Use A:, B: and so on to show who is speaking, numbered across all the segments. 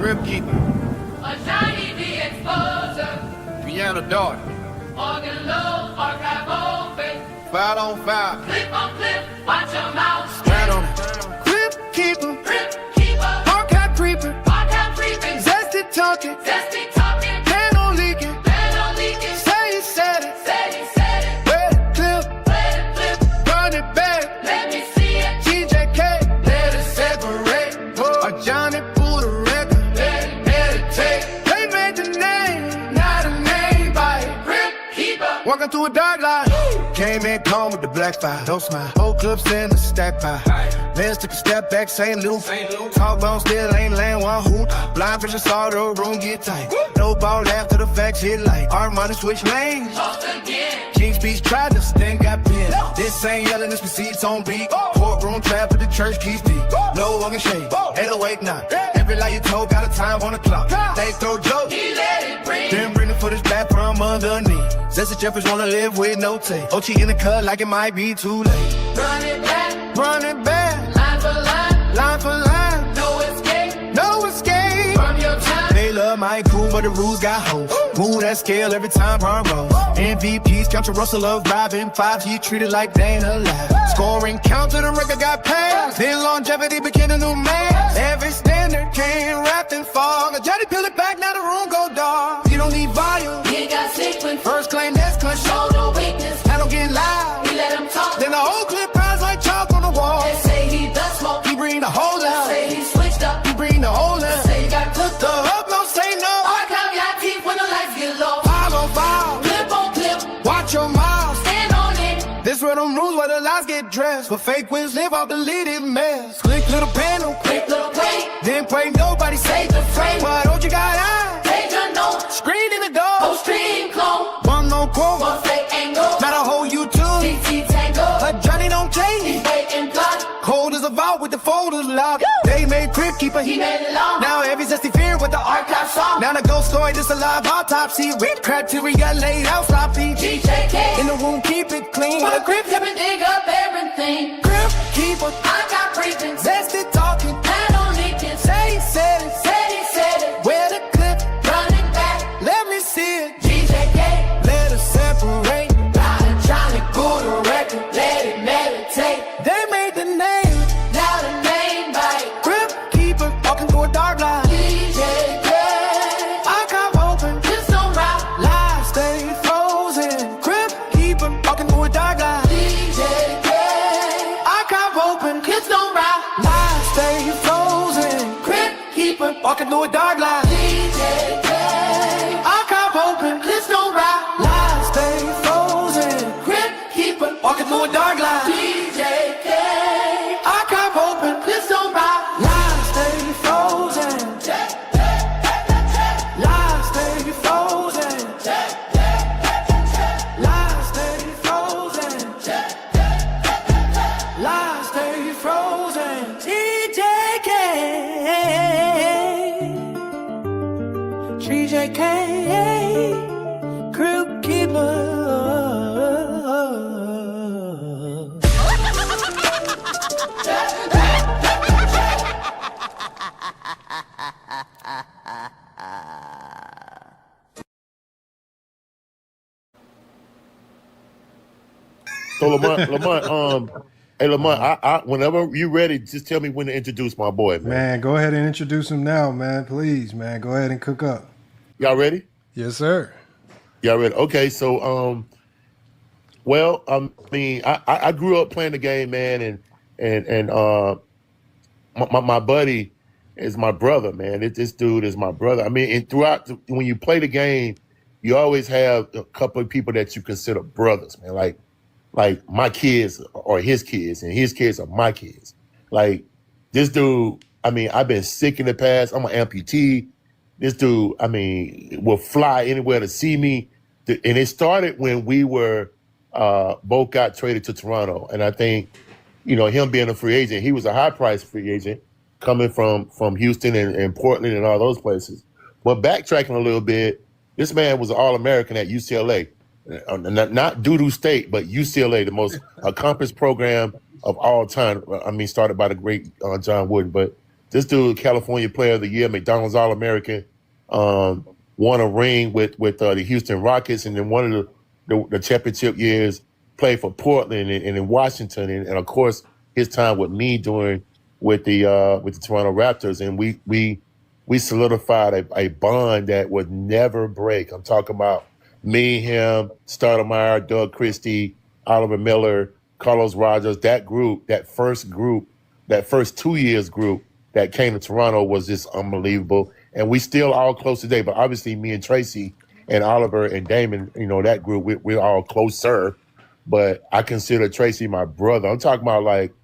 A: Grip keeper.
B: A shiny the exposure.
A: Piano daughter.
B: Organ low, archive open.
A: Foul on foul.
B: Clip on clip, watch your mouth.
A: Stand on it. Grip keeper.
B: Grip keeper.
A: Archive creeper.
B: Archive creeping.
A: Zesty talking.
B: Zesty talking.
A: Pan on leaking.
B: Pen on leaking.
A: Say he said it.
B: Said he said it.
A: Where the clip.
B: Play the clip.
A: Run it back.
B: Let me see it.
A: GJK. Let it separate. Or Johnny pull the record.
B: Let it
A: Meditate. They made the name. Not a name by it.
B: grip keeper.
A: Walking through a dark line. Came in calm with the black fire. Don't smile. Whole clips in the stack pie. Lens took a step back, St. Luke. Talk bone still ain't laying one hoop. Blind vision saw the room get tight. No ball after the facts hit light. Our money switch lanes.
B: Toast again.
A: King's Speech tried to stand, got pinned. This ain't yelling, this receipts on beat. Courtroom trap for the church keys deep. No one can shake. 808 knock. Every lie you told got a time on the clock. They throw jokes.
B: He let it breathe.
A: Then bring the footage back from underneath. Zesty Jeffers wanna live with no tape. OT in the cut like it might be too late.
B: Run it back.
A: Run it back.
B: Line for line.
A: Line for line.
B: No escape.
A: No escape.
B: From your time.
A: They love my crew, but the rules got hoes. Move that scale every time Ron rolls. MVPs count to Russell Love driving. 5G treated like they ain't alive. Scoring count to the record got passed. Then longevity became a new man. Every standard came wrapped in fog. A jetty peel it back, now the room go dark. You don't need volume.
B: He ain't got sequence.
A: First claim, that's clench.
B: Show no weakness.
A: I don't get loud.
B: He let him talk.
A: Then the whole clip rise like chalk on the wall.
B: They say he does smoke.
A: He bring the whole out.
B: Say he switched up.
A: He bring the whole out.
B: Say he got cooked
A: The
B: up.
A: hub don't say no.
B: Archive your teeth when the lights get low.
A: File on file.
B: Clip on clip.
A: Watch your mouth.
B: Stand on it.
A: This where them rules where the lies get dressed. But fake wins live off deleted mess. Click little panel.
B: Quick little break.
A: Then pray nobody say
B: Save the frame.
A: why don't you got eyes?
B: Page your note.
A: Screen in the door.
B: Post stream clone.
A: One no quote.
B: One fake angle.
A: Not a whole YouTube.
B: TT tango.
A: But Johnny don't change.
B: He waiting blood.
A: Cold as a vault with the folders locked. They made Crib Keeper.
B: He made it long.
A: Now every zesty fear with the archive song. Now the ghost story, this a live autopsy. With criteria laid out sloppy.
B: GJK.
A: In the room, keep it clean.
B: For the grip, him and dig up everything.
A: Crib Keeper.
B: I got briefings.
A: Zesty talking.
B: Had on leakings.
A: Say he said it.
B: Said he said it.
A: Where the clip?
B: Running back.
A: Let me see it.
B: GJK.
A: Let us separate.
B: Got a Johnny good record. Let it meditate.
A: They made the name.
B: Now the name bite.
A: Crib Keeper. Walking through a dark line.
B: GJK.
A: Archive open.
B: Just don't rock.
A: Live stay frozen. Crib Keeper. Walking through a dark line.
B: GJK.
A: Archive open.
B: Kids don't rock.
A: Live stay frozen.
B: Grip keeper.
A: Walking through a dark line.
B: GJK.
A: Archive open.
B: Kids don't rock.
A: Live stay frozen.
B: Grip keeper.
A: Walking through a dark line.
B: GJK.
A: Archive open.
B: Kids don't rock.
A: Live stay frozen. Live stay frozen. Live stay frozen. Live stay frozen. GJK. GJK. Crew Keeper.
C: So Lamont, hey Lamont, I whenever you ready, just tell me when to introduce my boy, man.
D: Man, go ahead and introduce him now, man. Please, man. Go ahead and cook up.
C: Y'all ready?
D: Yes, sir.
C: Y'all ready? Okay, so well, I mean, I grew up playing the game, man, and my buddy is my brother, man. This dude is my brother. I mean, and throughout when you play the game, you always have a couple of people that you consider brothers, man. Like my kids are his kids, and his kids are my kids. Like this dude, I mean, I've been sick in the past. I'm an amputee. This dude, I mean, will fly anywhere to see me. And it started when we were both got traded to Toronto. And I think, you know, him being a free agent, he was a high-priced free agent coming from Houston and Portland and all those places. But backtracking a little bit, this man was an All-American at UCLA. Not doo-doo State, but UCLA, the most accomplished program of all time. I mean, started by the great John Wooden. But this dude, California Player of the Year, McDonald's All-American, won a ring with the Houston Rockets, and then one of the championship years played for Portland and in Washington, and of course his time with me with the Toronto Raptors, and we solidified a bond that would never break. I'm talking about me, him, Stoudemire, Doug Christie, Oliver Miller, Carlos Rogers. That group, that first 2 years group that came to Toronto was just unbelievable. And we still all close today. But obviously me and Tracy and Oliver and Damon, that group, we're all closer. But I consider Tracy my brother. I'm talking about like,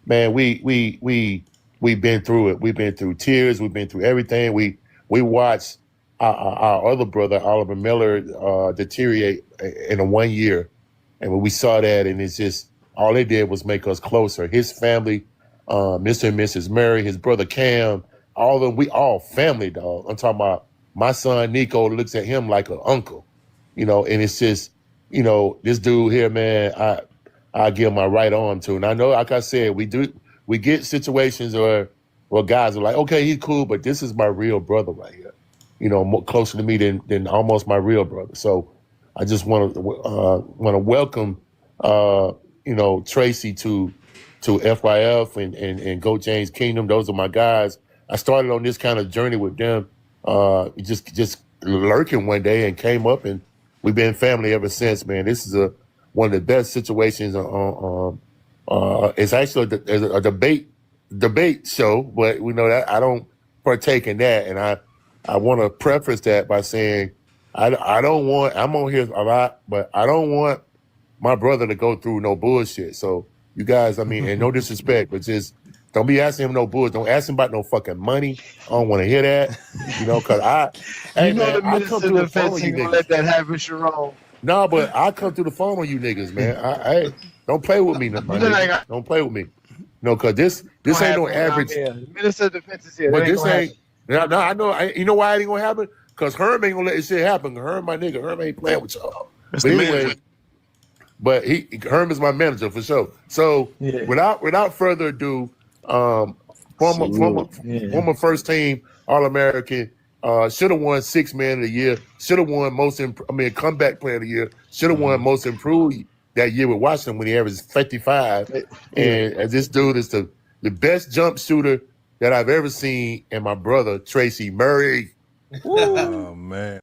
C: man, we've been through it. We've been through tears. We've been through everything. We watched our other brother, Oliver Miller, deteriorate in a 1 year. And when we saw that, and it's just, all it did was make us closer. His family, Mr. and Mrs. Murray, his brother Cam, all of them, we all family, dog. I'm talking about my son, Nico, looks at him like an uncle, and it's just, this dude here, man, I give my right arm to. And I know, like I said, we get situations where guys are like, okay, he's cool, but this is my real brother right here, more closer to me than almost my real brother. So I just want to welcome, Tracy to FYF and Go James Kingdom. Those are my guys. I started on this kind of journey with them, just lurking one day and came up, and we've been family ever since, man. This is one of the best situations. It's actually a debate show, but we know that I don't partake in that, and I want to preface that by saying I'm on here a lot, but I don't want my brother to go through no bullshit. So you guys, and no disrespect, but just don't be asking him no bullshit. Don't ask him about no fucking money. I don't want to hear that, because
E: the minister of defense ain't gonna let that happen, Sharon.
C: No, but I come through the phone on you niggas, man. I don't play with me, my nigga. Don't play with me. No, because this ain't no average.
E: The minister of defense is here.
C: But this ain't. No, I know. You know why it ain't gonna happen? Because Herm ain't gonna let this shit happen. Herm, my nigga. Herm ain't playing with y'all. But anyway, Herm is my manager for sure. So without further ado, former first team All-American, should have won Sixth Man of the Year. Should have won comeback player of the year. Should have won most improved that year with Washington when he averaged 55. And this dude is the best jump shooter that I've ever seen, and my brother Tracy Murray.
D: Oh man.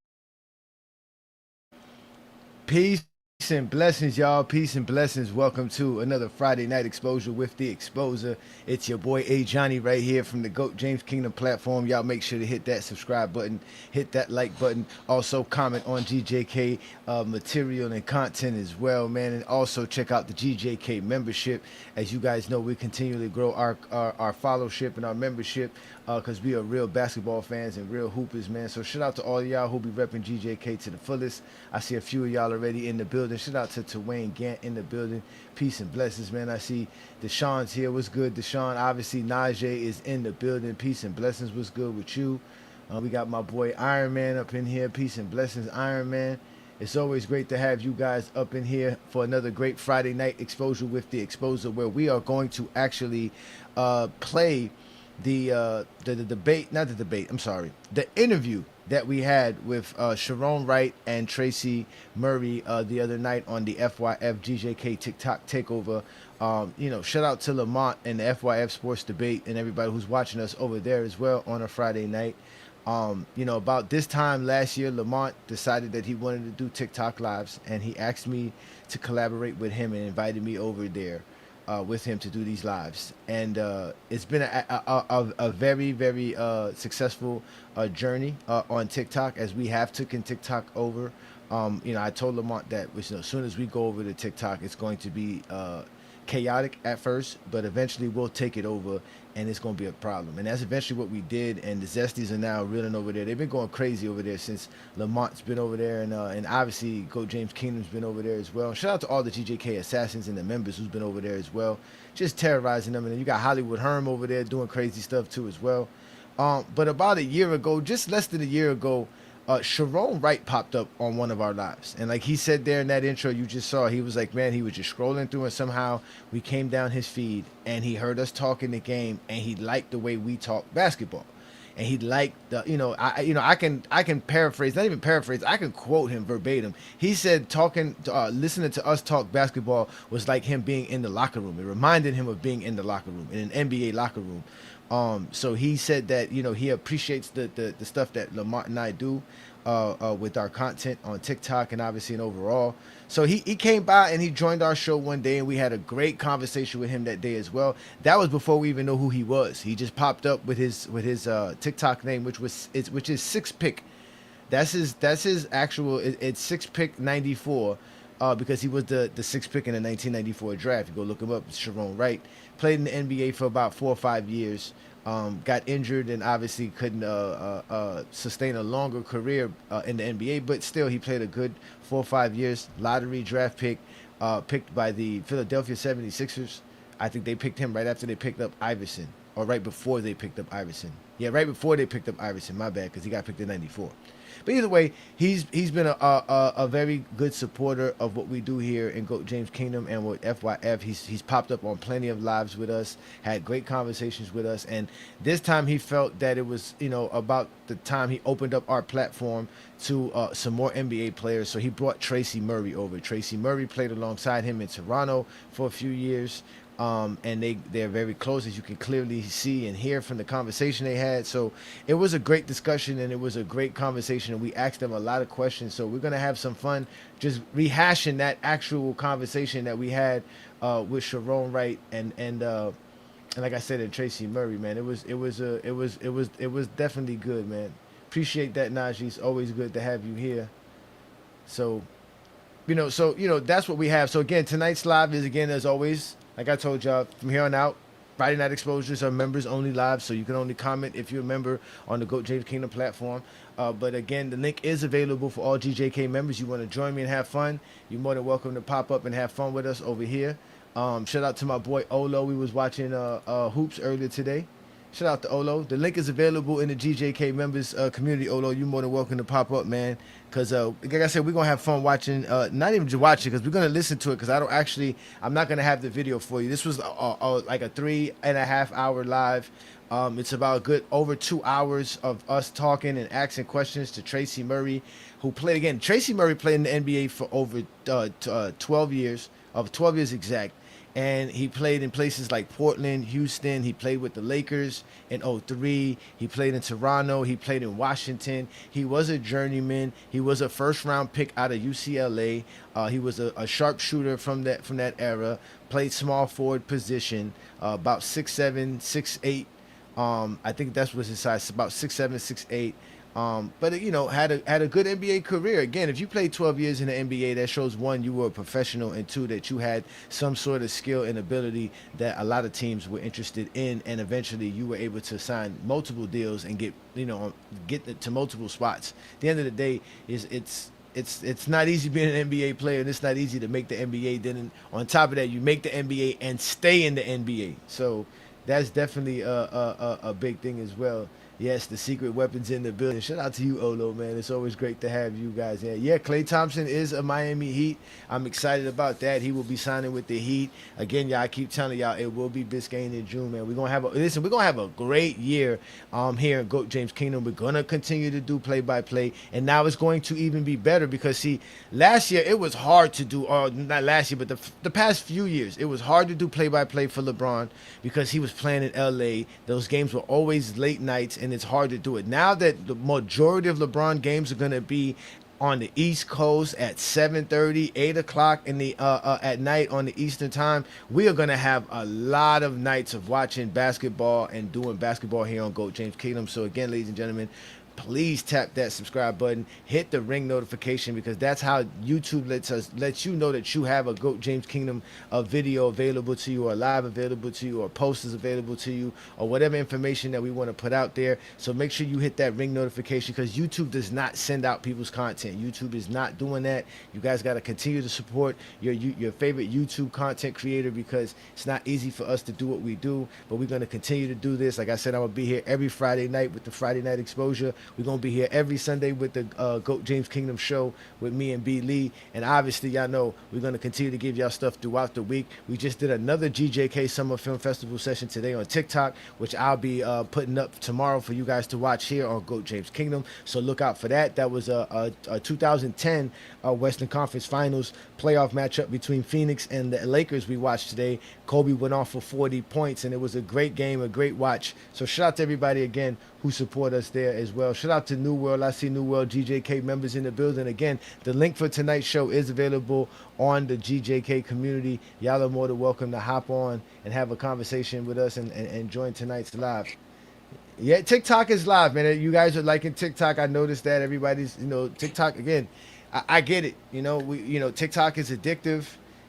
F: Peace and blessings, y'all. Peace and blessings. Welcome to another Friday Night Exposure with the Exposer. It's your boy A Johnny right here from the GOAT James Kingdom platform. Y'all make sure to hit that subscribe button, hit that like button. Also comment on GJK material and content as well, man. And also check out the GJK membership. As you guys know, we continually grow our followership and our membership because we are real basketball fans and real hoopers, man. So shout out to all y'all who be repping GJK to the fullest. I see a few of y'all already in the building. Shout out to Wayne Gant in the building. Peace and blessings, man. I see Deshaun's here. What's good, Deshaun? Obviously, Najee is in the building. Peace and blessings. What's good with you? We got my boy Iron Man up in here. Peace and blessings, Iron Man. It's always great to have you guys up in here for another great Friday Night Exposure with the Exposer, where we are going to actually play the interview that we had with Sharon Wright and Tracy Murray the other night on the FYF GJK TikTok Takeover. Shout out to Lamont and the FYF Sports Debate and everybody who's watching us over there as well on a Friday night. About this time last year, Lamont decided that he wanted to do TikTok lives, and he asked me to collaborate with him and invited me over there with him to do these lives. And it's been a very, very successful journey on TikTok, as we have taken TikTok over. I told Lamont that as soon as we go over to TikTok, it's going to be chaotic at first, but eventually we'll take it over, and it's going to be a problem. And that's eventually what we did, and the Zesties are now reeling over there. They've been going crazy over there since Lamont's been over there, and obviously Go James Kingdom's been over there as well. Shout out to all the GJK assassins and the members who's been over there as well, just terrorizing them. And then you got Hollywood Herm over there doing crazy stuff too as well. But about a year ago, just less than a year ago, Sharon Wright popped up on one of our lives, and like he said there in that intro you just saw, he was like, man, he was just scrolling through, and somehow we came down his feed, and he heard us talking the game, and he liked the way we talk basketball, and he liked the, I can paraphrase, not even paraphrase, I can quote him verbatim. He said listening to us talk basketball was like him being in the locker room. It reminded him of being in the locker room, in an NBA locker room. So he said that, he appreciates the stuff that Lamont and I do with our content on TikTok and obviously and overall. So he came by and he joined our show one day, and we had a great conversation with him that day as well. That was before we even know who he was. He just popped up with his TikTok name, which is Six Pick. That's his actual. It's Six Pick 94. Because he was the sixth pick in the 1994 draft. You go look him up. It's Sharon Wright. Played in the NBA for about 4 or 5 years. Got injured and obviously couldn't sustain a longer career in the NBA. But still, he played a good 4 or 5 years. Lottery draft pick, picked by the Philadelphia 76ers. I think they picked him right after they picked up Iverson. Or right before they picked up Iverson. Yeah, right before they picked up Iverson. My bad, because he got picked in 94. But either way, he's been a very good supporter of what we do here in GOAT James Kingdom and with FYF. He's popped up on plenty of lives with us, had great conversations with us, and this time he felt that it was about the time he opened up our platform to some more NBA players. So he brought Tracy Murray over. Tracy Murray played alongside him in Toronto for a few years. And they're very close, as you can clearly see and hear from the conversation they had. So it was a great discussion and it was a great conversation, and we asked them a lot of questions. So we're gonna have some fun just rehashing that actual conversation that we had with Sharon Wright and like I said, and Tracy Murray. Man, it was definitely good, man. Appreciate that, Najee. It's always good to have you here. So that's what we have. So again, tonight's live is, again, as always, like I told y'all, from here on out, Friday Night Exposures are members only live, so you can only comment if you're a member on the GOAT James Kingdom platform. But again, the link is available for all GJK members. You want to join me and have fun, you're more than welcome to pop up and have fun with us over here. Shout out to my boy Olo. We was watching hoops earlier today. Shout out to Olo. The link is available in the GJK members community. Olo, you're more than welcome to pop up, man. Because, like I said, we're going to have fun watching, not even just watching, because we're going to listen to it, because I'm not going to have the video for you. This was like a 3.5 hour live. It's about a good over 2 hours of us talking and asking questions to Tracy Murray, who played, again, Tracy Murray played in the NBA for over 12 years, of 12 years exact. And he played in places like Portland, Houston. He played with the Lakers in 2003. He played in Toronto. He played in Washington. He was a journeyman. He was a first-round pick out of UCLA. He was a sharpshooter from that era. Played small forward position, about 6'7", 6'8". I think that was his size, about 6'7", 6'8". But had a good NBA career. Again, if you played 12 years in the NBA, that shows, one, you were a professional, and two, that you had some sort of skill and ability that a lot of teams were interested in, and eventually you were able to sign multiple deals and get to multiple spots. At the end of the day, it's not easy being an NBA player, and it's not easy to make the NBA. Then on top of that, you make the NBA and stay in the NBA. So that's definitely a big thing as well. Yes, the secret weapons in the building. Shout out to you, Olo, man. It's always great to have you guys here. Yeah, Klay Thompson is a Miami Heat. I'm excited about that. He will be signing with the Heat. Again, y'all, I keep telling y'all, it will be Biscayne in June, man. We're gonna have a great year here in GOAT James Kingdom. We're gonna continue to do play-by-play, and now it's going to even be better, because see, last year it was hard to do, or not last year, but the past few years, it was hard to do play-by-play for LeBron because he was playing in LA. Those games were always late nights, and it's hard to do it. Now that the majority of LeBron games are going to be on the East Coast at 7:30, 8 o'clock in the at night on the Eastern time, we are going to have a lot of nights of watching basketball and doing basketball here on GOAT James Kingdom. So again, ladies and gentlemen, please tap that subscribe button, hit the ring notification, because that's how YouTube lets you know that you have a GOAT James Kingdom video available to you, or live available to you, or posters available to you, or whatever information that we want to put out there. So make sure you hit that ring notification, because YouTube does not send out people's content. YouTube is not doing that. You guys got to continue to support your favorite YouTube content creator, because it's not easy for us to do what we do, but we're going to continue to do this. Like I said, I'm going to be here every Friday night with the Friday Night Exposure. We're gonna be here every Sunday with the GOAT James Kingdom show with me and B Lee. And obviously, y'all know we're gonna continue to give y'all stuff throughout the week. We just did another GJK Summer Film Festival session today on TikTok, which I'll be putting up tomorrow for you guys to watch here on GOAT James Kingdom. So look out for that. That was a 2010 Western Conference Finals playoff matchup between Phoenix and the Lakers we watched today. Kobe went off for 40 points, and it was a great game, a great watch. So shout out to everybody again who support us there as well. Shout out to New World. I see New World GJK members in the building. Again, the link for tonight's show is available on the GJK community. Y'all are more than welcome to hop on and have a conversation with us and join tonight's live. Yeah, TikTok is live, man. You guys are liking TikTok. I noticed that everybody's, TikTok again. I get it. TikTok is addictive.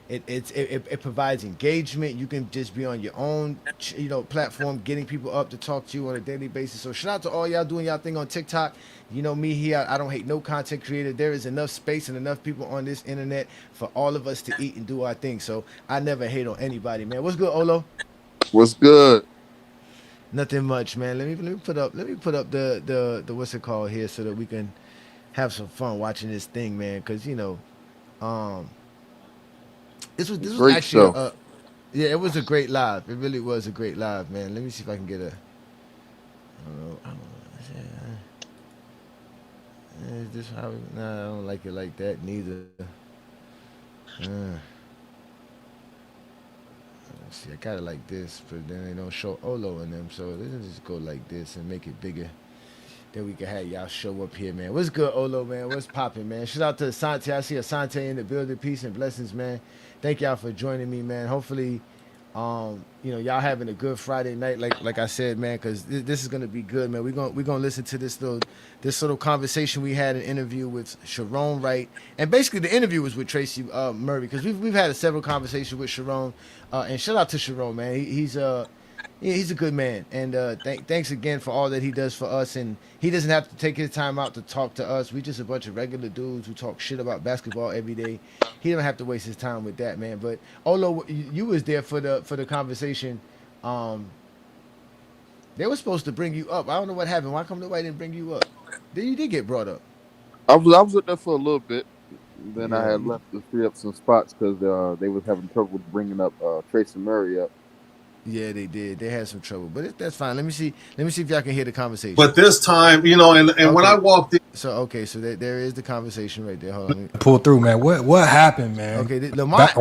F: It provides engagement. You can just be on your own, platform, getting people up to talk to you on a daily basis. So shout out to all y'all doing y'all thing on TikTok. You know me here. I don't hate no content creator. There is enough space and enough people on this internet for all of us to eat and do our thing. So I never hate on anybody, man. What's good, Olo?
G: What's good?
F: Nothing much, man. Let me put up the what's it called here so that we can have some fun watching this thing, man. Because this was
G: Great
F: actually
G: show.
F: yeah, it was a great live. It really was a great live, man. Let me see if I can get a. I don't know. Is this how? Nah, I don't like it like that neither. Let's see, I got it like this, but then they don't show Olo in them, so let's just go like this and make it bigger. Then we can have y'all show up here, man. What's good, Olo, man? What's popping, man? Shout out to Asante. I see Asante in the building. Peace and blessings, man. Thank y'all for joining me, man. Hopefully, y'all having a good Friday night, like I said, man, because this is gonna be good, man. We're gonna listen to this little conversation we had, an interview with Sharon Wright, and basically the interview was with Tracy Murray, because we've had several conversations with Sharon, and shout out to Sharon, man. He's a good man, and thanks again for all that he does for us. And he doesn't have to take his time out to talk to us. We just a bunch of regular dudes who talk shit about basketball every day. He don't have to waste his time with that, man. But Olo, you was there for the conversation. They were supposed to bring you up. I don't know what happened. Why come nobody didn't bring you up? Then you did get brought up.
G: I was up there for a little bit. Then I
F: Yeah.
G: had left to free up some spots because they was having trouble with bringing up Tracy Murray up.
F: Yeah, they did. They had some trouble, but that's fine. Let me see if y'all can hear the conversation.
H: But this time, and when I walked in,
F: So there is the conversation right there. Hold on.
D: Pull through, man. What happened, man?
F: Okay, Lamont.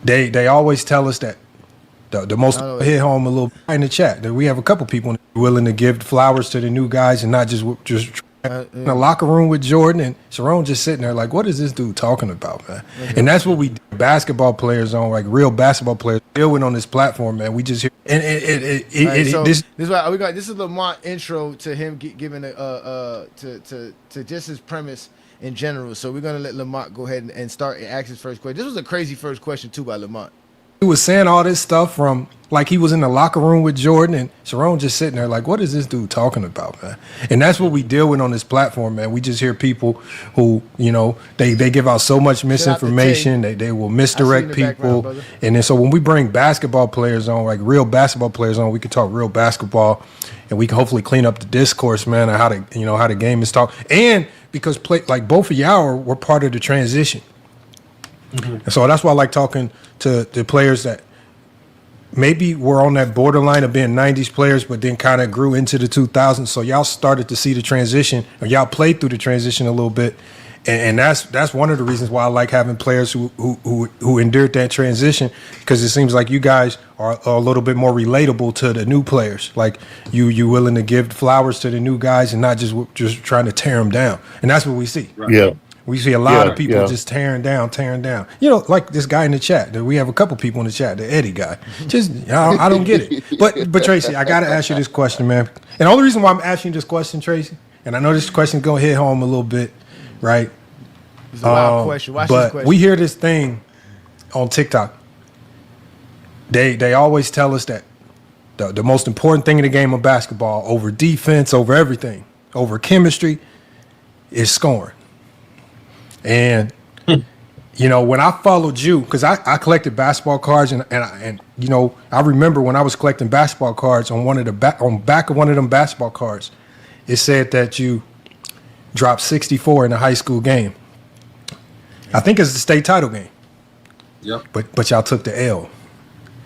D: They always tell us that the most hit home a little in the chat that we have a couple people willing to give flowers to the new guys and not just in the locker room with Jordan, and Sharon just sitting there like, what is this dude talking about, man? And that's what we basketball players on, like real basketball players deal with on this platform, man. We just hear
F: This is why we got. This is Lamont intro to him giving to just his premise in general. So we're gonna let Lamont go ahead and start and ask his first question. This was a crazy first question too by Lamont.
D: He was saying all this stuff from like he was in the locker room with Jordan, and Sharon just sitting there like, what is this dude talking about, man? And that's what we deal with on this platform, man. We just hear people who, they give out so much misinformation. They will misdirect people. And then so when we bring basketball players on, like real basketball players on, we can talk real basketball, and we can hopefully clean up the discourse, man, on how the game is taught. And because both of y'all were part of the transition. Mm-hmm. And so that's why I like talking to the players that maybe were on that borderline of being 90s players, but then kind of grew into the 2000s. So y'all started to see the transition, or y'all played through the transition a little bit. And that's one of the reasons why I like having players who endured that transition, because it seems like you guys are a little bit more relatable to the new players. Like you willing to give flowers to the new guys and not just trying to tear them down. And that's what we see.
C: Right. Yeah.
D: We see a lot of people just tearing down. Like this guy in the chat. We have a couple people in the chat, the Eddie guy. Just I don't get it. But Tracy, I got to ask you this question, man. And the only reason why I'm asking you this question, Tracy, and I know this question is going to hit home a little bit, right?
F: It's a wild question. Watch this question.
D: We hear this thing on TikTok. They always tell us that the most important thing in the game of basketball, over defense, over everything, over chemistry, is scoring. And when I followed you, because I collected basketball cards, and I remember when I was collecting basketball cards on back of one of them basketball cards, it said that you dropped 64 in a high school game. I think it's the state title game.
H: Yep.
D: But y'all took the L.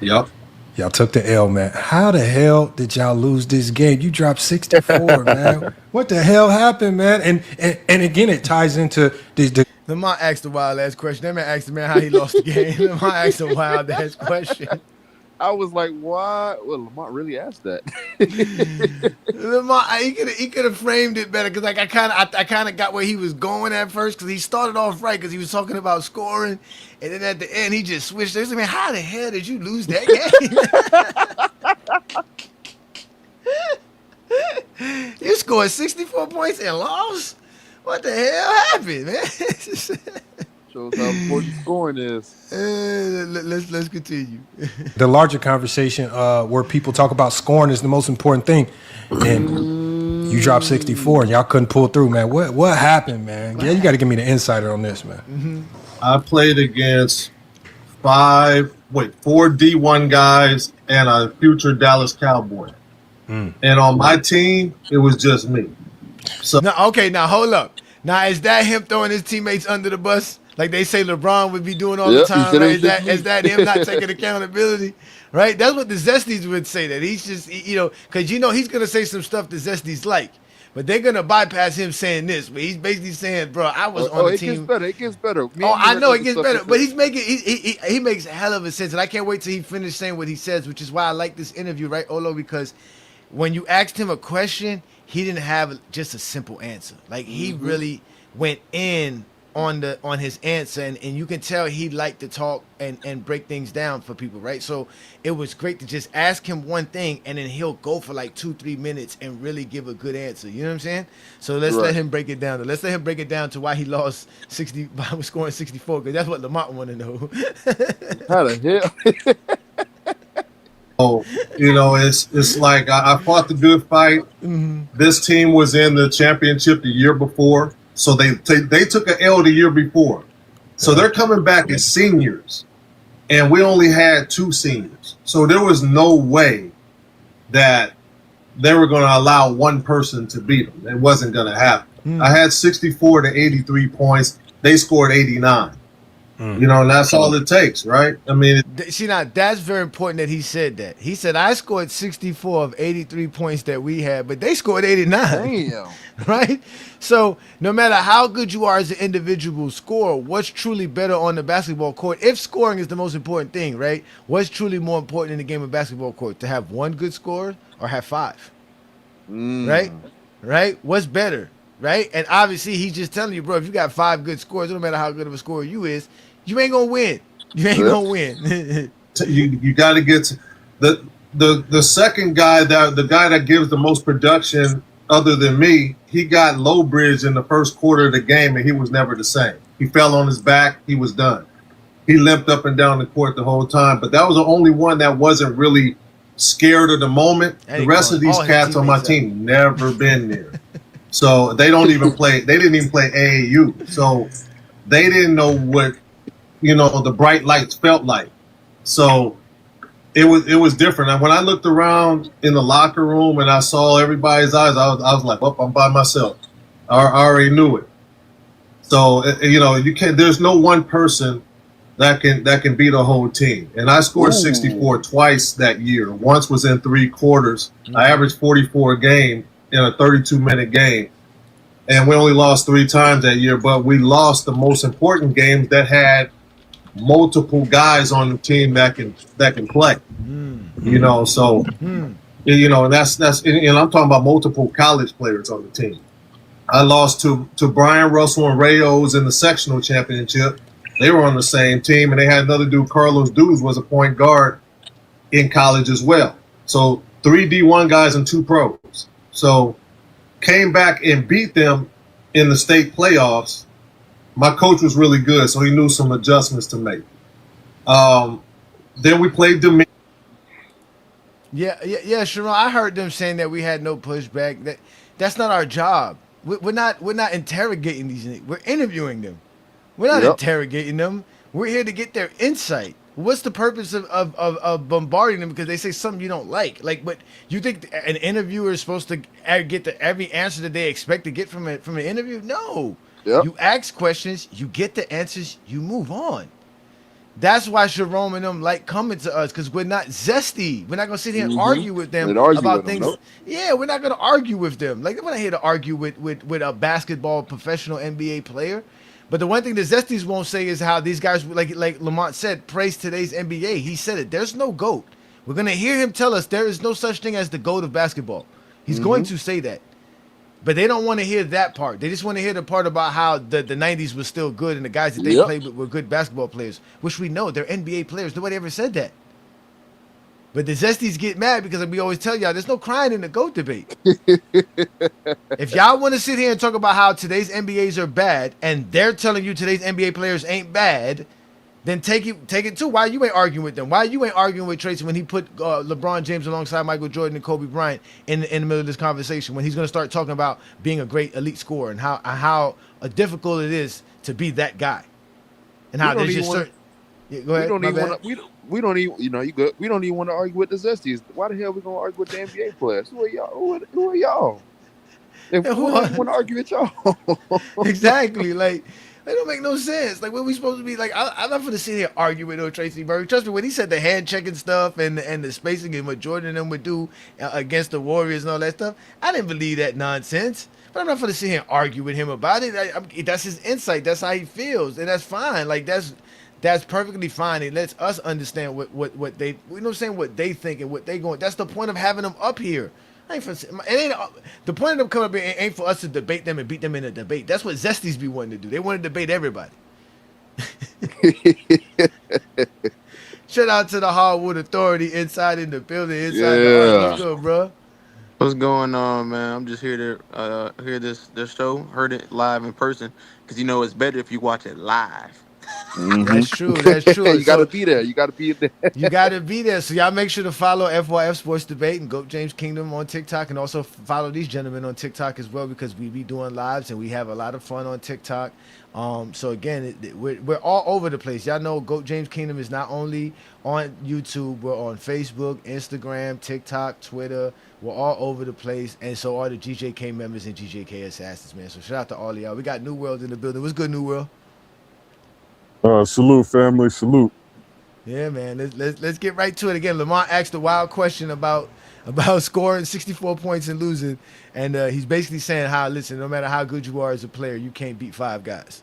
H: Yep.
D: Y'all took the L, man. How the hell did y'all lose this game? You dropped 64, man. What the hell happened, man? And again, it ties into the
F: Lamont asked a wild ass question. That man asked the man how he lost the game. Lamont asked a wild ass question.
G: I was like, why? Well, Lamont really asked that.
F: Lamont, he could have framed it better, because like I kind of got where he was going at first, because he started off right because he was talking about scoring, and then at the end he just switched. I mean, how the hell did you lose that game? You scored 64 points and lost? What the hell happened, man?
G: Shows how important scoring is.
F: Let's continue.
D: the larger conversation where people talk about scoring is the most important thing, and you dropped 64 and y'all couldn't pull through, man. What happened, man? Yeah, you got to give me the insider on this, man.
F: Mm-hmm.
H: I played against 4 D1 guys and a future Dallas Cowboy. And on my team, it was just me. So
F: now hold up. Now, is that him throwing his teammates under the bus, like they say LeBron would be doing all the time? Right? Is that him not taking accountability? Right? That's what the Zesties would say. That he's just, because he's gonna say some stuff the Zesties like, but they're gonna bypass him saying this. But he's basically saying, "Bro, I was on the team."
G: It gets better.
F: I know it gets better, but he's making he makes a hell of a sense, and I can't wait till he finishes saying what he says, which is why I like this interview, right, Olo? Because when you asked him a question, he didn't have just a simple answer. Like he really went in on his answer, and you can tell he liked to talk and break things down for people, right? So it was great to just ask him one thing, and then he'll go for like 2-3 minutes and really give a good answer. You know what I'm saying? So let's let him break it down. Let's let him break it down to why he lost 60 by scoring 64, because that's what Lamont want to know.
G: How the hell?
H: it's like I fought the good fight. This team was in the championship the year before, so they took an L the year before. So they're coming back as seniors, and we only had 2 seniors. So there was no way that they were going to allow one person to beat them. It wasn't going to happen. I had 64 to 83 points. They scored 89. And that's all it takes, right? I mean,
F: see, now that's very important that he said that. He said, I scored 64 of 83 points that we had, but they scored 89.
G: Damn.
F: Right? So no matter how good you are as an individual scorer, what's truly better on the basketball court? If scoring is the most important thing, right? What's truly more important in the game of basketball court? To have one good scorer or have 5? Right? What's better? Right? And obviously he's just telling you, bro, if you got 5 good scores, no matter how good of a scorer you is, you ain't gonna win. Gonna win.
H: you got to get to the second guy, the guy that gives the most production other than me. He got low bridge in the first quarter of the game, and he was never the same. He fell on his back. He was done. He limped up and down the court the whole time. But that was the only one that wasn't really scared of the moment. The rest of these cats on my team never been there. So they don't even play. They didn't even play AAU. So they didn't know what the bright lights felt like. So it was different. And when I looked around in the locker room and I saw everybody's eyes, I was like, "Oh, I'm by myself." I already knew it. So you can't. There's no one person that can beat a whole team. And I scored 64 twice that year. Once was in 3 quarters. I averaged 44 a game in a 32-minute game. And we only lost 3 times that year, but we lost the most important games that had multiple guys on the team that can play. So and that's and I'm talking about multiple college players on the team. I lost to Brian Russell and Ray O's in the sectional championship. They were on the same team, and they had another dude, Carlos Duz, was a point guard in college as well. So 3 D1 guys and 2 pros. So came back and beat them in the state playoffs. My coach was really good, so he knew some adjustments to make. Then we played Dominican.
F: Yeah, Sharon. I heard them saying that we had no pushback. That's not our job. We're not interrogating these. We're interviewing them. We're not
G: Yep.
F: interrogating them. We're here to get their insight. What's the purpose of bombarding them because they say something you don't like? Like, but you think an interviewer is supposed to get every answer that they expect to get from an interview? No.
G: Yep.
F: You ask questions, you get the answers, you move on. That's why Jerome and them like coming to us because we're not zesty. We're not gonna sit here and argue with them
G: And argue
F: about
G: with them,
F: things.
G: nope.
F: Yeah, we're not gonna argue with them. Like we're not here to argue with a basketball professional NBA player. But the one thing the Zesties won't say is how these guys, like Lamont said, praise today's NBA. He said it. There's no GOAT. We're gonna hear him tell us there is no such thing as the GOAT of basketball. He's going to say that. But they don't want to hear that part. They just want to hear the part about how the 90s was still good and the guys that they
G: Yep.
F: played with were good basketball players, which we know they're NBA players. Nobody ever said that. But the Zesties get mad because we always tell y'all there's no crying in the GOAT debate. If y'all want to sit here and talk about how today's NBAs are bad and they're telling you today's NBA players ain't bad, then take it too. Why you ain't arguing with them? Why you ain't arguing with Tracy when he put LeBron James alongside Michael Jordan and Kobe Bryant in the middle of this conversation when he's going to start talking about being a great elite scorer and how difficult it is to be that guy and how there's just certain. Yeah, go ahead.
G: We don't even, you know, you good. We don't even want to argue with the Zesties. Why the hell we gonna argue with the NBA players? Who are y'all? Who are y'all? If we don't want to argue with y'all,
F: Exactly. Like, they don't make no sense. Like, what we supposed to be like? I'm not gonna sit here and argue with no Tracy Murray. Trust me, when he said the hand checking stuff and the spacing and what Jordan and them would do against the Warriors and all that stuff, I didn't believe that nonsense. But I'm not gonna sit here and argue with him about it. That's his insight. That's how he feels, and that's fine. Like that's perfectly fine. It lets us understand what they, you know what I'm saying, what they think and what they going. That's the point of having them up here. The point of them coming up here ain't for us to debate them and beat them in a debate. That's what Zesties be wanting to do. They want to debate everybody. Shout out to the Hardwood Authority inside in the building. Inside the what's good, bro?
I: What's going on, man? I'm just here to hear this show. Heard it live in person because you know it's better if you watch it live.
F: That's true. That's true.
G: you gotta be there. You gotta be there.
F: You gotta be there. So y'all make sure to follow FYF Sports Debate and Goat James Kingdom on TikTok, and also follow these gentlemen on TikTok as well because we be doing lives and we have a lot of fun on TikTok. So again, we're all over the place. Y'all know Goat James Kingdom is not only on YouTube, we're on Facebook, Instagram, TikTok, Twitter. We're all over the place, and so are the GJK members and GJK assassins, man. So shout out to all of y'all. We got New World in the building. What's good, New World?
J: Salute, family. Salute.
F: Yeah, man. Let's get right to it. Again, Lamont asked a wild question about scoring 64 points and losing, and he's basically saying how, listen, no matter how good you are as a player, you can't beat five guys.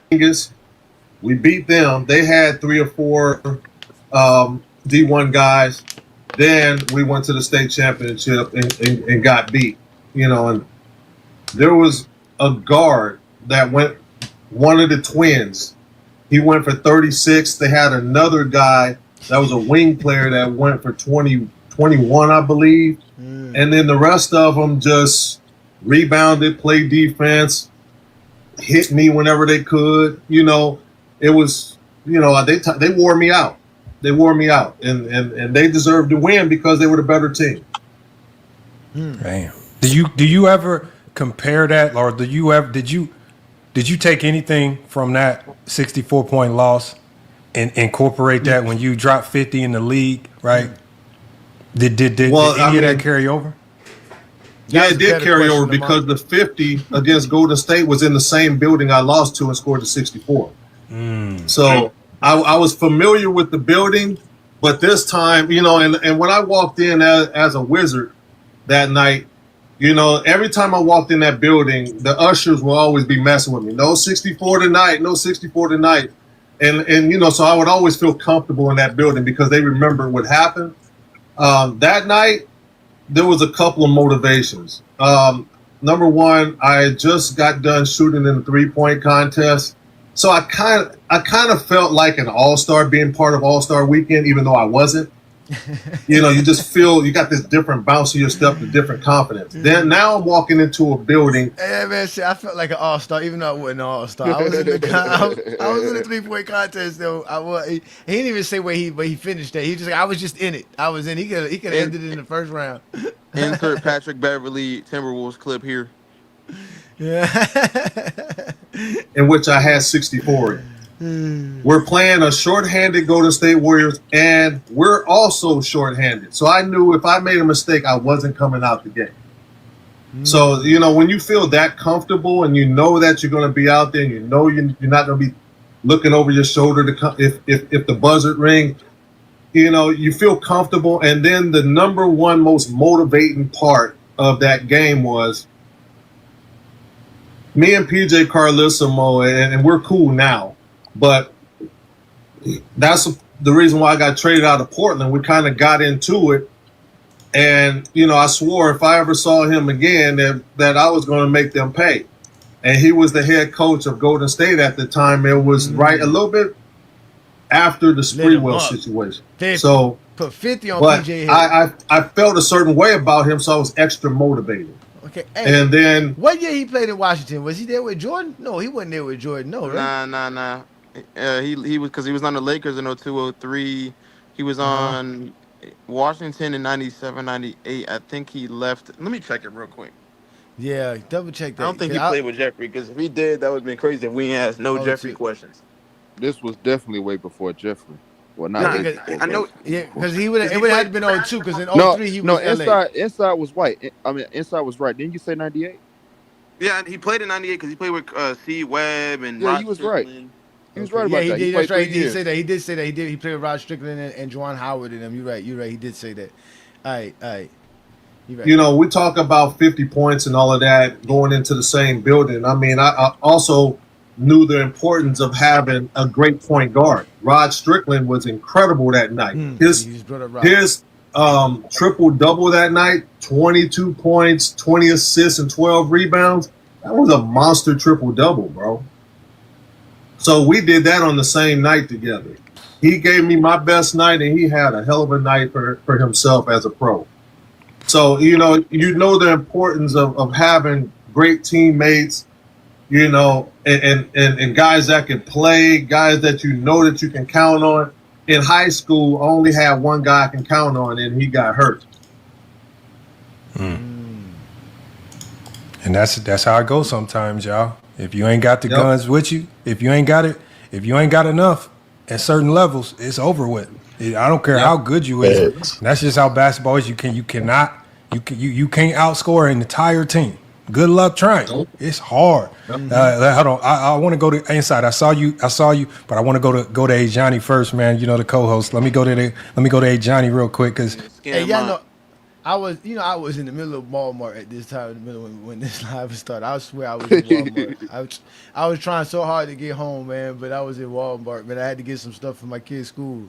H: We beat them. They had 3 or 4 D1 guys. Then we went to the state championship and got beat. You know, and there was a guard that went, one of the twins. He went for 36. They had another guy that was a wing player that went for 21, I believe. And then the rest of them just rebounded, played defense, hit me whenever they could. You know, it was, you know, they wore me out. They wore me out, and they deserved to win because they were the better team.
D: Damn. Do you ever compare that, or did you take anything from that 64-point loss and incorporate that when you dropped 50 in the league, right? Did any of that carry over?
H: Yeah, it did carry over because the 50 against Golden State was in the same building I lost to and scored the 64. So I was familiar with the building, but this time, you know, and when I walked in as a Wizard that night, you know, every time I walked in that building, the ushers will always be messing with me. No 64 tonight, no 64 tonight. And you know, so I would always feel comfortable in that building because they remember what happened. That night, there was a couple of motivations. Number one, I just got done shooting in the 3-point contest. So I kind of felt like an all-star being part of All-Star Weekend, even though I wasn't. You know, you just feel you got this different bounce to your step, a different confidence. Then now I'm walking into a building.
F: Yeah, man, shit, I felt like an all-star, even though I wasn't an all-star. I was in the I was in the 3-point contest though. He didn't even say where he finished that. He just like, I was just in it. I was in. He could have ended it in the first round.
I: Insert Patrick Beverly Timberwolves clip here.
F: Yeah.
H: in which I had 64 in. We're playing a shorthanded Golden State Warriors, and we're also shorthanded. So I knew if I made a mistake, I wasn't coming out the game. So, you know, when you feel that comfortable and you know that you're going to be out there and you know you're not going to be looking over your shoulder to come, if the buzzer rings, you know, you feel comfortable. And then the number one most motivating part of that game was me and PJ Carlissimo, and we're cool now, but that's the reason why I got traded out of Portland. We kind of got into it. And, you know, I swore if I ever saw him again that I was going to make them pay. And he was the head coach of Golden State at the time. It was right a little bit after the Sprewell situation.
F: 50.
H: So
F: put 50 on
H: but
F: PJ.
H: I felt a certain way about him, so I was extra motivated.
F: Okay. Hey,
H: and then
F: what year he played in Washington? Was he there with Jordan? No, he wasn't there with Jordan. No, right?
I: Nah. He was because he was on the Lakers in 02, 03. He was on Washington in 97, 98. I think he left. Let me check it real quick.
F: Yeah, double check that.
I: I don't think he played with Jeffrey, because if he did, that would have been crazy if we ain't asked no Jeffrey questions.
G: This was definitely way before Jeffrey. Well, not way before.
I: I know.
F: Yeah, because it would have had to been 02, because in 03 he was
G: inside was white. I mean, inside was right. Didn't you say 98?
I: Yeah, he played in 98 because he played with C. Webb and
G: yeah,
I: Rod
G: he was
I: Strickland.
G: right. He was right about that.
F: He did. That's right. He did say that. He did say that. He played with Rod Strickland and Juwan Howard and them. You're right. He did say that. All right. Right.
H: You know, we talk about 50 points and all of that going into the same building. I mean, I also knew the importance of having a great point guard. Rod Strickland was incredible that night. His triple-double that night, 22 points, 20 assists, and 12 rebounds. That was a monster triple-double, bro. So we did that on the same night together. He gave me my best night, and he had a hell of a night for himself as a pro. So, you know the importance of having great teammates, you know, and guys that can play, guys that you know that you can count on. In high school, I only had one guy I can count on, and he got hurt.
D: And that's how it goes sometimes, y'all. If you ain't got the guns with you, if you ain't got enough at certain levels, it's over with. I don't care how good you is. That's just how basketball is. You can't outscore an entire team. Good luck trying. It's hard. Hold on. I want to go to inside. I saw you, but I want to go to Ajani first, man. You know, the co-host. Let me go to Ajani real quick, because
F: y'all know, I was in the middle of Walmart at this time, in the middle when this live started. I swear I was in Walmart. I was trying so hard to get home, man, but I was in Walmart. Man, I had to get some stuff for my kids' school,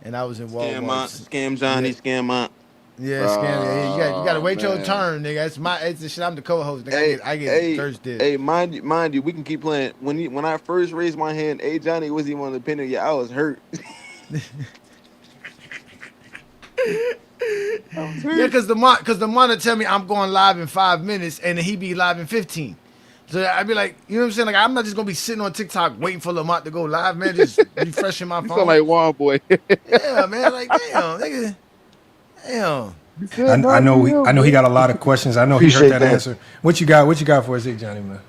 F: and I was in Walmart.
I: Scam Johnny, scam Aunt.
F: Yeah, scam. You gotta wait your turn, nigga. It's the shit. I'm the co-host. Nigga. I get thirsty.
I: Hey, mind you, we can keep playing. When I first raised my hand, Johnny wasn't even on the pin. Yeah, I was hurt.
F: Yeah, because the monitor tell me I'm going live in 5 minutes, and then he be live in 15. So I'd be like, you know what I'm saying? Like, I'm not just gonna be sitting on TikTok waiting for Lamont to go live, man. Just refreshing my phone.
G: You sound like Juan boy.
F: Yeah, man. Like, damn, nigga. Damn.
D: I know he got a lot of questions. I know he heard that answer. What you got for us, Johnny, man?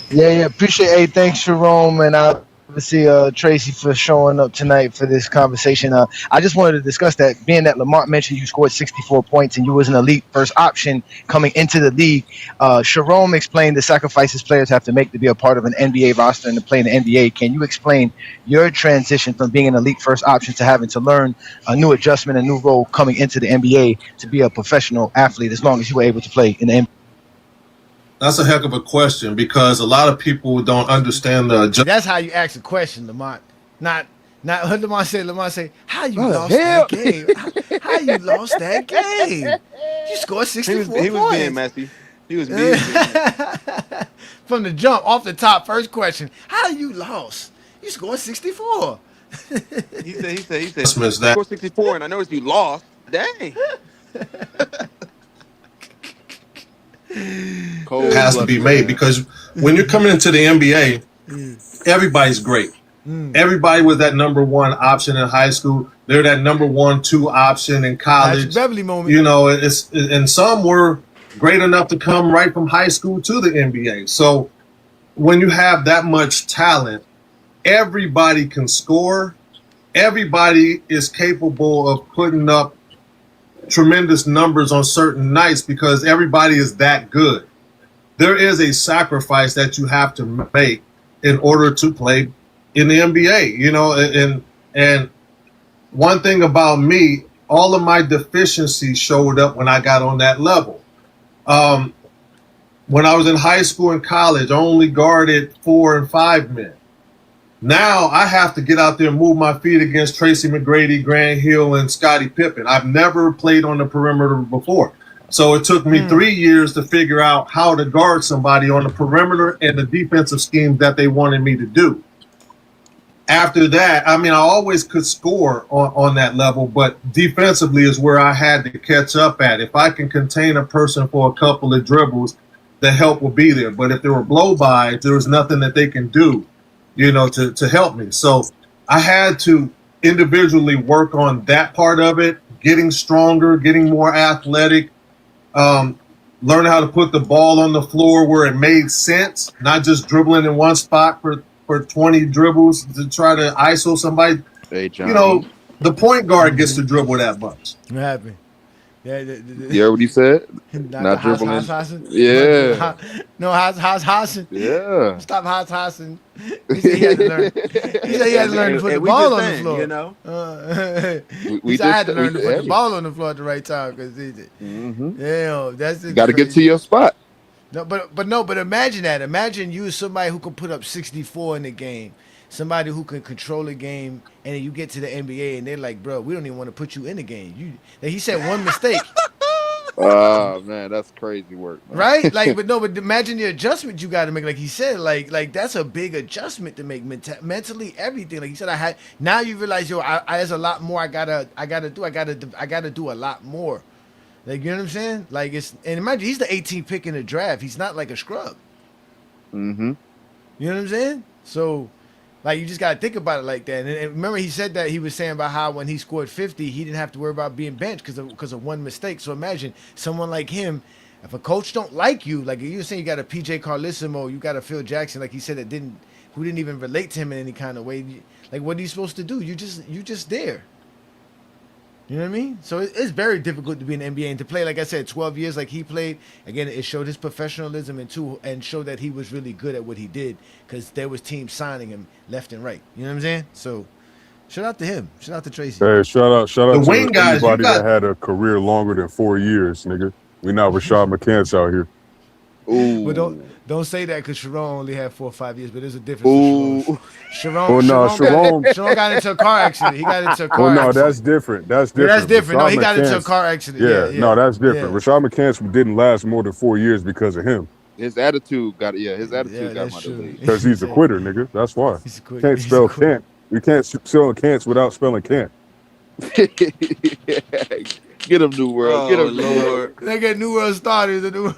E: Yeah. Appreciate. Hey, thanks, Jerome, and obviously Tracy for showing up tonight for this conversation. I just wanted to discuss that. Being that Lamont mentioned you scored 64 points and you was an elite first option coming into the league. Jerome explained the sacrifices players have to make to be a part of an NBA roster and to play in the NBA. Can you explain your transition from being an elite first option to having to learn a new adjustment, a new role coming into the NBA to be a professional athlete as long as you were able to play in the NBA?
H: That's a heck of a question, because a lot of people don't understand the.
F: That's how you ask a question, Lamont. Not what Lamont say, how you lost that game? How you lost that game? You scored 64 points.
I: He was being messy. He was being
F: From the jump, off the top, first question, how you lost? You scored 64.
I: He said, scored 64, and I noticed you lost. Dang.
H: Has to be made, because when you're coming into the NBA, everybody's great. Everybody was that number one option in high school. They're that number 1-2 option in college.
F: Beverly moment.
H: You know, and some were great enough to come right from high school to the NBA. So when you have that much talent, everybody can score. Everybody is capable of putting up tremendous numbers on certain nights because everybody is that good. There is a sacrifice that you have to make in order to play in the NBA, and one thing about me, all of my deficiencies showed up when I got on that level. When I was in high school and college, I only guarded 4 and 5 men. Now I have to get out there and move my feet against Tracy McGrady, Grant Hill, and Scottie Pippen. I've never played on the perimeter before. So it took me 3 years to figure out how to guard somebody on the perimeter and the defensive schemes that they wanted me to do. After that, I always could score on that level, but defensively is where I had to catch up at. If I can contain a person for a couple of dribbles, the help will be there. But if there were blow-bys, there was nothing that they can do, to help me. So I had to individually work on that part of it, getting stronger, getting more athletic, learn how to put the ball on the floor where it made sense, not just dribbling in one spot for 20 dribbles to try to ISO somebody.
G: Hey, John.
H: The point guard gets to dribble that much.
F: What happened? Yeah,
G: You heard what he said? Not dribbling. Yeah.
F: No, Hassan.
G: Yeah.
F: Stop Hassan. He said he had to learn. He said he had to learn to put the ball on the floor.
G: We
F: I had to learn to put the ball on the floor at the right time because that's
G: got to get to your spot.
F: No, but imagine that. Imagine you as somebody who can put up 64 in the game, somebody who can control a game, and then you get to the NBA and they're like, bro, we don't even want to put you in the game. He said one mistake.
G: Oh man, that's crazy work, man.
F: Right? But imagine the adjustment you got to make. Like he said, like that's a big adjustment to make mentally, everything. Like he said, now you realize, there's a lot more I gotta do. I gotta do a lot more. Like, you know what I'm saying? Like, and imagine he's the 18th pick in the draft. He's not like a scrub.
G: Mm-hmm.
F: You know what I'm saying? So, like, you just got to think about it like that. And remember, he said that he was saying about how when he scored 50, he didn't have to worry about being benched because of one mistake. So imagine someone like him, if a coach don't like you, like you were saying, you got a PJ Carlissimo, you got a Phil Jackson, like he said, who didn't even relate to him in any kind of way. Like, what are you supposed to do? You just there. You know what I mean? So it's very difficult to be in the NBA and to play, like I said, 12 years like he played. Again, it showed his professionalism and showed that he was really good at what he did because there was teams signing him left and right. You know what I'm saying? So shout out to him. Shout out to Tracy.
J: Hey, shout out
H: The
J: to
H: wing guys,
J: anybody that had a career longer than 4 years, nigga. We not Rashad McCants out here.
G: Ooh.
F: But don't say that because Sharon only had 4 or 5 years. But there's a difference.
G: Ooh.
F: Sharon got into a car accident. He got into a car accident.
J: That's different. That's different.
F: Yeah, that's different.
J: Rashad
F: No, he got into a
J: McCants-
F: car accident. Yeah.
J: No, that's different.
F: Yeah.
J: Rashad McCants didn't last more than 4 years because of him.
G: His attitude got my
F: that's true.
G: delay.
J: Because he's a quitter, nigga. That's why.
F: He's a quitter.
J: Can't spell can't. You can't spell can't without spelling can't.
G: Get him, New World. Get him, New World.
F: They get New World starters.
G: Get him,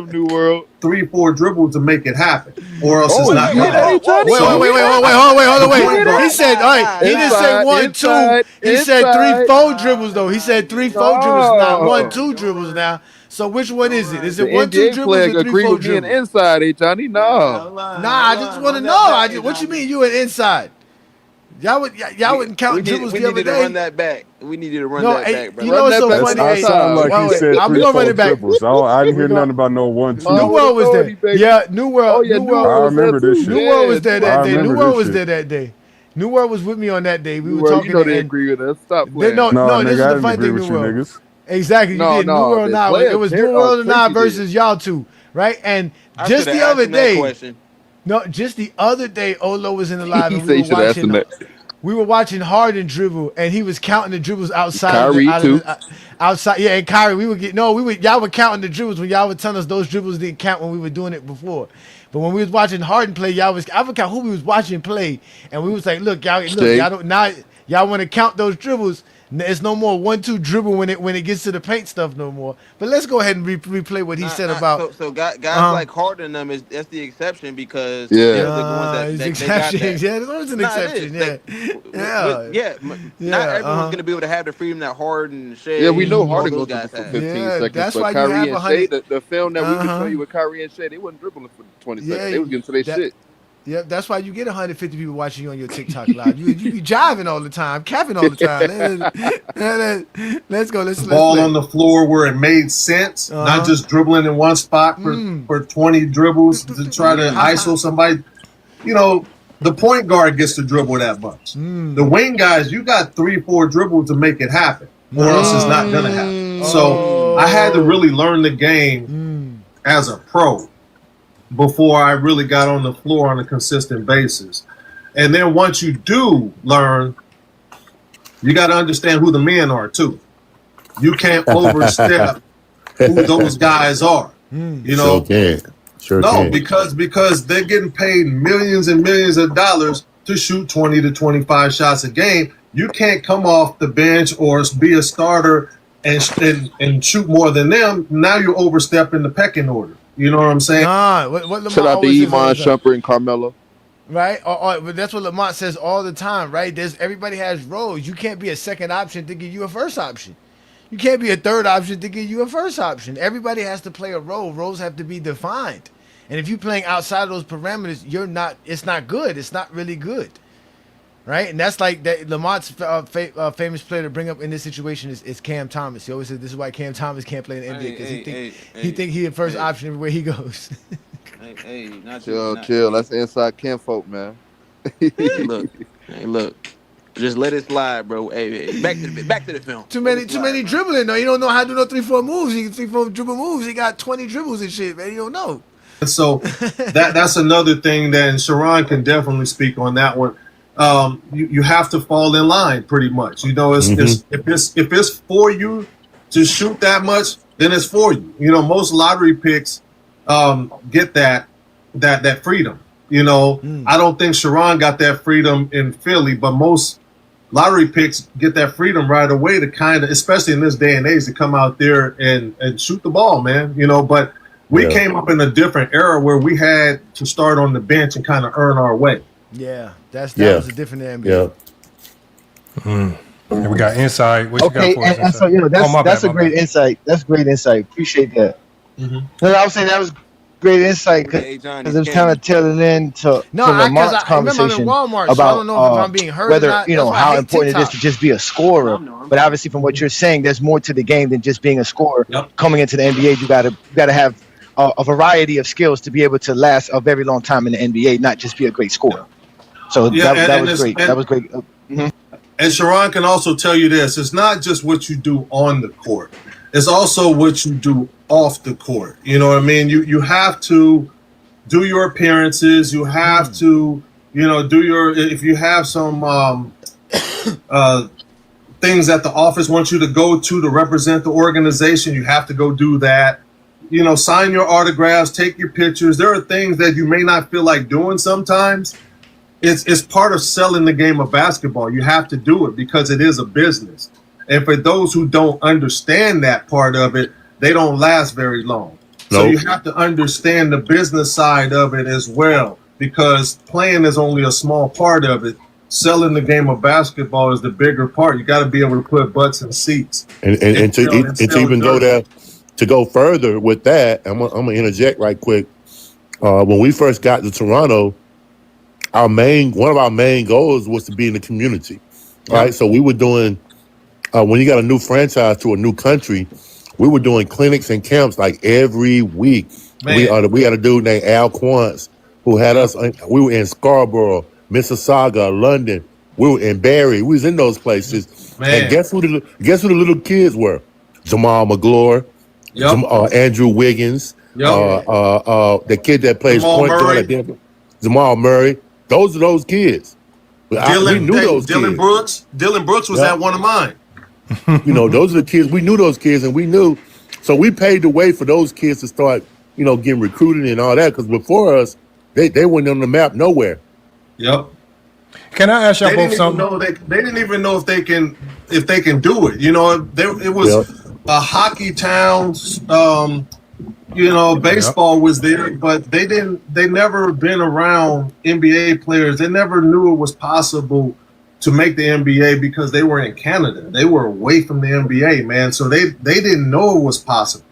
G: New World.
H: 3-4 dribbles to make it happen, or else it's not.
F: Wait, hold on. He said, all right. He didn't say 1, 2. He said 3-4 dribbles though. He said 3-4 dribbles, not 1-2 dribbles now. So which one is it? Is it 1-2 dribbles or 3-4 dribbles?
G: Inside, Johnny. No.
F: Nah, I just want to know. What you mean you an inside? Y'all wouldn't count dribbles the other day.
I: We needed to run that back. We needed to run that back, bro.
F: You know what's so funny?
J: I sound like he said
F: I'm
J: 3,
F: gonna
J: 4
F: run it back.
J: dribbles. I didn't hear nothing about no 1, 2.
F: New World was there. Yeah, New World.
G: New World.
J: I remember this shit.
F: New World was there that day. New World was
J: shit.
F: there that day. New World was with me on that day. We were
G: Well,
F: talking.
G: you know they agree with us. Stop playing.
F: No,
J: nigga,
F: this is
J: I
F: the
J: didn't
F: funny
J: agree
F: thing.
J: with
F: New
J: you
F: World.
J: niggas.
F: Exactly, you did. New World now. It was New World and I versus y'all two, right? And just the other day, Olo was in the live and we were watching. We were watching Harden dribble, and he was counting the dribbles outside.
G: Kyrie too.
F: Outside, yeah, and Kyrie. Y'all were counting the dribbles when y'all were telling us those dribbles didn't count when we were doing it before. But when we was watching Harden play, I forgot who we was watching play, and we was like, y'all want to count those dribbles. It's no more 1-2 dribble when it gets to the paint stuff no more. But let's go ahead and replay what he said about.
I: So guys like Harden them that's the exception because
G: Yeah.
I: they're the ones that
F: His
I: they got
F: exception.
I: that.
F: Yeah, there's always an
I: Nah, it
F: exception.
I: is.
F: Yeah.
I: Not everyone's gonna be able to have the freedom that Harden, Shea,
G: Yeah, we know
I: all
G: Harden
I: those
G: goes
I: guys
G: for
I: had.
G: 15
F: Yeah,
G: seconds,
F: that's why
G: but
F: you
G: Kyrie
F: have
G: and Shea,
F: 100
G: the film that we can show you with Kyrie and Shea, they wasn't dribbling for 20
F: Yeah,
G: seconds. They was getting to their
F: that-
G: shit.
F: Yeah, that's why you get 150 people watching you on your TikTok live. You be jiving all the time, capping all the time. Let's go. Let's
H: Ball
F: play.
H: on the floor where it made sense, not just dribbling in one spot for 20 dribbles to try to ISO somebody. You know, the point guard gets to dribble that much. The wing guys, you got 3-4 dribbles to make it happen, or else it's not gonna happen. So I had to really learn the game as a pro before I really got on the floor on a consistent basis. And then once you do learn, you got to understand who the men are too. You can't overstep who those guys are. You know,
C: Sure
H: no,
C: can.
H: because they're getting paid millions and millions of dollars to shoot 20 to 25 shots a game. You can't come off the bench or be a starter and shoot more than them. Now you're overstepping the pecking order. You know what I'm saying?
F: What Lamont
G: Shout out to
F: always says
G: Iman
F: is,
G: Shumpert and Carmelo.
F: right? But that's what Lamont says all the time, right? Everybody has roles. You can't be a second option to give you a first option. You can't be a third option to give you a first option. Everybody has to play a role. Roles have to be defined. And if you're playing outside of those parameters, it's not good. It's not really good. Right? And that's like that. Lamont's famous player to bring up in this situation is Cam Thomas. He always says this is why Cam Thomas can't play in the NBA because he think he the first option everywhere he goes.
G: Chill. That's inside Cam folk, man.
I: Look. Just let it slide, bro. Hey, back to the film.
F: Too many dribbling though. You don't know how to do no 3-4 moves. 3-4 dribble moves. He got 20 dribbles and shit, man. You don't know.
H: And so that's another thing that and Sharon can definitely speak on that one. You have to fall in line pretty much. You know, if it's for you to shoot that much, then it's for you. You know, most lottery picks get that freedom. You know, I don't think Sharon got that freedom in Philly, but most lottery picks get that freedom right away to kind of, especially in this day and age, to come out there and shoot the ball, man. You know, but we came up in a different era where we had to start on the bench and kind of earn our way.
F: Yeah, that was a different NBA.
D: And we got insight. What
E: Okay,
D: you got for us?
E: and so that's a great insight. That's great insight. Appreciate that. No, I was saying that was great insight because it was kind of tailing into Lamont's conversation
F: Walmart,
E: about
F: so I don't know if I'm being heard
E: whether
F: or not.
E: you know
F: That's why I
E: how
F: hate
E: important it is
F: TikTok.
E: to just be a scorer. But obviously, from what you're saying, there's more to the game than just being a scorer. Coming into the NBA, you gotta have a variety of skills to be able to last a very long time in the NBA, not just be a great scorer. So that was great. That was great.
H: And Sharon can also tell you this: it's not just what you do on the court; it's also what you do off the court. You know what I mean? You have to do your appearances. You have to, do your. If you have some things that the office wants you to go to represent the organization, you have to go do that. Sign your autographs, take your pictures. There are things that you may not feel like doing sometimes. It's part of selling the game of basketball. You have to do it because it is a business. And for those who don't understand that part of it, they don't last very long. So you have to understand the business side of it as well, because playing is only a small part of it. Selling the game of basketball is the bigger part. You got to be able to put butts in seats.
C: And to even go there, to go further with that, I'm gonna interject right quick. When we first got to Toronto, one of our main goals was to be in the community, right? So we were doing when you got a new franchise to a new country, we were doing clinics and camps like every week. We had a dude named Al Quantz who had us. We were in Scarborough, Mississauga, London. We were in Barrie. We was in those places. And guess who the little kids were? Jamal McGlure, Andrew Wiggins, the kid that plays point guard at Denver, Jamal Murray. Those are those kids. We knew those kids.
H: Dylan Brooks was at one of mine.
C: Those are the kids. We knew those kids, and we knew. So we paved the way for those kids to start, getting recruited and all that. Because before us, they weren't on the map nowhere.
H: Yep.
D: Can I ask y'all both something?
H: They didn't even know if they can if they can do it. You know, it was
C: Yep.
H: a hockey town. You know, baseball was there, but they never been around NBA players. They never knew it was possible to make the NBA because they were in Canada. They were away from the NBA, man. So they didn't know it was possible.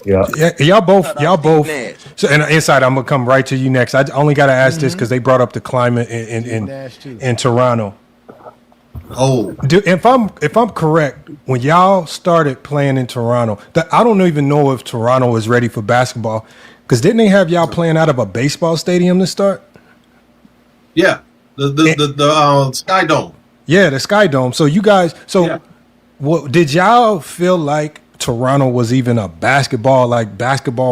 C: Yeah.
D: Yeah, y'all both. So, and Inside, I'm gonna come right to you next. I only got to ask this because they brought up the climate in Toronto.
H: Oh,
D: If I'm correct, when y'all started playing in Toronto, I don't even know if Toronto is ready for basketball. Because didn't they have y'all playing out of a baseball stadium to start?
H: yeah, the Sky Dome.
D: Yeah, the Sky Dome. So you guys, what did y'all feel like Toronto was even a basketball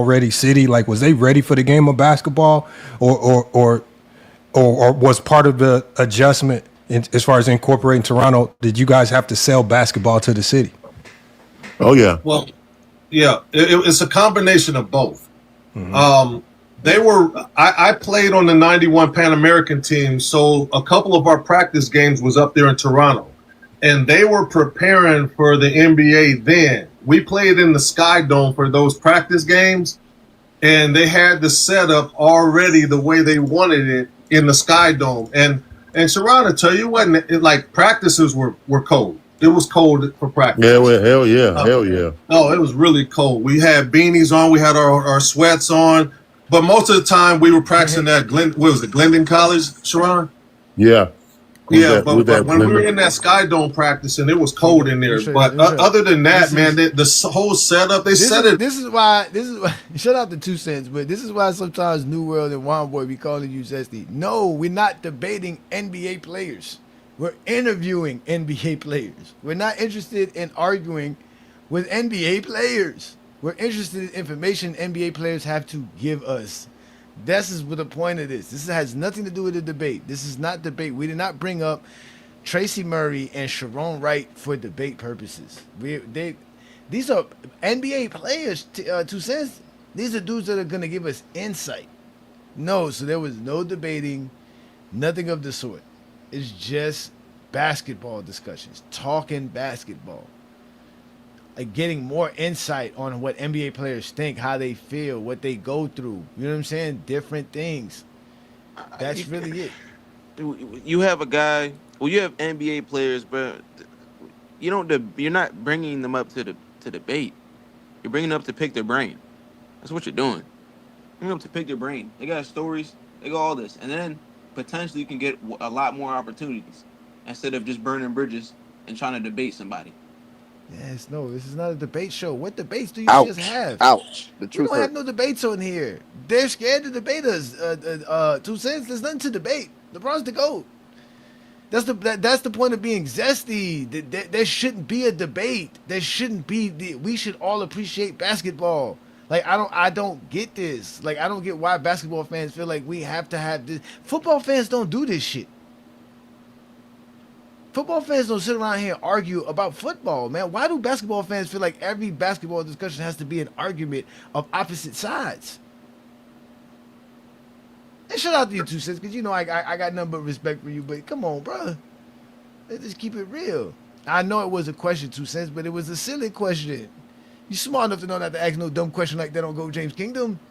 D: ready city? Like, was they ready for the game of basketball, or was part of the adjustment as far as incorporating Toronto? Did you guys have to sell basketball to the city?
C: Oh yeah.
H: Well, yeah, it's a combination of both. I played on the 91 Pan American team, so a couple of our practice games was up there in Toronto, and they were preparing for the NBA then. We played in the Sky Dome for those practice games, and they had the setup already the way they wanted it in the Sky Dome. And Sharon, I tell you what, like practices were cold. It was cold for practice.
C: Yeah, well, hell yeah.
H: Oh, it was really cold. We had beanies on. We had our sweats on. But most of the time, we were practicing at Glendon College, Sharon?
C: Yeah.
H: But when we were in that Sky Dome practicing, it was cold in there. But other than that, man, the whole setup, this
F: is why shout out to 2 Cents, but this is why sometimes New World and Wild Boy be calling you Zesty. No, we're not debating NBA players. We're interviewing NBA players. We're not interested in arguing with NBA players. We're interested in information NBA players have to give us. This is what the point of this. This has nothing to do with the debate. This is not debate. We did not bring up Tracy Murray and Sharon Wright for debate purposes. These are NBA players, 2 Cents. These are dudes that are going to give us insight. No, so there was no debating, nothing of the sort. It's just basketball discussions, talking basketball. Like getting more insight on what NBA players think, how they feel, what they go through. You know what I'm saying? Different things. That's really it.
I: You have a guy. Well, you have NBA players, but you're not bringing them up to debate. You're bringing them up to pick their brain. That's what you're doing. Bring them up to pick their brain. They got stories. They got all this, and then potentially you can get a lot more opportunities instead of just burning bridges and trying to debate somebody.
F: Yes, no, this is not a debate show. What debates do you just have?
G: Ouch. The
F: We
G: truth
F: don't have
G: hurt.
F: no debates on here. They're scared to debate us. 2 Cents, there's nothing to debate. LeBron's the GOAT. That's the point of being zesty. There shouldn't be a debate. There shouldn't be. We should all appreciate basketball. Like I don't get this. Like I don't get why basketball fans feel like we have to have this. Football fans don't do this shit. Football fans don't sit around here and argue about football, man. Why do basketball fans feel like every basketball discussion has to be an argument of opposite sides? And shout out to you 2 Cents, because you know I got nothing but respect for you, but come on, bro. Let's just keep it real. I know it was a question, 2 Cents, but it was a silly question. You smart enough to know not to ask no dumb question like that on Go James Kingdom.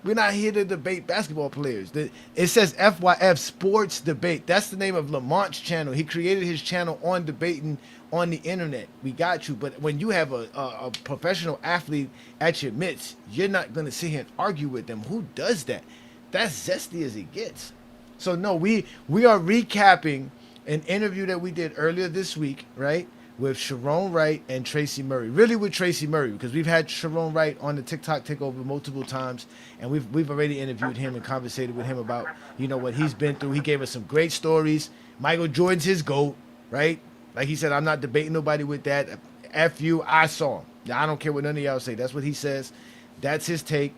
F: We're not here to debate basketball players. It says FYF Sports Debate. That's the name of Lamont's channel. He created his channel on debating on the internet. We got you. But when you have a professional athlete at your midst, you're not going to sit here and argue with them. Who does that? That's zesty as it gets. So, no, we are recapping an interview that we did earlier this week, right? With Sharon Wright and Tracy Murray. Really with Tracy Murray, because we've had Sharon Wright on the TikTok Takeover multiple times, and we've already interviewed him and conversated with him about, what he's been through. He gave us some great stories. Michael Jordan's his GOAT, right? Like he said, I'm not debating nobody with that. F you, I saw him. I don't care what none of y'all say. That's what he says. That's his take.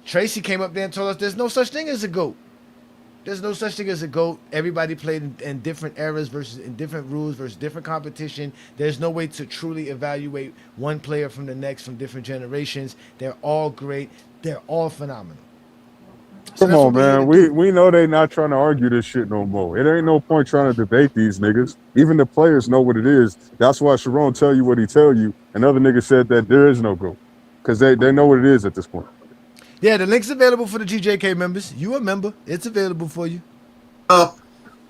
F: Tracy came up there and told us there's no such thing as a GOAT. There's no such thing as a GOAT. Everybody played in different eras versus in different rules versus different competition. There's no way to truly evaluate one player from the next from different generations. They're all great. They're all phenomenal.
J: Come on, man. We know they not trying to argue this shit no more. It ain't no point trying to debate these niggas. Even the players know what it is. That's why Sharon tell you what he tell you. Another nigga said that there is no GOAT. Because they know what it is at this point.
F: Yeah, the link's available for the GJK members. You a member. It's available for you.
H: Up,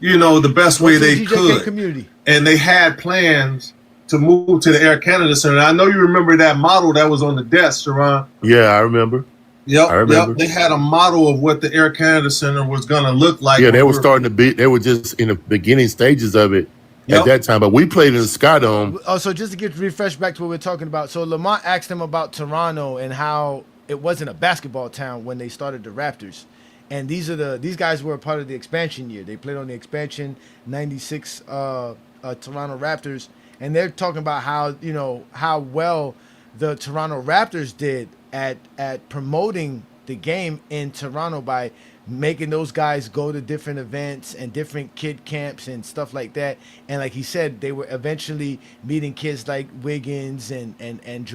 H: the best way they
F: GJK
H: could.
F: community.
H: And they had plans to move to the Air Canada Center. I know you remember that model that was on the desk, Sharon.
C: Yeah, I remember.
H: Yep. They had a model of what the Air Canada Center was going to look like.
C: Yeah, they were starting to be. They were just in the beginning stages of it at that time. But we played in the Sky Dome.
F: Oh, so just to get refreshed back to what we're talking about. So Lamont asked him about Toronto and how it wasn't a basketball town when they started the Raptors. And these guys were a part of the expansion year. They played on the expansion 96 Toronto Raptors, and they're talking about how well the Toronto Raptors did at promoting the game in Toronto by making those guys go to different events and different kid camps and stuff like that. And like he said, they were eventually meeting kids like Wiggins and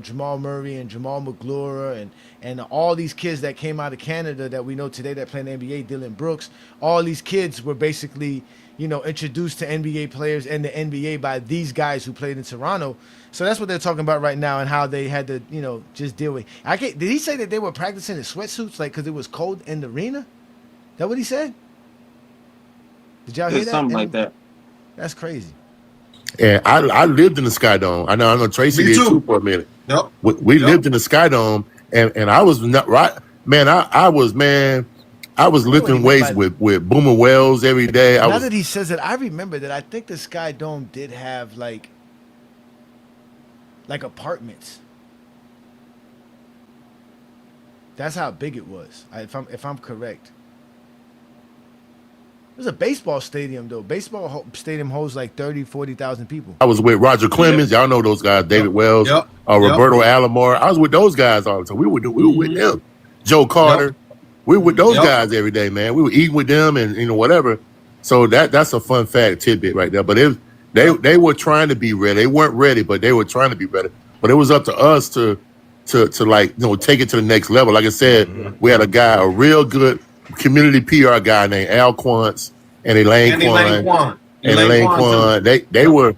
F: Jamal Murray and Jamal McGlure and all these kids that came out of Canada that we know today that play in the NBA, Dylan Brooks. All these kids were basically introduced to NBA players and the NBA by these guys who played in Toronto. So that's what they're talking about right now and how they had to, just deal with. Did he say that they were practicing in sweatsuits, like because it was cold in the arena? Is that what he said? Did y'all hear that?
I: Something like that.
F: That's crazy.
C: And I lived in the Sky Dome. I know Tracy did too for a minute.
H: Yep.
C: We lived in the Sky Dome, and I was not right, man. I was lifting weights with Boomer Wells every day.
F: Now that he says it, I remember that I think the Sky Dome did have like apartments. That's how big it was. If I'm correct. It was a baseball stadium though. Baseball stadium holds like 40,000 people.
C: I was with Roger Clemens. Y'all know those guys. David Wells, Roberto Alomar. I was with those guys all the time. We were with them. Joe Carter. We were with those guys every day, man. We were eating with them and whatever. So that's a fun fact tidbit right there. But they were trying to be ready. They weren't ready, but they were trying to be ready. But it was up to us to take it to the next level. Like I said, we had a real good community PR guy named Al Quantz and Elaine Quan. They were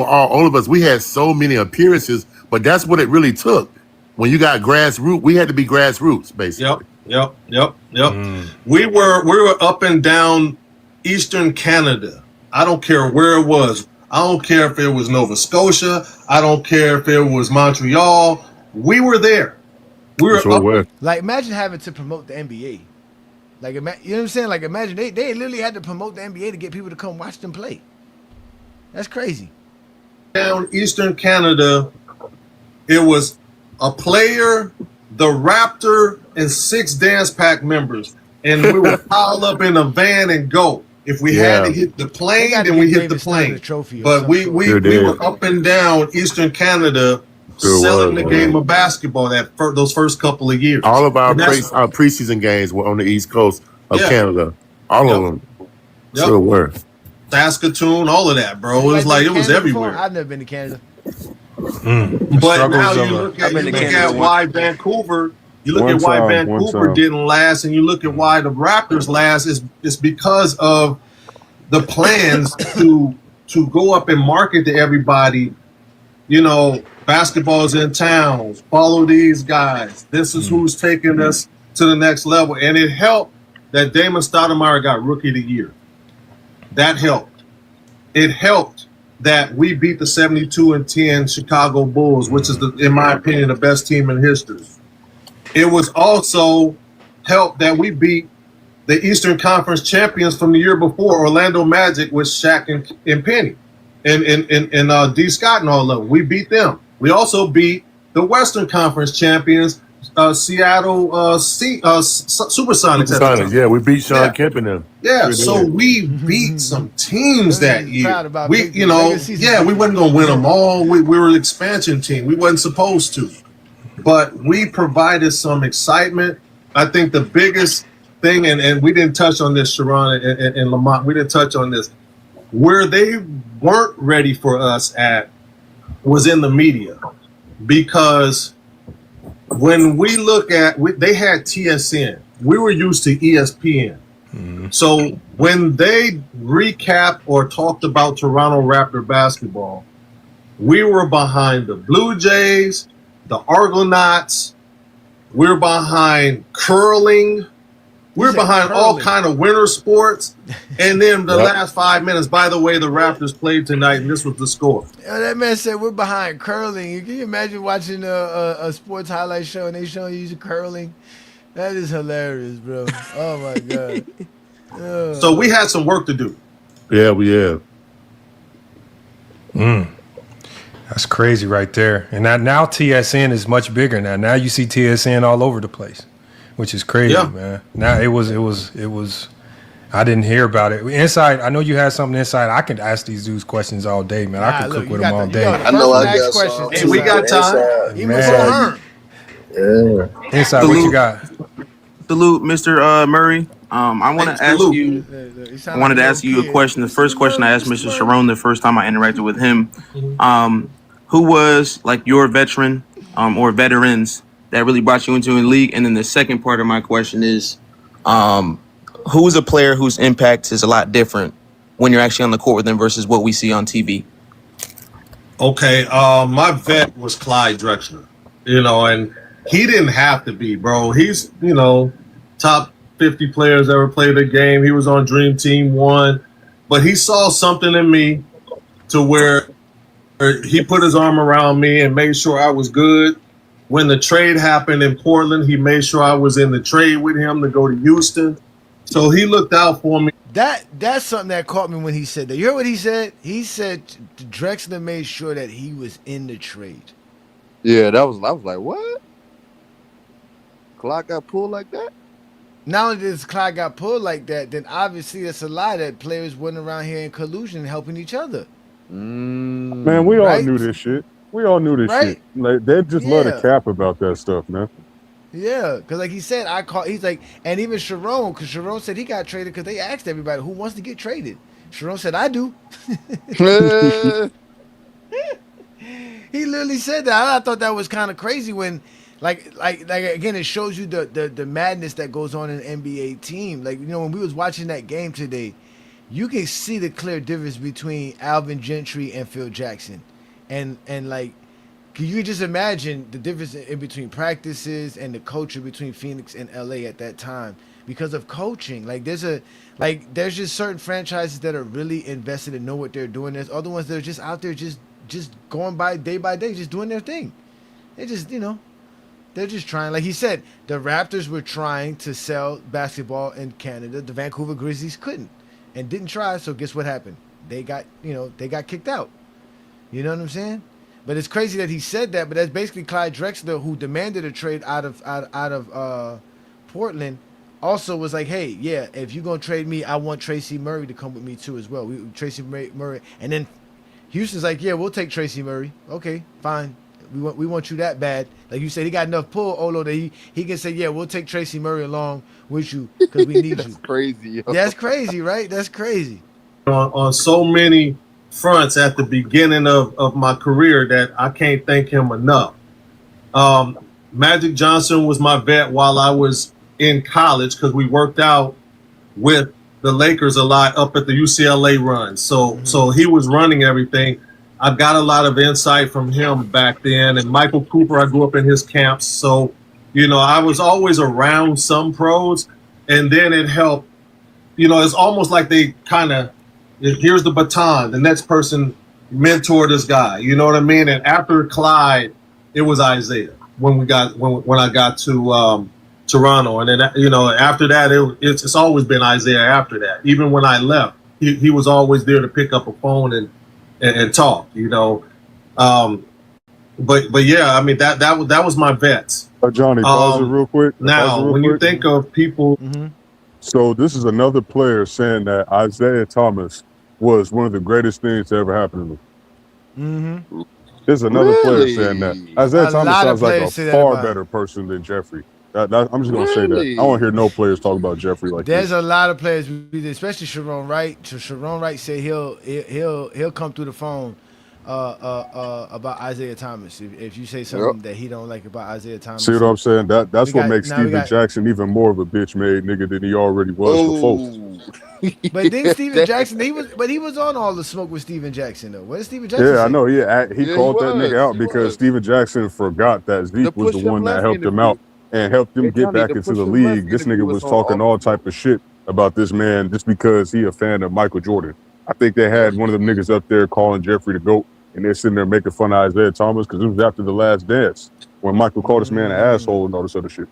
C: all of us. We had so many appearances, but that's what it really took. When you got grassroots, we had to be grassroots, basically.
H: Yep. We were up and down Eastern Canada. I don't care where it was. I don't care if it was Nova Scotia. I don't care if it was Montreal. We were there. We were up.
F: Like, imagine having to promote the NBA. Like, you know what I'm saying? Like, imagine they literally had to promote the NBA to get people to come watch them play. That's crazy.
H: Down Eastern Canada, it was a player, the Raptor, and 6 dance pack members. And we would pile up in a van and go. If we had to hit the plane, then we hit the plane. But we were up and down Eastern Canada selling the game of basketball those first couple of years.
C: All of our preseason games were on the East Coast of Canada. All of them. Still were.
H: Saskatoon, all of that, bro. It was like it was everywhere.
F: I've never been to Canada.
H: But now you look at why Vancouver. You look at why Vancouver didn't last, and you look at why the Raptors last. Is because of the plans to go up and market to everybody. Basketball's in town. Follow these guys. This is who's taking us to the next level, and it helped that Damon Stoudemire got Rookie of the Year. That helped. It helped that we beat the 72-10 Chicago Bulls, which is, in my opinion, the best team in history. It was also helped that we beat the Eastern Conference champions from the year before, Orlando Magic, with Shaq and Penny and D. Scott and all of them. We beat them. We also beat the Western Conference champions, Seattle Supersonics.
C: Yeah, we beat Sean Kemp in them.
H: Yeah, so we beat some teams that year. We wasn't gonna win them all. We were an expansion team. We wasn't supposed to, but we provided some excitement. I think the biggest thing, and we didn't touch on this, Sharon and Lamont. We didn't touch on this. Where they weren't ready for us at was in the media, because when we look at, they had TSN. we were used to ESPN. So when they recapped or talked about Toronto Raptor basketball, we were behind the Blue Jays, the Argonauts. We're behind curling. We're behind all kind of winter sports. And then the last 5 minutes, by the way, the Raptors played tonight, and this was the score.
F: That man said we're behind curling. Can you imagine watching a sports highlight show and they showing you curling? That is hilarious, bro. Oh, my God.
H: So we had some work to do.
C: Yeah, we have.
D: That's crazy right there. And now TSN is much bigger now. Now you see TSN all over the place, which is crazy, man. Now it was. I didn't hear about it. Inside, I know you had something inside. I can ask these dudes questions all day, man. I can cook with them all day.
B: I know I got some.
H: Hey, we got time.
B: Yeah.
D: Inside, what you got?
I: Salute, Mr. Murray. I want to ask you. I wanted to ask you a question. The first question I asked Mr. Sharon the first time I interacted with him, who was like your veteran or veterans that really brought you into the league? And then the second part of my question is, who is a player whose impact is a lot different when you're actually on the court with them versus what we see on TV?
H: Okay, my vet was Clyde Drexler, and he didn't have to be, bro. He's, top 50 players ever played the game. He was on Dream Team 1, but he saw something in me to where he put his arm around me and made sure I was good. When the trade happened in Portland, he made sure I was in the trade with him to go to Houston. So he looked out for me.
F: That's something that caught me when he said that. You heard what he said? He said Drexler made sure that he was in the trade.
G: Yeah, I was like, what? Clock got pulled like that?
F: Not only does Clyde got pulled like that, then obviously that's a lie that players went around here in collusion helping each other.
J: Man, we all knew this shit. We all knew this shit. Like they just love to cap about that stuff, man.
F: Yeah, because like he said, he's like, and even Sharon, because Sharon said he got traded because they asked everybody who wants to get traded. Sharon said, I do. He literally said that. I thought that was kind of crazy when, like again, it shows you the madness that goes on in an NBA team. Like, when we was watching that game today, you can see the clear difference between Alvin Gentry and Phil Jackson. And like, you can just imagine the difference in between practices and the culture between Phoenix and LA at that time because of coaching. Like there's just certain franchises that are really invested and know what they're doing. There's other ones that are just out there just going by day, just doing their thing. They just, they're just trying. Like he said, the Raptors were trying to sell basketball in Canada. The Vancouver Grizzlies couldn't and didn't try. So guess what happened? They got kicked out. You know what I'm saying? But it's crazy that he said that. But that's basically Clyde Drexler, who demanded a trade out of Portland, also was like, hey, yeah, if you're gonna trade me, I want Tracy Murray to come with me too as well. Tracy Murray, and then Houston's like, yeah, we'll take Tracy Murray. Okay, fine. We want you that bad. Like you said, he got enough pull, Olo, that he can say, yeah, we'll take Tracy Murray along with you because we need
G: That's
F: you.
G: crazy, yo.
F: That's crazy, right? That's crazy.
H: On so many fronts at the beginning of my career that I can't thank him enough. Magic Johnson was my vet while I was in college because we worked out with the Lakers a lot up at the UCLA run. So he was running everything. I got a lot of insight from him back then. And Michael Cooper, I grew up in his camps. So, I was always around some pros. And then it helped, it's almost like they kind of, here's the baton. The next person mentor this guy. You know what I mean? And after Clyde, it was Isaiah when I got to Toronto. And then, after that, it's always been Isaiah after that. Even when I left, he was always there to pick up a phone and talk, But yeah, I mean, that was my vets.
J: Johnny, pause it real quick.
H: Now, when you think of people.
J: So this is another player saying that Isaiah Thomas was one of the greatest things to ever happen to him. There's another player saying that. Isaiah Thomas sounds like a far better person than Jeffrey. I'm just going to say that. I don't hear no players talk about Jeffrey like
F: There's
J: this.
F: a lot of players, especially Sharon Wright. So Sharon Wright said he'll come through the phone about Isaiah Thomas. If you say something that he don't like about Isaiah Thomas,
J: See what I'm saying? That's what makes
F: now we
J: Steven
F: got.
J: Jackson even more of a bitch made nigga than he already was before.
G: Oh,
F: But then Steven Jackson, he was on all the smoke with Steven Jackson though. What did Steven Jackson
J: Yeah, I
F: say?
J: know. He
G: yeah, he
J: called that nigga
G: was.
J: out
G: He
J: because
G: was.
J: Steven Jackson forgot that
G: The
J: Zeke was the
G: push him
J: one that
G: left
J: helped him out
G: interview.
J: and helped him
G: Hey
J: get
G: Johnny,
J: back
G: the
J: into
G: push
J: the
G: him left
J: league. This nigga
G: interview was
J: was
G: on
J: talking all
G: Office
J: type
G: Smoke.
J: of shit about this man just because he a fan of Michael Jordan. I think they had one of them niggas up there calling Jeffrey the GOAT, and they're sitting there making fun of Isaiah Thomas because it was after the Last Dance when Michael called this man an asshole and all this other shit.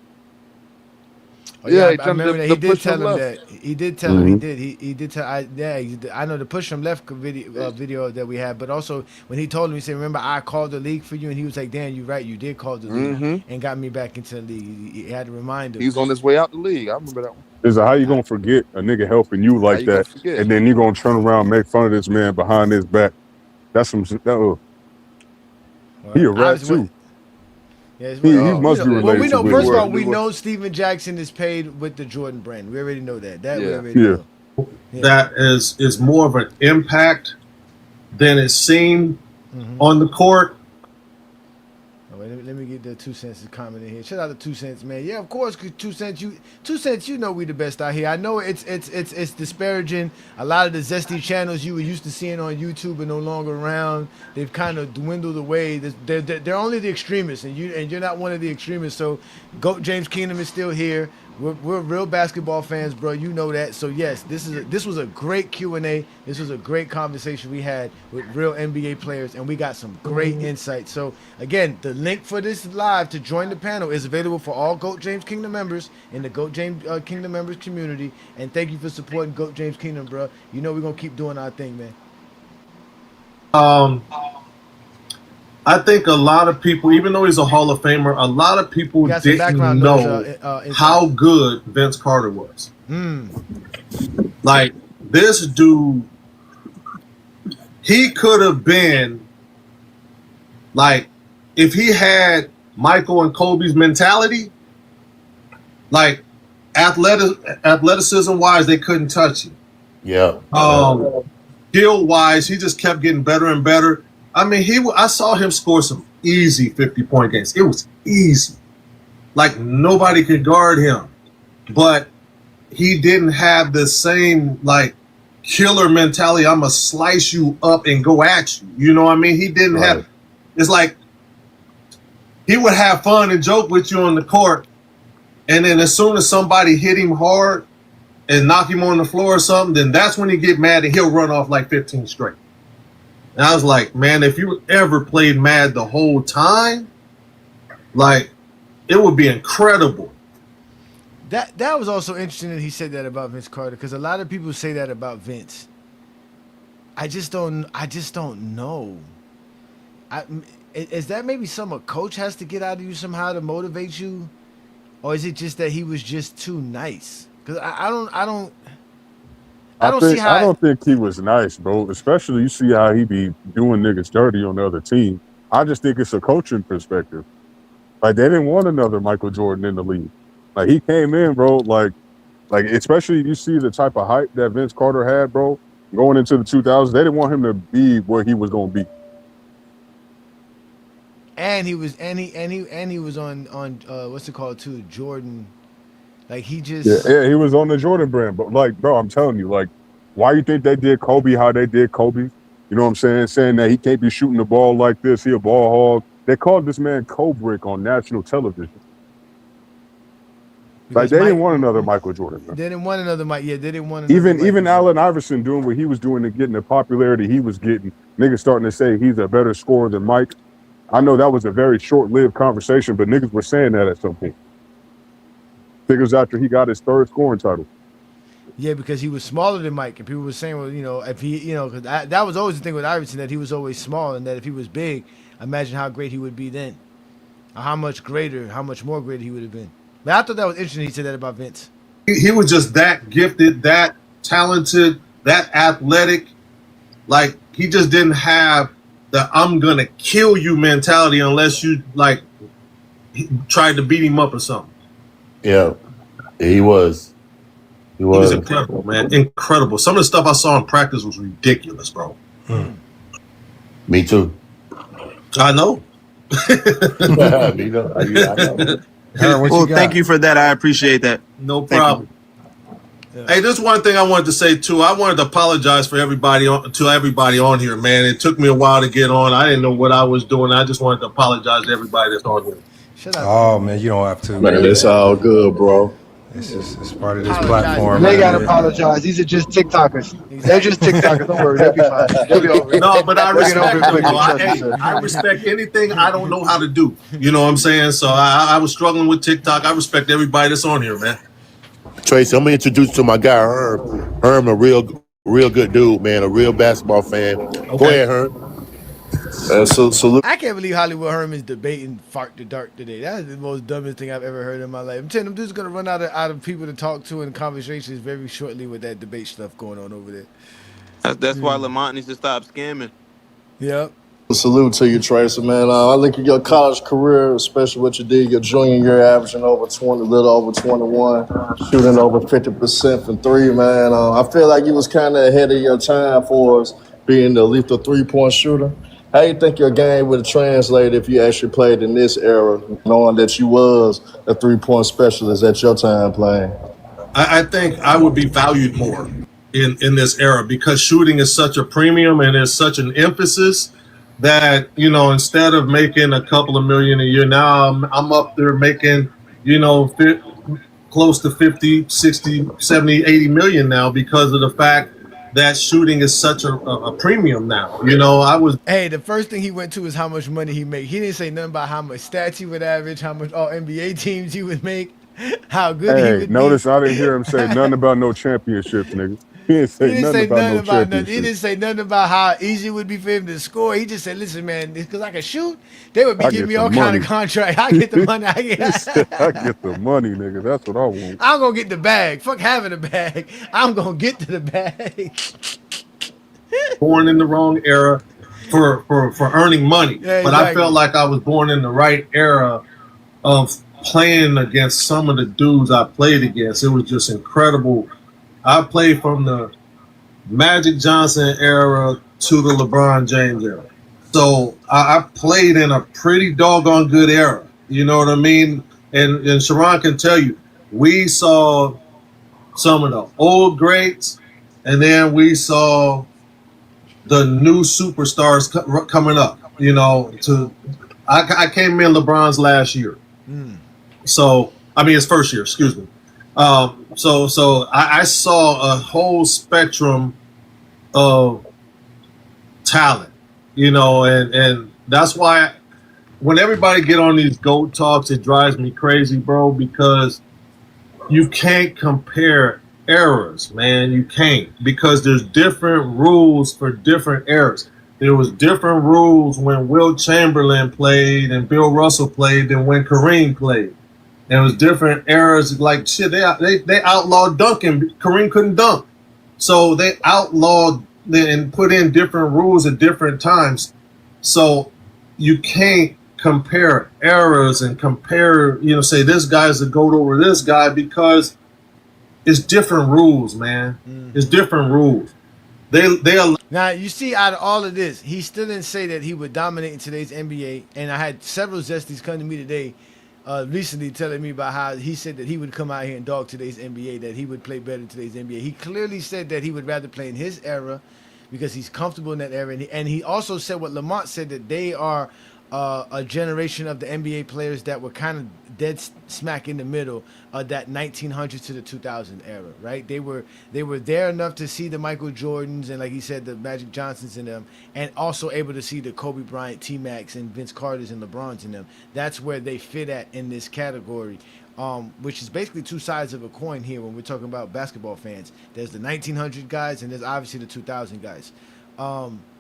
F: Oh
G: Yeah,
F: yeah,
G: hey,
F: I
G: Johnny,
F: remember that he
G: the
F: did
G: push
F: tell
G: him
F: him
G: left.
F: that. He did tell him. He did tell. I know the push from left video that we had, but also when he told him, he said, "Remember, I called the league for you," and he was like, "Damn, you right, you did call the league and got me back into the league." He had to remind him.
G: He was on his way out the league. I remember that one.
J: Is how you gonna forget a nigga helping you
G: How
J: like
G: you gonna
J: that,
G: forget?
J: and then you gonna turn around and make fun of this man behind his back? That's some. He a rat too.
F: Yeah,
J: He must be
F: well,
J: related
F: we
J: to
F: know.
J: Whitney.
F: First of all,
G: We
F: we
G: were-
F: know Steven Jackson is paid with the Jordan brand. We already know that. That we
G: Yeah.
F: already know. Yeah.
H: That is more of an impact than it seemed on the court.
F: Oh, wait, let me get the 2 cents comment in here. Shout out to 2 cents, man. Yeah, of course, 'cause 2 cents. 2 cents. You know we the best out here. I know it's disparaging. A lot of the zesty channels you were used to seeing on YouTube are no longer around. They've kind of dwindled away. They're only the extremists, and you're not one of the extremists. So, GOAT James Kingdom is still here. We're real basketball fans, bro. You know that. So yes, this was a great Q&A. This was a great conversation we had with real NBA players, and we got some great insight. So again, the link for this live to join the panel is available for all GOAT James Kingdom members in the GOAT James Kingdom members community. And thank you for supporting GOAT James Kingdom, bro. You know we're gonna keep doing our thing, man.
H: I think a lot of people, even though he's a Hall of Famer, a lot of people
F: We got some
H: didn't
F: background
H: know
F: noise,
H: how good Vince Carter was. Like, this dude, he could have been, like, if he had Michael and Kobe's mentality, like, athleticism-wise, they couldn't touch him.
C: Yeah.
H: Skill-wise, he just kept getting better and better. I mean, I saw him score some easy 50-point games. It was easy. Like, nobody could guard him. But he didn't have the same, like, killer mentality. I'm going to slice you up and go at you. You know what I mean? He didn't have – it's like he would have fun and joke with you on the court, and then as soon as somebody hit him hard and knock him on the floor or something, then that's when he get mad and he'll run off like 15 straight. And I was like, man, if you ever played Mad the whole time, like, it would be incredible.
F: That was also interesting that he said that about Vince Carter, because a lot of people say that about Vince. I just don't know. Is that maybe something a coach has to get out of you somehow to motivate you, or is it just that he was just too nice? Because I don't
J: think he was nice, bro. Especially you see how he be doing niggas dirty on the other team. I just think it's a coaching perspective. Like, they didn't want another Michael Jordan in the league. Like, he came in, bro, like especially you see the type of hype that Vince Carter had, bro, going into the 2000s. They didn't want him to be where he was going to be.
F: And he was on what's it called too, Jordan. Like, he just
J: Yeah, he was on the Jordan brand. But, like, bro, I'm telling you, like, why you think they did Kobe how they did Kobe? You know what I'm saying? Saying that he can't be shooting the ball like this. He a ball hog. They called this man Kubrick on national television. Like, they didn't want another Michael Jordan. Man.
F: They didn't want another Mike. Yeah, they didn't want another
J: even Allen Iverson doing what he was doing and getting the popularity he was getting. Niggas starting to say he's a better scorer than Mike. I know that was a very short-lived conversation, but niggas were saying that at some point. Figures after he got his third scoring title.
F: Yeah, because he was smaller than Mike, and people were saying, well, you know, if he, you know, because that was always the thing with Iverson, that he was always small, and that if he was big, imagine how great he would be then, or how much more greater he would have been. But I thought that was interesting. He said that about Vince.
H: He was just that gifted, that talented, that athletic. Like, he just didn't have the "I'm gonna kill you" mentality unless you like tried to beat him up or something.
C: Yeah, he was. He was
H: incredible, man. Incredible. Some of the stuff I saw in practice was ridiculous, bro.
C: Me too.
H: I know.
C: Me too. I know.
D: Aaron, what
I: Well,
D: you got?
I: thank you for that. I appreciate that.
H: No
I: Thank you.
H: problem. Hey, there's one thing I wanted to say too. I wanted to apologize for everybody on here, man. It took me a while to get on. I didn't know what I was doing. I just wanted to apologize to everybody that's on here.
F: Shut up.
D: Oh man, you don't have to.
K: Man, it's all good, bro.
D: It's part of this
F: Apologize.
D: platform.
E: They
D: man.
E: gotta apologize. These are just TikTokers. They're just TikTokers. Don't worry, they'll be fine. They'll be over it.
H: No, but I
E: They'll get over
H: respect
E: it quickly,
H: people.
E: trust me, sir.
H: I respect anything I don't know how to do. You know what I'm saying? So I was struggling with TikTok. I respect everybody that's on here, man.
C: Tracy, I'm gonna introduce you to my guy Herm. Herm, a real good dude, man, a real basketball fan. Go ahead, Herm.
K: Salute.
F: I can't believe Hollywood Herman's debating Fart the Dark today. That is the most dumbest thing I've ever heard in my life. I'm telling you, I'm just gonna run out of people to talk to in conversations very shortly with that debate stuff going on over there.
I: That's why Lamont needs to stop scamming.
F: Yep.
K: Salute to you, Tracy, man. I look at your college career, especially what you did your junior year, averaging over 20, a little over 21, shooting over 50% from three, man. I feel like you was kind of ahead of your time for us being the lethal three-point shooter. How you think your game would translate if you actually played in this era, knowing that you was a three-point specialist at your time playing?
H: I think I would be valued more in this era because shooting is such a premium and there's such an emphasis that, you know, instead of making a couple of million a year, now I'm up there making, you know, close to 50, 60, 70, 80 million now because of the fact that shooting is such a premium now. You know,
F: Hey, the first thing he went to is how much money he made. He didn't say nothing about how much stats he would average, how much all NBA teams he would make, how good he
J: Hey,
F: would
J: notice
F: be.
J: I didn't hear him say nothing about no championships, nigga. He didn't
F: He
J: say
F: didn't
J: nothing
F: say
J: about no
F: nothing about nothing. He
J: championships.
F: didn't say nothing about how easy it would be for him to score. He just said, "Listen, man, because I can shoot, they would be
J: I
F: giving
J: get
F: me
J: the
F: all kind
J: money.
F: of contract. I get the money.
J: He said, I get the money, nigga. That's what I want.
F: I'm gonna get the bag. Fuck having a bag. I'm gonna get to the bag."
H: born in the wrong era for earning money.
F: Yeah,
H: But I
F: exactly.
H: felt like I was born in the right era of playing against some of the dudes I played against. It was just incredible. I played from the Magic Johnson era to the LeBron James era. So I played in a pretty doggone good era. You know what I mean? And Sharon can tell you, we saw some of the old greats, and then we saw the new superstars coming up. You know, I came in LeBron's last year, so I mean his first year. Excuse me. So I saw a whole spectrum of talent. You know, and that's why when everybody get on these GOAT talks, it drives me crazy, bro, because you can't compare eras, man. You can't, because there's different rules for different eras. There was different rules when Wilt Chamberlain played and Bill Russell played than when Kareem played. And it was different eras. Like shit, they outlawed dunking. Kareem couldn't dunk, so they outlawed and put in different rules at different times. So you can't compare eras and compare, you know, say this guy's the GOAT over this guy, because it's different rules, man. It's different rules.
F: Now you see, out of all of this, he still didn't say that he would dominate in today's NBA. And I had several Zesties come to me today, recently, telling me about how he said that he would come out here and dog today's NBA, that he would play better in today's NBA. He clearly said that he would rather play in his era because he's comfortable in that era. And he also said what Lamont said, that they are a generation of the NBA players that were kind of dead smack in the middle of that 1900 to the 2000 era, right? They were there enough to see the Michael Jordans and, like he said, the Magic Johnsons in them, and also able to see the Kobe Bryant, T-Max, and Vince Carters and LeBrons in them. That's where they fit at in this category, which is basically two sides of a coin here when we're talking about basketball fans. There's the 1900 guys, and there's obviously the 2000 guys.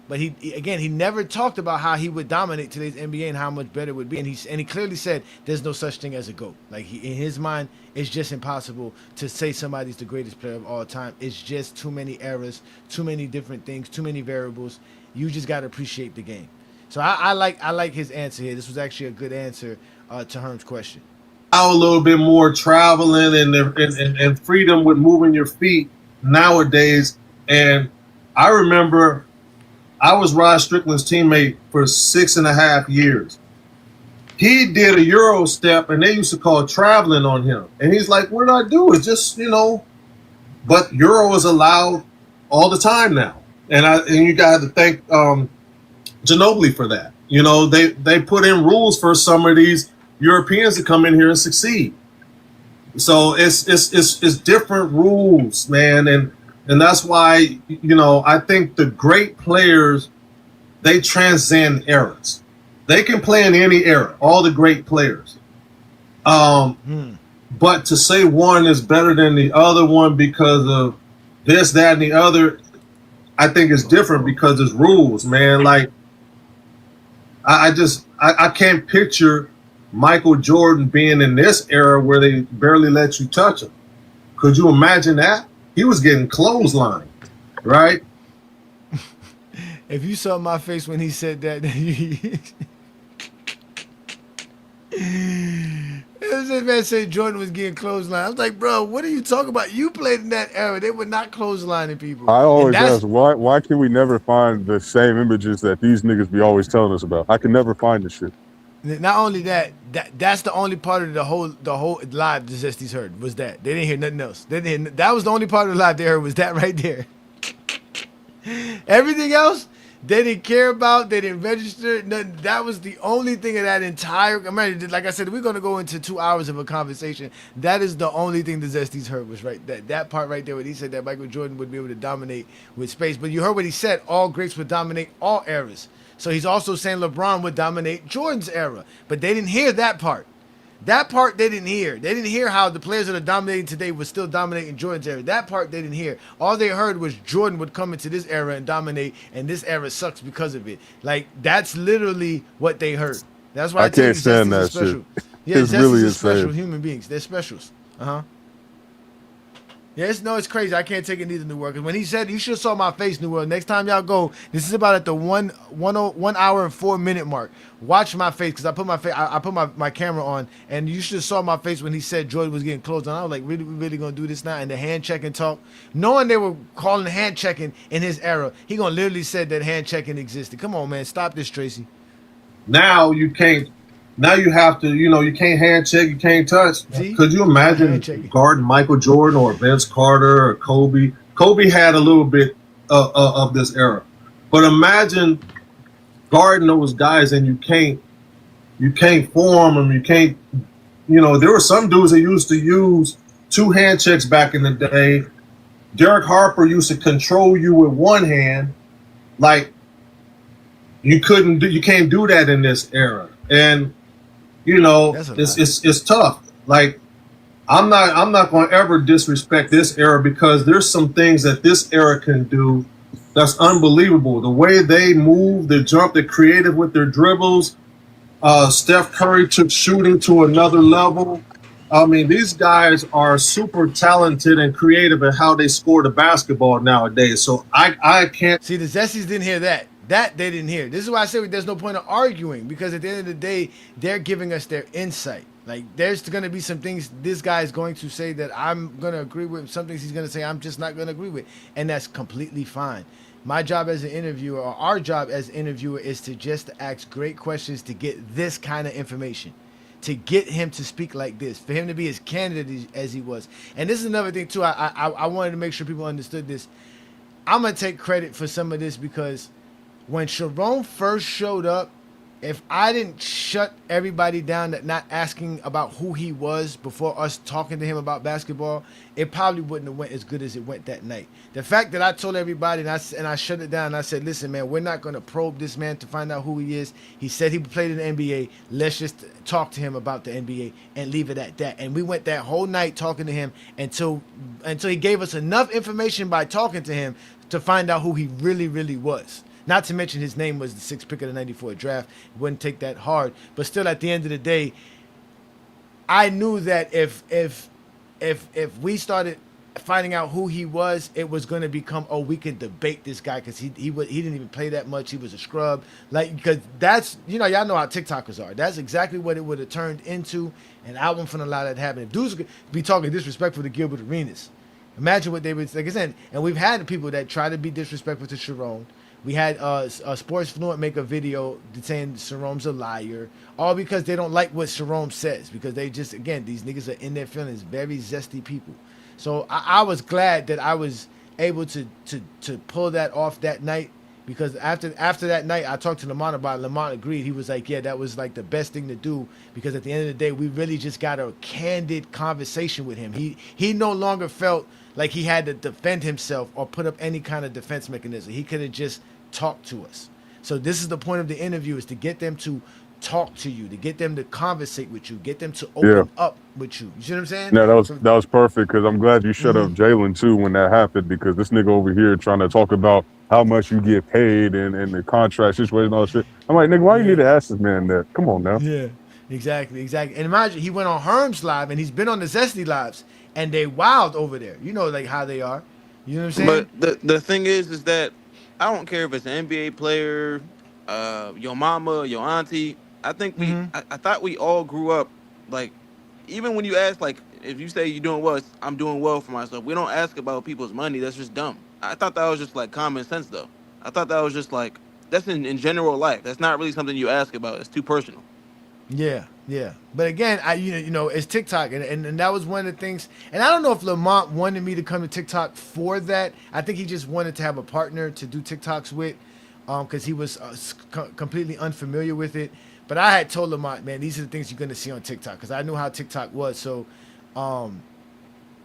F: But he never talked about how he would dominate today's NBA and how much better it would be. And he clearly said there's no such thing as a GOAT. Like, in his mind, it's just impossible to say somebody's the greatest player of all time. It's just too many eras, too many different things, too many variables. You just got to appreciate the game. So I like his answer here. This was actually a good answer to Herm's question.
H: A little bit more traveling and freedom with moving your feet nowadays. And I remember I was Rod Strickland's teammate for 6.5 years. He did a Euro step, and they used to call traveling on him. And he's like, what did I do? It's just, but Euro is allowed all the time now. And you got to thank Ginobili for that. They put in rules for some of these Europeans to come in here and succeed. So it's different rules, man. And that's why, I think the great players, they transcend eras. They can play in any era, all the great players. But to say one is better than the other one because of this, that, and the other, I think it's different because there's rules, man. Like, I can't picture Michael Jordan being in this era where they barely let you touch him. Could you imagine that? He was getting clotheslined, right?
F: If you saw my face when he said that, this man said Jordan was getting clotheslined. I was like, bro, what are you talking about? You played in that era. They were not clotheslining people.
J: I always ask, why can we never find the same images that these niggas be always telling us about? I can never find this shit.
F: Not only that's the only part of the whole live the Zesties heard was that. They didn't hear nothing else. That was the only part of the live they heard was that right there. Everything else, they didn't care about. They didn't register. Nothing. That was the only thing of that entire. Like I said, we're gonna go into 2 hours of a conversation. That is the only thing the Zesties heard was right that part right there when he said that Michael Jordan would be able to dominate with space. But you heard what he said. All greats would dominate all eras. So he's also saying LeBron would dominate Jordan's era. But they didn't hear that part. That part they didn't hear. They didn't hear how the players that are dominating today were still dominating Jordan's era. That part they didn't hear. All they heard was Jordan would come into this era and dominate, and this era sucks because of it. Like, that's literally what they heard. That's why
J: I can't stand that shit.
F: Yeah,
J: it's really insane.
F: Special human beings. They're specials. Yeah, it's crazy. I can't take it neither, New World. Because when he said, you should have saw my face, New World. Next time y'all go, this is about at the 1 hour and 4 minute mark. Watch my face because I put my camera on, and you should have saw my face when he said Jordan was getting close on. I was like, really, we really gonna do this now? And the hand checking talk, knowing they were calling hand checking in his era, he gonna literally said that hand checking existed. Come on, man, stop this, Tracy.
H: Now you can't. Now you have to, you can't hand check, you can't touch.
F: See?
H: Could you imagine guarding Michael Jordan or Vince Carter or Kobe? Kobe had a little bit of this era. But imagine guarding those guys and you can't form them, you can't, there were some dudes that used to use 2 hand checks back in the day. Derek Harper used to control you with one hand. Like, you can't do that in this era. And it's tough. Like, I'm not going to ever disrespect this era because there's some things that this era can do that's unbelievable. The way they move, they jump, they're creative with their dribbles. Steph Curry took shooting to another level. I mean, these guys are super talented and creative in how they score the basketball nowadays. So I can't
F: see the Zesties didn't hear that. That they didn't hear. This is why I say there's no point of arguing because at the end of the day, they're giving us their insight. Like, there's going to be some things this guy is going to say that I'm going to agree with. Some things he's going to say I'm just not going to agree with. And that's completely fine. My job as an interviewer, or our job as an interviewer, is to just ask great questions to get this kind of information, to get him to speak like this, for him to be as candid as he was. And this is another thing, too. I wanted to make sure people understood this. I'm going to take credit for some of this because when Sharon first showed up, if I didn't shut everybody down that not asking about who he was before us talking to him about basketball, it probably wouldn't have went as good as it went that night. The fact that I told everybody and I shut it down and I said, listen, man, we're not going to probe this man to find out who he is. He said he played in the NBA. Let's just talk to him about the NBA and leave it at that. And we went that whole night talking to him until he gave us enough information by talking to him to find out who he really, really was. Not to mention his name was the 6th pick of the 94 draft. It wouldn't take that hard. But still, at the end of the day, I knew that if we started finding out who he was, it was going to become, oh, we can debate this guy because he didn't even play that much. He was a scrub. Like, because that's, y'all know how TikTokers are. That's exactly what it would have turned into, and I wouldn't allow that to happen. If dudes be talking disrespectful to Gilbert Arenas, imagine what they would, like I said, and we've had people that try to be disrespectful to Sharon. We had Sports Fluent make a video saying Sharome's a liar, all because they don't like what Sharome says, because they just, again, these niggas are in their feelings, very zesty people. So I was glad that I was able to pull that off that night, because after that night, I talked to Lamont about it. Lamont agreed. He was like, yeah, that was like the best thing to do, because at the end of the day, we really just got a candid conversation with him. He no longer felt like he had to defend himself or put up any kind of defense mechanism. He could have just talked to us. So this is the point of the interview, is to get them to talk to you, to get them to conversate with you, get them to open up with you. You see what I'm saying?
J: No, that was perfect, because I'm glad you shut up Jalen too when that happened, because this nigga over here trying to talk about how much you get paid and the contract situation and all that shit. I'm like, nigga, why you need to ask this man that? Come on now.
F: Yeah, exactly. And imagine, he went on Herm's live, and he's been on the Zesty lives, and they wild over there. You know, like how they are. You know what I'm saying?
I: But the thing is that I don't care if it's an NBA player, your mama, your auntie. I think I thought we all grew up, like, even when you ask, like, if you say you're doing well, I'm doing well for myself. We don't ask about people's money. That's just dumb. I thought that was just like common sense, though. I thought that was just like, that's in general life. That's not really something you ask about. It's too personal.
F: Yeah. But again, you know, it's TikTok, and that was one of the things. And I don't know if Lamont wanted me to come to TikTok for that. I think he just wanted to have a partner to do TikToks with, because he was completely unfamiliar with it. But I had told Lamont, man, these are the things you're going to see on TikTok, because I knew how TikTok was. So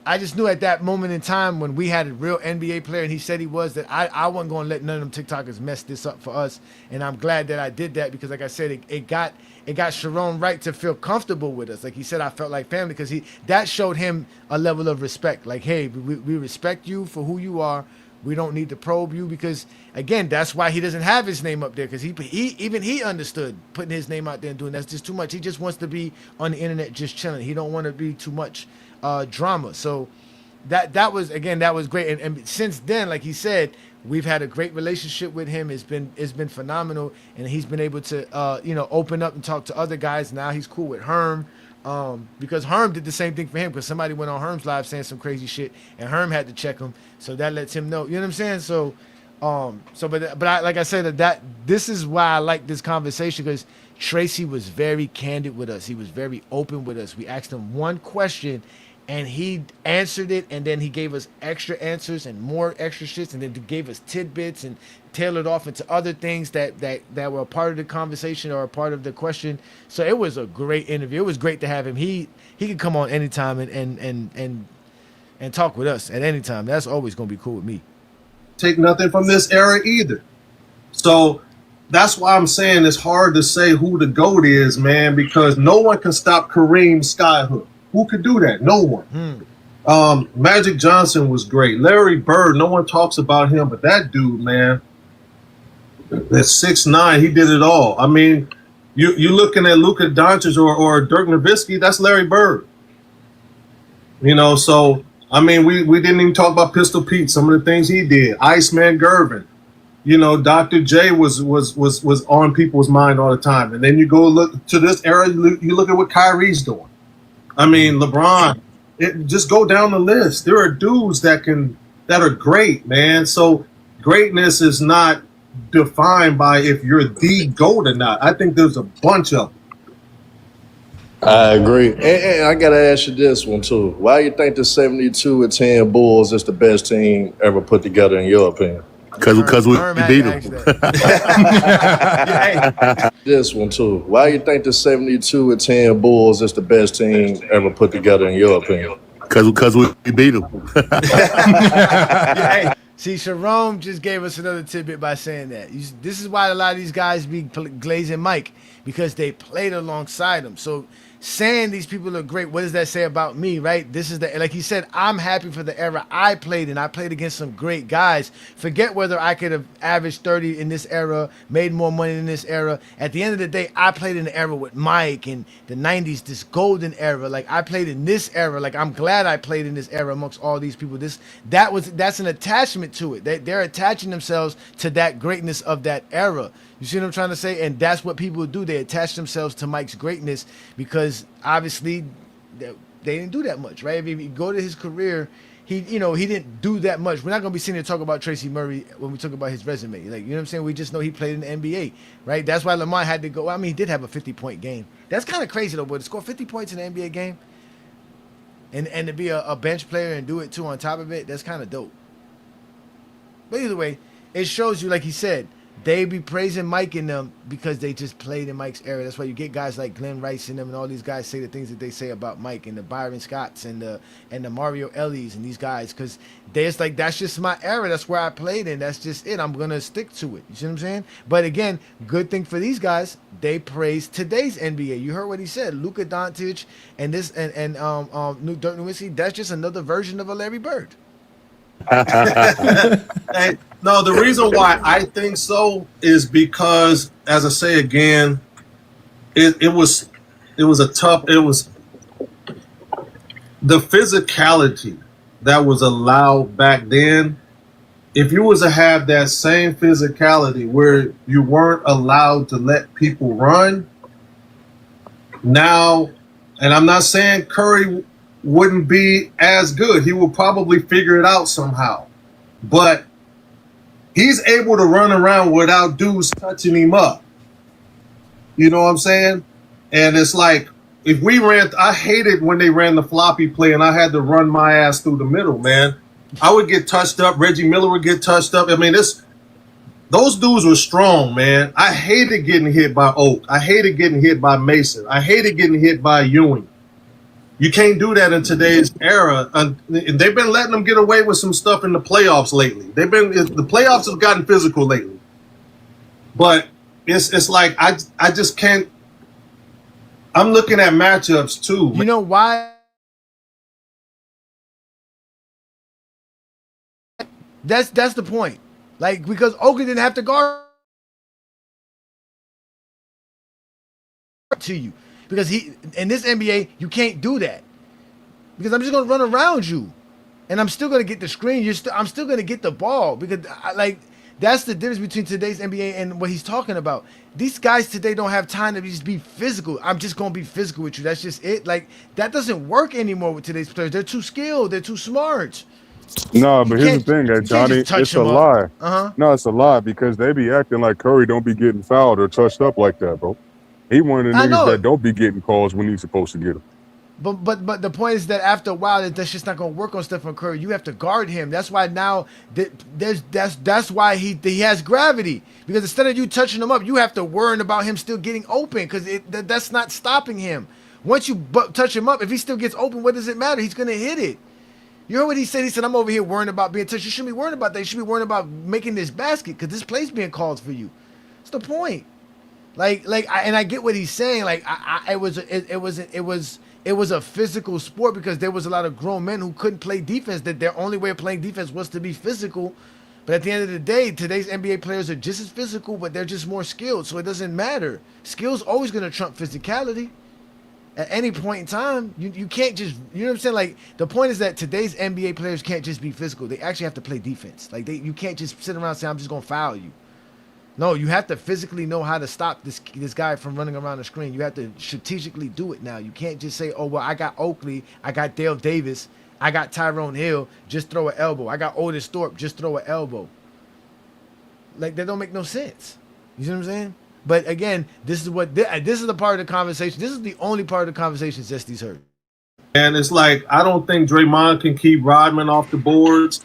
F: I just knew at that moment in time when we had a real NBA player, and he said he was, that I wasn't going to let none of them TikTokers mess this up for us. And I'm glad that I did that, because, like I said, it got Sharone Wright to feel comfortable with us. Like he said, I felt like family, because that showed him a level of respect. Like, hey, we respect you for who you are. We don't need to probe you, because, again, that's why he doesn't have his name up there, because he understood putting his name out there and doing that's just too much. He just wants to be on the internet just chilling. He don't want to be too much drama. So that was great. And since then, like he said, we've had a great relationship with him. It's been phenomenal, and he's been able to open up and talk to other guys. Now he's cool with Herm. Because Herm did the same thing for him, because somebody went on Herm's live saying some crazy shit, and Herm had to check him, so that lets him know. You know what I'm saying? So, but I, like I said, that this is why I like this conversation, because Tracy was very candid with us. He was very open with us. We asked him one question, and he answered it, and then he gave us extra answers and more extra shits, and then gave us tidbits and tailored off into other things that were a part of the conversation or a part of the question. So it was a great interview. It was great to have him. He could come on anytime and talk with us at any time. That's always going to be cool with me.
H: Take nothing from this era either. So that's why I'm saying it's hard to say who the GOAT is, man, because no one can stop Kareem Skyhook. Who could do that? No one. Magic Johnson was great. Larry Bird, no one talks about him, but that dude, man, at 6'9", he did it all. I mean, you're looking at Luka Doncic or Dirk Nowitzki, that's Larry Bird. You know, so, I mean, we didn't even talk about Pistol Pete, some of the things he did. Iceman Gervin. You know, Dr. J was on people's mind all the time. And then you go look to this era, you look at what Kyrie's doing. I mean, LeBron, just go down the list. There are dudes that are great, man. So greatness is not defined by if you're the GOAT or not. I think there's a bunch of them.
K: I agree. And I got to ask you this one, too. Why you think the 72-10 Bulls is the best team ever put together, in your opinion?
C: Because we beat them.
K: This one, too. Why you think the 72-10 Bulls is the best team ever put together, in your opinion?
C: Because we beat them.
F: See, Sharone just gave us another tidbit by saying that. This is why a lot of these guys be glazing Mike, because they played alongside him. So saying these people are great, what does that say about me, right? This is like he said, I'm happy for the era I played in. I played against some great guys. Forget whether I could have averaged 30 in this era, made more money in this era. At the end of the day, I played in the era with Mike in the 90s, this golden era. Like, I played in this era. Like, I'm glad I played in this era amongst all these people. That's an attachment to it. They're attaching themselves to that greatness of that era. You see what I'm trying to say? And that's what people do. They attach themselves to Mike's greatness, because obviously they didn't do that much, right? If you go to his career, he didn't do that much. We're not gonna be sitting here talking about Tracy Murray when we talk about his resume. Like, you know what I'm saying? We just know he played in the NBA, right? That's why Lamont had to go. I mean, he did have a 50-point game. That's kind of crazy though, but to score 50 points in an NBA game and to be a bench player and do it too on top of it, that's kind of dope. But either way, it shows you, like he said, they be praising Mike and them because they just played in Mike's era. That's why you get guys like Glenn Rice and them, and all these guys say the things that they say about Mike, and the Byron Scotts and the Mario Ellies and these guys, because it's like, that's just my era. That's where I played in. That's just it. I'm gonna stick to it. You see what I'm saying? But again, good thing for these guys, they praise today's NBA. You heard what he said, Luka Doncic and this and Dirk Nowitzki. That's just another version of a Larry Bird.
H: Hey, no, the reason why I think so is because, as I say again, it was the physicality that was allowed back then. If you was to have that same physicality where you weren't allowed to let people run now, and I'm not saying Curry wouldn't be as good. He will probably figure it out somehow. But he's able to run around without dudes touching him up. You know what I'm saying? And it's like, if we I hated when they ran the floppy play and I had to run my ass through the middle, man. I would get touched up. Reggie Miller would get touched up. I mean, those dudes were strong, man. I hated getting hit by Oak. I hated getting hit by Mason. I hated getting hit by Ewing. You can't do that in today's era. And they've been letting them get away with some stuff in the playoffs lately. The playoffs have gotten physical lately. But it's like I just can't. I'm looking at matchups too.
F: You know why? That's the point. Like, because Oakley didn't have to guard to you. Because in this NBA, you can't do that. Because I'm just gonna run around you, and I'm still gonna get the screen. I'm still gonna get the ball, because that's the difference between today's NBA and what he's talking about. These guys today don't have time to just be physical. I'm just gonna be physical with you. That's just it. Like, that doesn't work anymore with today's players. They're too skilled. They're too smart.
J: No, but here's the thing, Johnny. It's a lie. No, it's a lie, because they be acting like Curry don't be getting fouled or touched up like that, bro. He one of the niggas that don't be getting calls when he's supposed to get them.
F: But the point is that after a while, that's just not going to work on Stephen Curry. You have to guard him. That's why now that's why he has gravity, because instead of you touching him up, you have to worry about him still getting open, because that's not stopping him. Once you touch him up, if he still gets open, what does it matter? He's going to hit it. You heard what he said? He said, I'm over here worrying about being touched. You shouldn't be worrying about that. You should be worrying about making this basket, because this play's being called for you. That's the point. I get what he's saying. Like, it was a physical sport, because there was a lot of grown men who couldn't play defense, that their only way of playing defense was to be physical. But at the end of the day, today's NBA players are just as physical, but they're just more skilled. So it doesn't matter. Skill's always going to trump physicality at any point in time. You can't just, you know what I'm saying? Like, the point is that today's NBA players can't just be physical. They actually have to play defense. Like, you can't just sit around and say, I'm just going to foul you. No, you have to physically know how to stop this guy from running around the screen. You have to strategically do it now. You can't just say, oh, well, I got Oakley, I got Dale Davis, I got Tyrone Hill, just throw an elbow. I got Otis Thorpe, just throw an elbow. Like, that don't make no sense. You see what I'm saying? But again, this is the part of the conversation. This is the only part of the conversation Zesty's heard.
H: And it's like, I don't think Draymond can keep Rodman off the boards.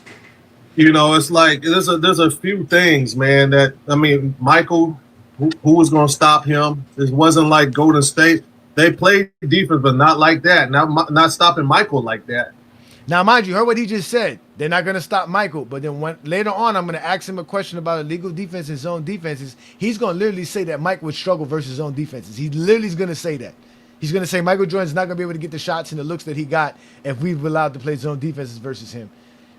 H: You know, it's like there's a few things, man, that, I mean, Michael, who was going to stop him? It wasn't like Golden State. They played defense, but not like that. Not stopping Michael like that.
F: Now, mind you, heard what he just said. They're not going to stop Michael. But then later on, I'm going to ask him a question about illegal defense and zone defenses. He's going to literally say that Mike would struggle versus zone defenses. He literally is going to say that. He's going to say Michael Jordan's not going to be able to get the shots and the looks that he got if we've allowed to play zone defenses versus him.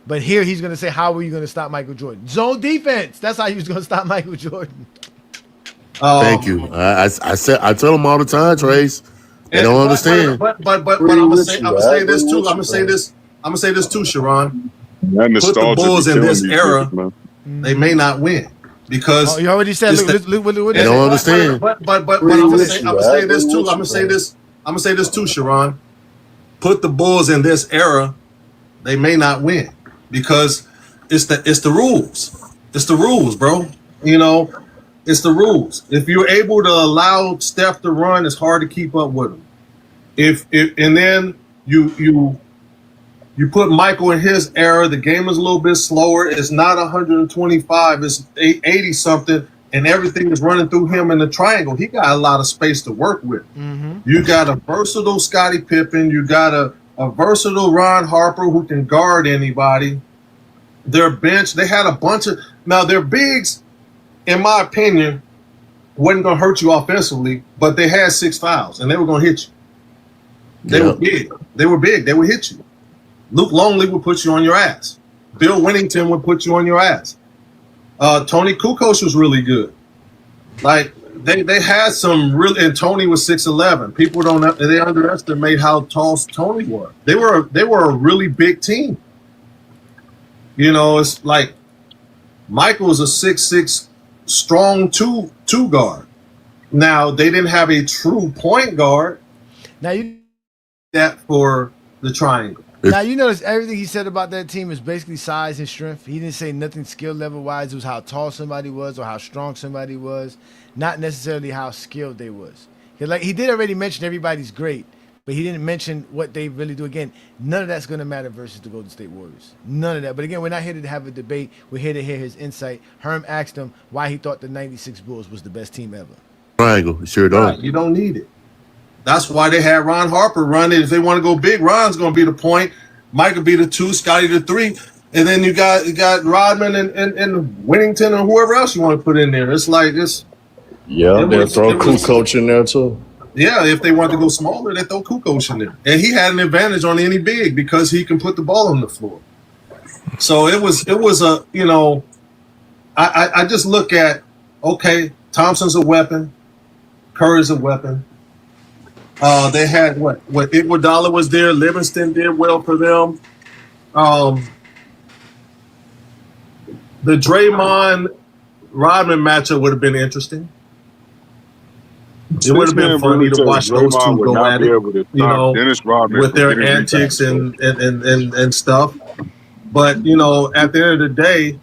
F: But here he's going to say, how are you going to stop Michael Jordan? Zone defense. That's how he was going to stop Michael Jordan.
C: Thank you. I tell them all the time, Trace. They don't understand.
H: But I'm gonna say this too. I'm gonna say this too, Sharon. Put the Bulls in this era, they may not win because
F: you already said. Look,
C: they don't understand.
H: But I'm gonna say this too. I'm gonna say this too, Sharon. Put the Bulls in this era, They may not win because it's the rules. It's the rules, bro. You know, it's the rules. If you're able to allow Steph to run, it's hard to keep up with him. If and then you put Michael in his era, the game is a little bit slower. It's not 125, it's 80 something, and everything is running through him in the triangle. He got a lot of space to work with. You got a versatile Scottie Pippen. You got a versatile Ron Harper who can guard anybody. Their bench, they had a bunch of now their bigs, in my opinion, wasn't gonna hurt you offensively, but they had 6 fouls and they were gonna hit you. They were big. They were big. They would hit you. Luke Longley would put you on your ass. Bill Winnington would put you on your ass. Tony Kukoc was really good. Like they had some really, and Tony was 6'11". People they underestimate how tall Tony was. They were a really big team. You know, it's like Michael was a 6'6", strong two guard. Now they didn't have a true point guard.
F: Now you
H: that for the triangle.
F: Now you notice everything he said about that team is basically size and strength. He didn't say nothing skill level wise. It was how tall somebody was or how strong somebody was, not necessarily how skilled they was. Like he did already mention everybody's great, but he didn't mention what they really do. Again, none of that's going to matter versus the Golden State Warriors. None of that. But again, we're not here to have a debate. We're here to hear his insight. Herm asked him why he thought the '96 Bulls was the best team ever.
C: Triangle, sure don't.
H: Right, you don't need it. That's why they had Ron Harper run it. If they want to go big, Ron's going to be the point. Mike will be the 2, Scotty the 3, and then you got Rodman and Winnington and whoever else you want to put in there. It's like this.
K: Yeah, they'll throw Kukoc in there too.
H: Yeah, if they want to go smaller, they throw Kukoc in there, and he had an advantage on any big because he can put the ball on the floor. So it was a I just look at okay, Thompson's a weapon, Curry's a weapon. They had what Iguodala was there. Livingston did well for them. The Draymond Rodman matchup would have been interesting. It would have been funny to watch those two go at it, with their antics and stuff. But at the end of the day,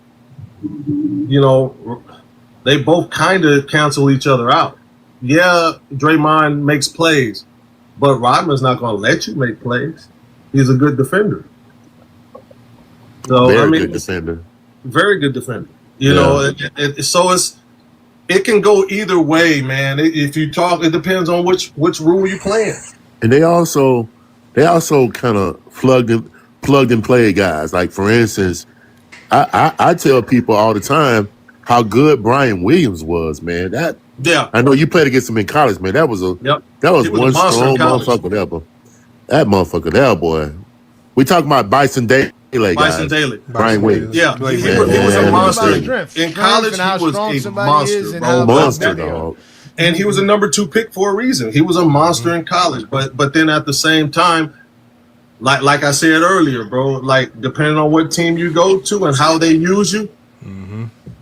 H: they both kind of cancel each other out. Yeah, Draymond makes plays, but Rodman's not going to let you make plays. He's a good defender. So
C: Very good defender.
H: Very good defender. So it can go either way, man. If you talk, it depends on which rule you're playing.
C: And they also kind of plugged and played guys. Like for instance, I tell people all the time how good Brian Williams was, man. I know you played against him in college, man. That was one strong motherfucker there, bro. That motherfucker there, boy. We talking about Bison Daly, guys.
H: Bison Daly.
C: Brian Williams.
H: Yeah, he was a monster. In college, he was a monster, bro.
C: Monster, dog.
H: And he was a number 2 pick for a reason. He was a monster in college. But then at the same time, like I said earlier, bro, like depending on what team you go to and how they use you,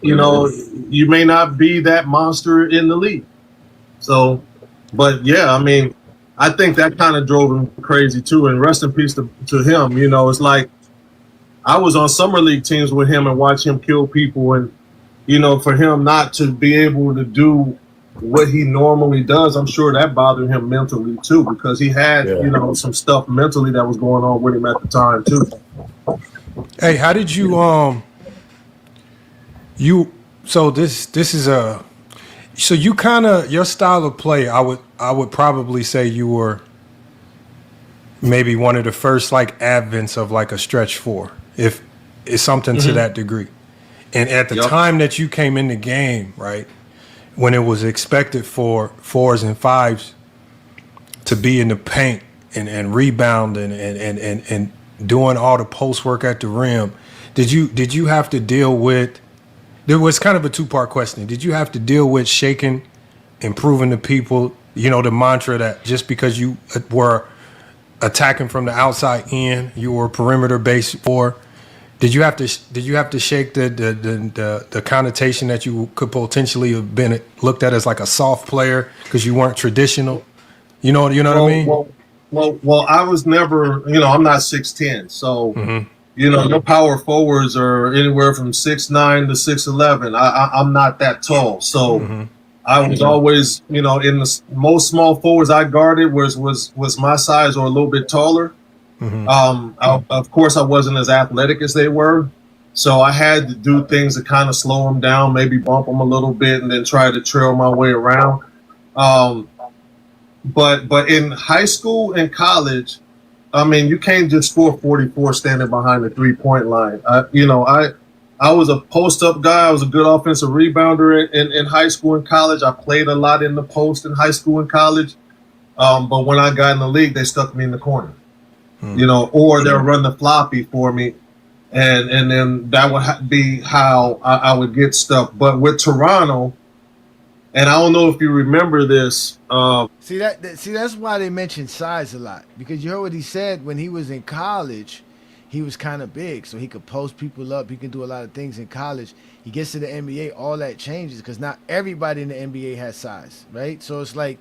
H: you may not be that monster in the league. So, but yeah, I mean, I think that kind of drove him crazy too. And rest in peace to him. It's like I was on summer league teams with him and watch him kill people, and for him not to be able to do what he normally does, I'm sure that bothered him mentally too, because he had some stuff mentally that was going on with him at the time too.
D: Hey, how did you so you kind of, your style of play, I would probably say you were maybe one of the first like advents of like a stretch 4, if it's something to that degree. And at the time that you came in the game, right, when it was expected for 4s and 5s to be in the paint and rebound and doing all the post work at the rim, did you have to deal with? There was kind of a 2-part question. Did you have to deal with shaking and proving to people, the mantra that just because you were attacking from the outside in, you were perimeter based 4? Did you have to shake the connotation that you could potentially have been looked at as like a soft player because you weren't traditional? You know what I mean?
H: Well, I was never, I'm not 6'10", so your power forwards are anywhere from 6'9" to 6'11". I'm not that tall, so I was always, in the most small forwards I guarded was my size or a little bit taller. Of course, I wasn't as athletic as they were, so I had to do things to kind of slow them down, maybe bump them a little bit, and then try to trail my way around. But in high school and college, I mean, you can't just score 44 standing behind the 3-point line. I was a post-up guy. I was a good offensive rebounder in high school and college. I played a lot in the post in high school and college. But when I got in the league, they stuck me in the corner, or they'll run the floppy for me. And then that would be how I would get stuff. But with Toronto, and I don't know if you remember this.
F: See, that's why they mention size a lot, because you heard what he said when he was in college. He was kind of big, so he could post people up. He can do a lot of things in college. He gets to the NBA, all that changes because now everybody in the NBA has size, right? So it's like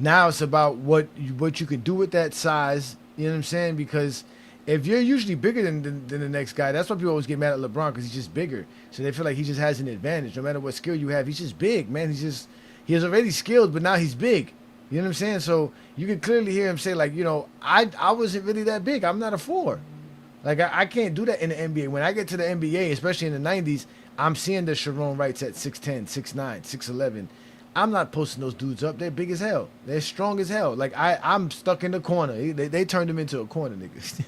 F: now it's about what you can do with that size. You know what I'm saying? Because if you're usually bigger than the next guy, that's why people always get mad at LeBron, because he's just bigger. So they feel like he just has an advantage. No matter what skill you have, he's just big, man. He is already skilled, but now he's big. You know what I'm saying? So you can clearly hear him say, like, I wasn't really that big. I'm not a 4. Like, I can't do that in the NBA. When I get to the NBA, especially in the 90s, I'm seeing the Sharon Wrights at 6'10", 6'9", 6'11". I'm not posting those dudes up. They're big as hell. They're strong as hell. Like, I'm stuck in the corner. They turned him into a corner, niggas.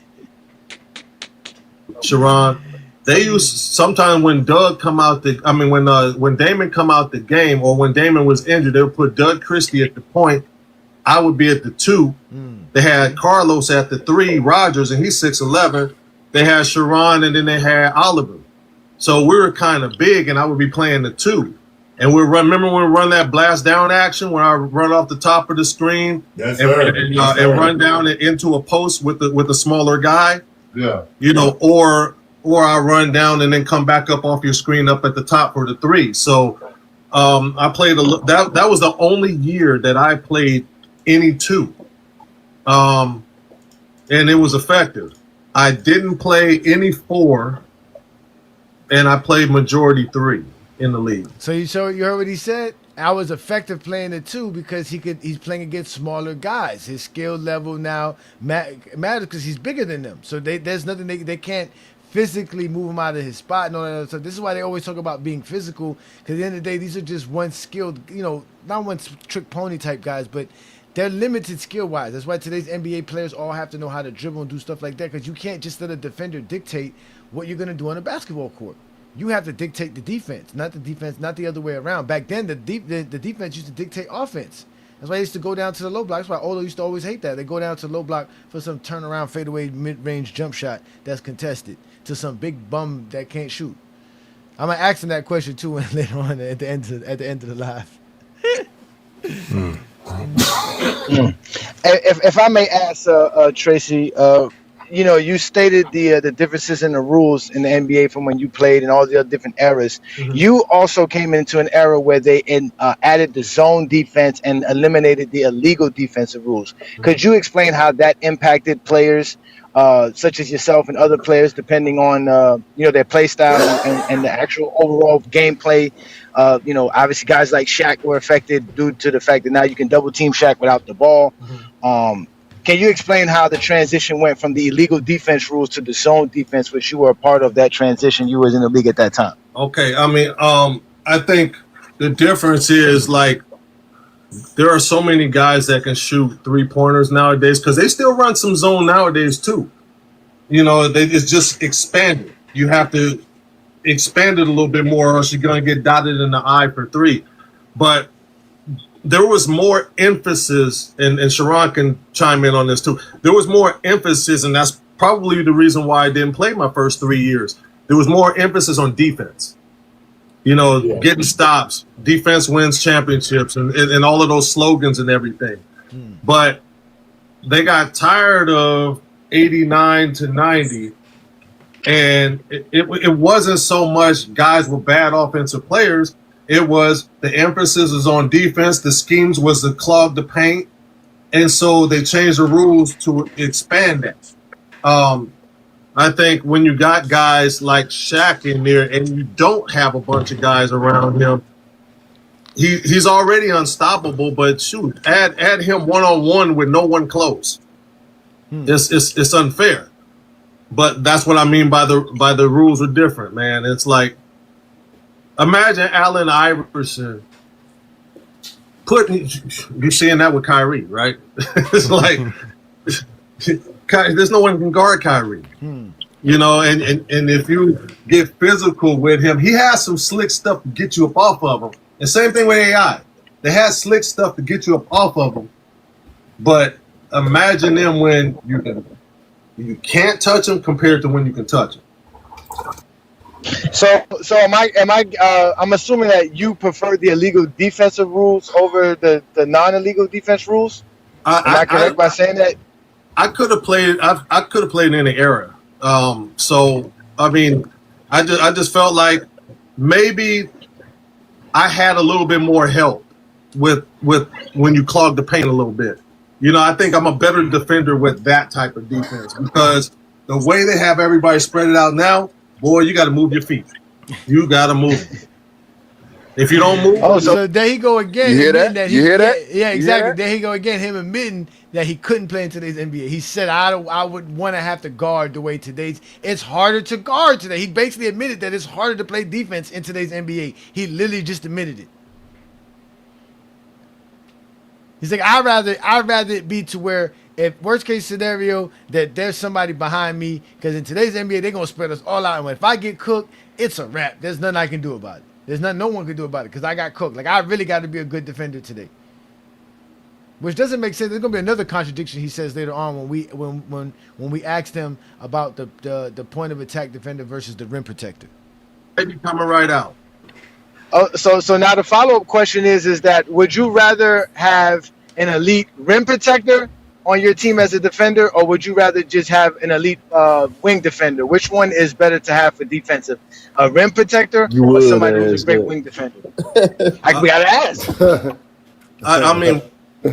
H: Sharon, they used sometimes when when Damon come out the game, or when Damon was injured, they would put Doug Christie at the point. I would be at the 2. They had Carlos at the 3, Rogers, and he's 6'11". They had Sharon, and then they had Oliver. So we were kind of big, and I would be playing the 2. And remember when we run that blast down action, when I run off the top of the screen and run down it into a post with a smaller guy.
C: Yeah.
H: Or I run down and then come back up off your screen up at the top for the 3. So I played that was the only year that I played any 2. And it was effective. I didn't play any 4, and I played majority 3 in the league.
F: So you heard what he said? I was effective playing the 2 because he's playing against smaller guys. His skill level now matters because he's bigger than them. So there's nothing they can't physically move him out of his spot and all that other stuff. This is why they always talk about being physical, because at the end of the day, these are just one skilled, not one trick pony type guys, but they're limited skill-wise. That's why today's NBA players all have to know how to dribble and do stuff like that, because you can't just let a defender dictate what you're going to do on a basketball court. You have to dictate the defense, not the other way around. Back then, the defense used to dictate offense. That's why they used to go down to the low block. That's why Olo used to always hate that. They go down to the low block for some turnaround, fadeaway, mid-range jump shot that's contested to some big bum that can't shoot. I'm going to ask him that question, too, later on at the end of the live.
E: If I may ask, Tracy, you stated the differences in the rules in the NBA from when you played and all the other different eras. You also came into an era where they added the zone defense and eliminated the illegal defensive rules. Could you explain how that impacted players such as yourself and other players, depending on their play style and the actual overall gameplay? Obviously guys like Shaq were affected due to the fact that now you can double team Shaq without the ball. Can you explain how the transition went from the illegal defense rules to the zone defense, which you were a part of that transition? You was in the league at that time.
H: Okay. I mean, I think the difference is, like, there are so many guys that can shoot 3-pointers nowadays, because they still run some zone nowadays too. It's just expanded. You have to expand it a little bit more, or else you're going to get dotted in the eye for 3. But there was more emphasis, and Sharon can chime in on this too. There was more emphasis, and that's probably the reason why I didn't play my first 3 years. There was more emphasis on defense. Getting stops, defense wins championships, and all of those slogans and everything. But they got tired of 89 to 90, and it wasn't so much guys were bad offensive players. It was the emphasis was on defense. The schemes was to clog the paint, and so they changed the rules to expand that. I think when you got guys like Shaq in there and you don't have a bunch of guys around him, he's already unstoppable. But shoot, add him one-on-one with no one close. It's unfair. But that's what I mean by the rules are different, man. It's like, imagine Allen Iverson you're seeing that with Kyrie, right? It's like there's no one can guard Kyrie. You know, and if you get physical with him, he has some slick stuff to get you up off of him. And same thing with AI. They have slick stuff to get you up off of them. But imagine them when you can't touch them compared to when you can touch them.
E: So I'm assuming that you prefer the illegal defensive rules over the non-illegal defense rules. Am I correct by saying that?
H: I could have played. I could have played in the era. So I mean, I just felt like maybe I had a little bit more help with when you clog the paint a little bit. You know, I think I'm a better defender with that type of defense because the way they have everybody spread it out now, boy, you got to move your feet. You got to move. If you don't move,
F: so there he go again.
G: You hear that? You hear that?
F: Yeah,
G: You
F: exactly.
G: hear that?
F: There he go again. Him admitting that he couldn't play in today's NBA. He said, "I would want to have to guard the way today's. It's harder to guard today." He basically admitted that it's harder to play defense in today's NBA. He literally just admitted it. He's like, I'd rather it be to where if worst case scenario that there's somebody behind me, because in today's NBA they're gonna spread us all out, and if I get cooked, it's a wrap. There's nothing I can do about it. No one can do about it because I got cooked. Like I really got to be a good defender today, which doesn't make sense. There's gonna be another contradiction he says later on when we asked him about the point of attack defender versus the rim protector.
H: maybe coming right out.
E: So now the follow-up question is that would you rather have an elite rim protector on your team as a defender, or would you rather just have an elite wing defender? Which one is better to have for defensive? A rim protector or somebody who's a great wing defender? We gotta ask.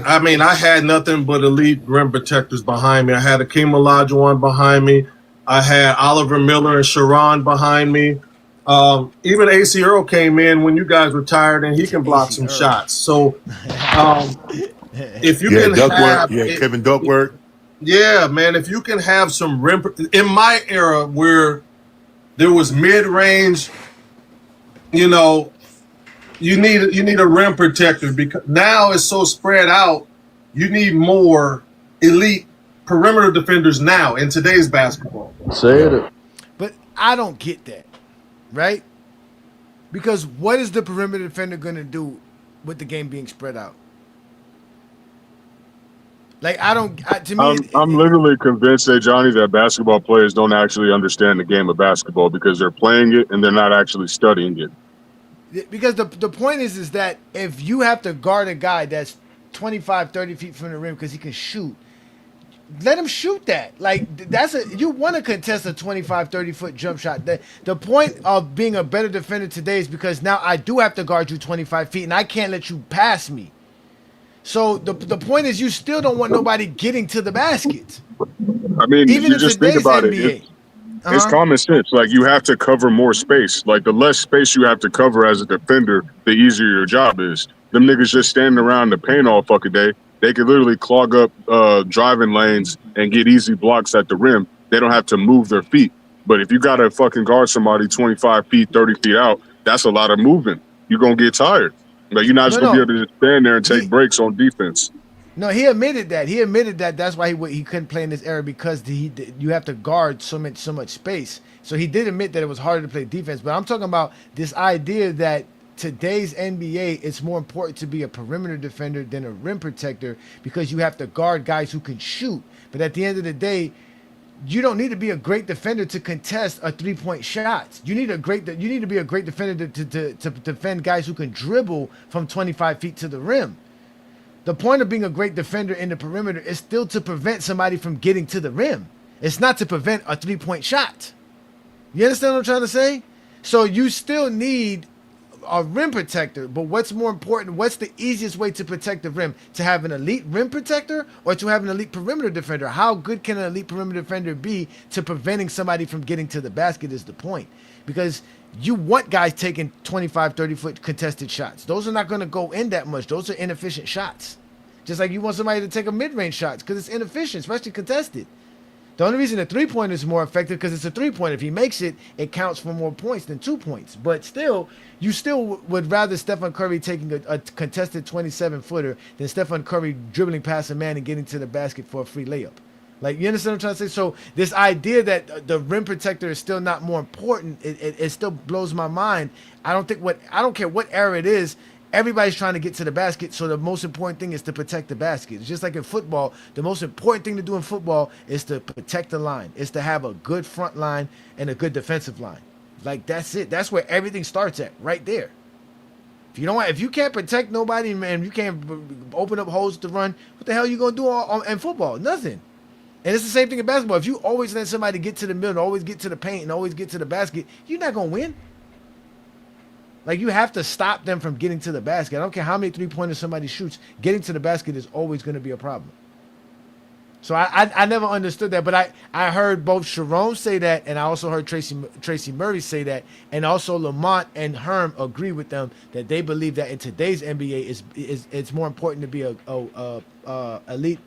H: I mean, I had nothing but elite rim protectors behind me. I had Akeem Olajuwon behind me. I had Oliver Miller and Sharon behind me. Even AC Earl came in when you guys retired, and he can block some shots. So, if you can have
C: Kevin Duckworth.
H: Yeah, man, if you can have some rim in my era where there was mid-range, you know, you need a rim protector because now it's so spread out. You need more elite perimeter defenders now in today's basketball.
K: Say it.
F: But I don't get that, right? Because what is the perimeter defender going to do with the game being spread out? Like to me,
J: I'm literally convinced that Johnny, that basketball players don't actually understand the game of basketball because they're playing it and they're not actually studying it.
F: Because the point is that if you have to guard a guy that's 25, 30 feet from the rim because he can shoot, let him shoot that. Like you want to contest a 25, 30 foot jump shot. The point of being a better defender today is because now I do have to guard you 25 feet and I can't let you pass me. So the point is you still don't want nobody getting to the basket.
J: I mean,
F: even
J: you just think about
F: NBA.
J: It's common sense. Like you have to cover more space. Like the less space you have to cover as a defender, the easier your job is. Them niggas just standing around the paint all fucking day. They could literally clog up driving lanes and get easy blocks at the rim. They don't have to move their feet. But if you got to fucking guard somebody 25 feet, 30 feet out, that's a lot of movement. You're going to get tired. Like you're not just going to be able to just stand there and take breaks on defense.
F: No, he admitted that. He admitted that that's why he couldn't play in this era because you have to guard so much space. So he did admit that it was harder to play defense. But I'm talking about this idea that today's NBA, it's more important to be a perimeter defender than a rim protector because you have to guard guys who can shoot. But at the end of the day, you don't need to be a great defender to contest a 3-point shot. You need to be a great defender to defend guys who can dribble from 25 feet to the rim. The point of being a great defender in the perimeter is still to prevent somebody from getting to the rim. It's not to prevent a 3-point shot. You understand what I'm trying to say? So you still need a rim protector, but what's more important? What's the easiest way to protect the rim? To have an elite rim protector or to have an elite perimeter defender? How good can an elite perimeter defender be to preventing somebody from getting to the basket is the point. Because you want guys taking 25, 30-foot contested shots. Those are not going to go in that much. Those are inefficient shots. Just like you want somebody to take a mid-range shot because it's inefficient, especially contested. The only reason a three-pointer is more effective because it's a three-pointer. If he makes it, it counts for more points than 2 points. But still, you still would rather Stephen Curry taking a contested 27-footer than Stephen Curry dribbling past a man and getting to the basket for a free layup. Like, you understand what I'm trying to say? So this idea that the rim protector is still not more important, it still blows my mind. I don't care what era it is. Everybody's trying to get to the basket, so the most important thing is to protect the basket. It's just like in football, the most important thing to do in football is to protect the line. It's to have a good front line and a good defensive line. Like, that's it. That's where everything starts at, right there. If you can't protect nobody, man, you can't open up holes to run, what the hell are you going to do in football? Nothing. And it's the same thing in basketball. If you always let somebody get to the middle, always get to the paint, and always get to the basket, you're not going to win. Like, you have to stop them from getting to the basket. I don't care how many three-pointers somebody shoots. Getting to the basket is always going to be a problem. So I never understood that. But I heard both Sharon say that, and I also heard Tracy Murray say that. And also Lamont and Herm agree with them that they believe that in today's NBA, it's more important to be a elite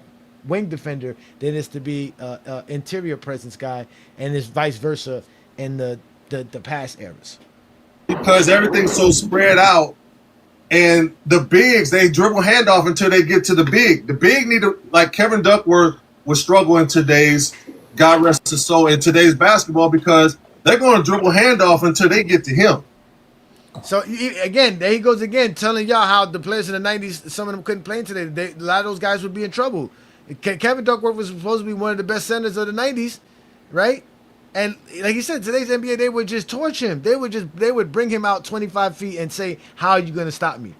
F: wing defender than it is to be a interior presence guy, and it's vice versa in the past eras.
H: Because everything's so spread out, and the bigs, they dribble handoff until they get to the big. The big need to, like Kevin Duckworth was struggling today's, God rest his soul, in today's basketball because they're going to dribble handoff until they get to him.
F: So again, there he goes again, telling y'all how the players in the 90s, some of them couldn't play today. A lot of those guys would be in trouble. Kevin Duckworth was supposed to be one of the best centers of the 90s, right? And like you said, today's NBA, they would just torch him. They would bring him out 25 feet and say, "How are you going to stop me?"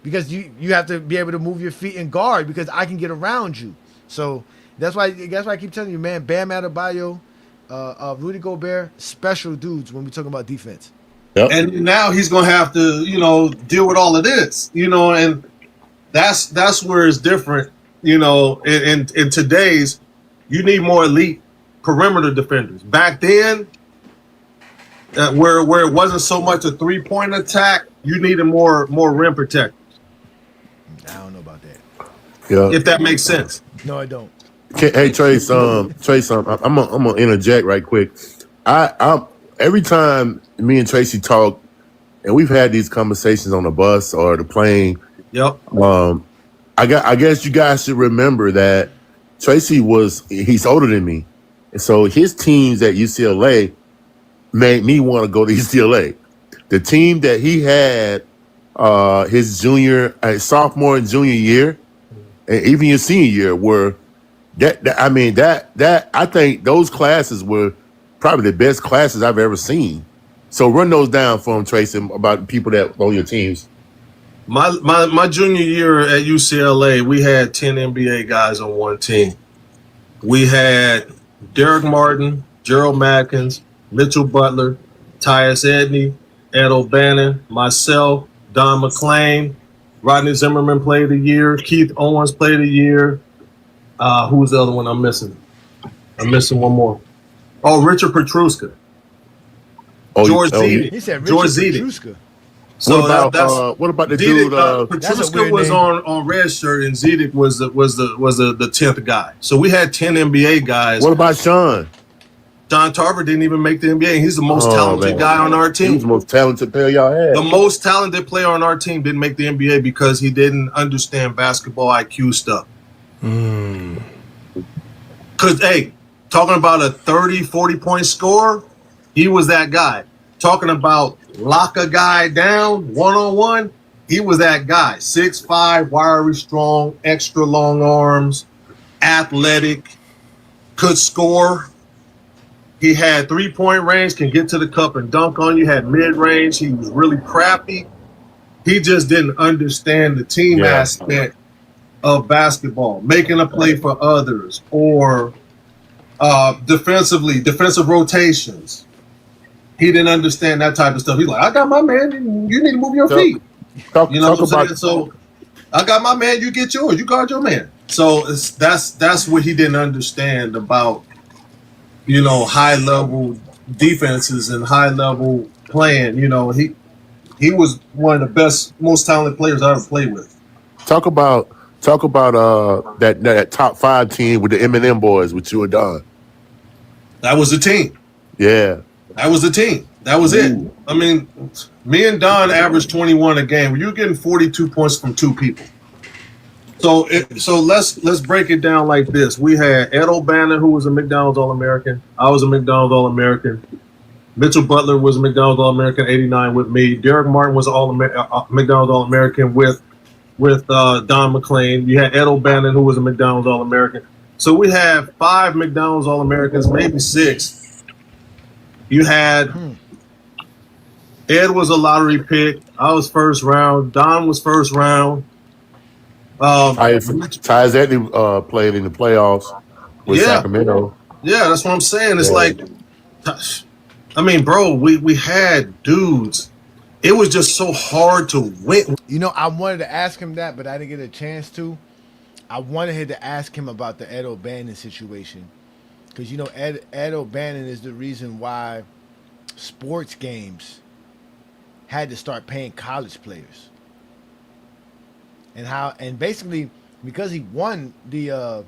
F: Because you have to be able to move your feet and guard because I can get around you. So that's why I keep telling you, man. Bam Adebayo, Rudy Gobert, special dudes when we talking about defense.
C: Yep.
H: And now he's going to have to, deal with all of this, and that's where it's different, in today's, you need more elite perimeter defenders. Back then, where it wasn't so much a three-point attack, you needed more rim protectors.
F: I don't know about that.
C: Yeah.
H: If that makes sense.
F: No, I don't.
C: Hey Trace, I'm gonna interject right quick. I every time me and Tracy talk, and we've had these conversations on the bus or the plane.
H: Yep.
C: I guess you guys should remember that Tracy he's older than me. And so his teams at UCLA made me want to go to UCLA. The team that he had his sophomore and junior year, and even your senior year were I think those classes were probably the best classes I've ever seen. So run those down for him, Tracy, about people that on your teams.
H: My junior year at UCLA, we had 10 NBA guys on one team. We had Derek Martin, Gerald Matkins, Mitchell Butler, Tyus Edney, Ed O'Bannon, myself, Don McClain, Rodney Zimmerman played a year, Keith Owens played a year. Who's the other one I'm missing? I'm missing one more. Oh, Richard Petruska. George Zedek.
F: He said
H: George
F: Richard
H: Zedek.
F: Petruska.
H: So
C: what about the
H: Zedek,
C: dude?
H: Petruska was on red shirt, and Zedek was the 10th guy. So we had 10 NBA guys.
C: What about Sean?
H: John Tarver didn't even make the NBA. He's the most talented guy on our team.
C: He's the most talented player y'all had.
H: The most talented player on our team didn't make the NBA because he didn't understand basketball IQ stuff. Because, hey, talking about a 30, 40-point scorer, he was that guy. Talking about lock a guy down one-on-one, he was that guy. 6'5", wiry, strong, extra long arms, athletic, could score. He had three-point range, can get to the cup and dunk on you, had mid-range. He was really crafty. He just didn't understand the team aspect of basketball, making a play for others, or defensive rotations. he didn't understand that type of stuff. He's like, I got my man, and you need to move your feet.
C: Talk
H: You know what I'm
C: about
H: saying? So I got my man, you get yours, you guard your man. So that's what he didn't understand about, you know, high level defenses and high level playing. You know, he was one of the best, most talented players I ever played with.
C: talk about that top 5 team with the Eminem boys with you and Don.
H: That was the team.
C: Yeah.
H: That was the team. That was it. I mean, me and Don averaged 21 a game. You're getting 42 points from 2 people. So let's break it down like this. We had Ed O'Bannon, who was a McDonald's All-American. I was a McDonald's All-American. Mitchell Butler was a McDonald's All-American '89 with me. Derek Martin was an McDonald's All-American with Don McClain. You had Ed O'Bannon, who was a McDonald's All-American. So we had 5 McDonald's All-Americans, maybe 6. You had Ed was a lottery pick. I was first round. Don was first round.
C: Ty Zetney played in the playoffs with Sacramento.
H: Yeah, that's what I'm saying. It's like, I mean, bro, we had dudes. It was just so hard to win.
F: You know, I wanted to ask him that, but I didn't get a chance to. I wanted to ask him about the Ed O'Bannon situation. Because, you know, Ed O'Bannon is the reason why sports games had to start paying college players. And basically, because he won the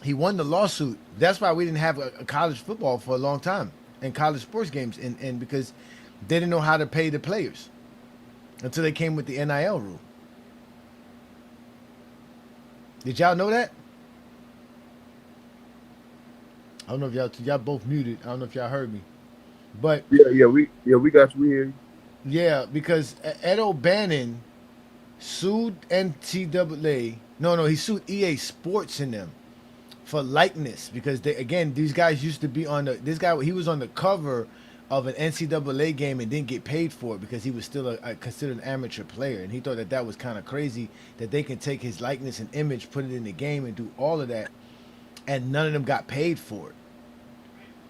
F: lawsuit, that's why we didn't have a college football for a long time and college sports games, and because they didn't know how to pay the players until they came with the NIL rule. Did y'all know that? I don't know if y'all both muted. I don't know if y'all heard me, but
G: Yeah, we got you. We hear you.
F: yeah, because Ed O'Bannon sued NCAA. No, he sued EA Sports in them for likeness because these guys used to be on he was on the cover of an NCAA game and didn't get paid for it because he was still considered an amateur player, and he thought that was kind of crazy that they can take his likeness and image, put it in the game, and do all of that, and none of them got paid for it.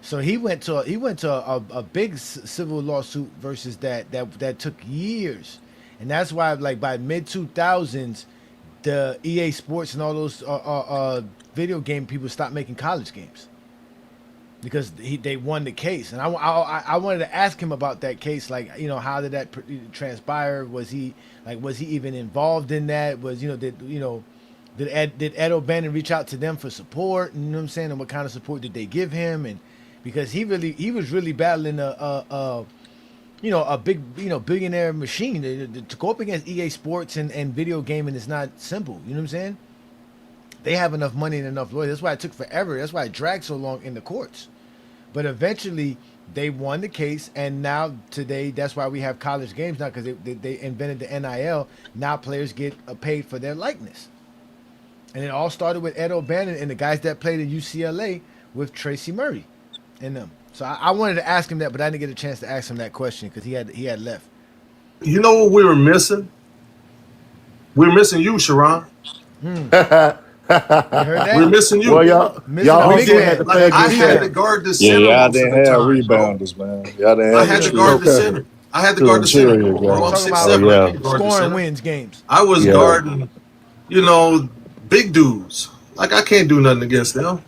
F: So he went to a big civil lawsuit versus that took years, and that's why like by mid 2000s, the EA Sports and all those video game people stopped making college games because they won the case. And I wanted to ask him about that case, like, you know, how did that transpire? Was he even involved in that? Did Ed O'Bannon reach out to them for support? You know what I'm saying? And what kind of support did they give him? And because he was really battling a big, billionaire machine to go up against EA Sports and video gaming is not simple. You know what I'm saying? They have enough money and enough lawyers. That's why it took forever. That's why it dragged so long in the courts. But eventually, they won the case, and now today, that's why we have college games now, because they invented the NIL. Now players get paid for their likeness. And it all started with Ed O'Bannon and the guys that played at UCLA with Tracy Murray and them. So I wanted to ask him that, but I didn't get a chance to ask him that question because he had left.
H: You know what we were missing? We were missing you, Sharon.
F: You heard that?
H: We're missing you.
C: Well, y'all also had to play
H: I
C: against
H: had to
C: that.
H: guard the
K: Yeah,
H: center.
K: y'all
H: most of
K: didn't
H: the
K: have
H: time,
K: rebounders, man. Y'all didn't have
H: I had to guard the center. I had to guard the center.
K: Interior,
H: Bro, I'm
K: guys.
H: 6'7". I can't guard the
F: Scoring
H: center.
F: wins games.
H: I was guarding, big dudes. Like, I can't do nothing against them.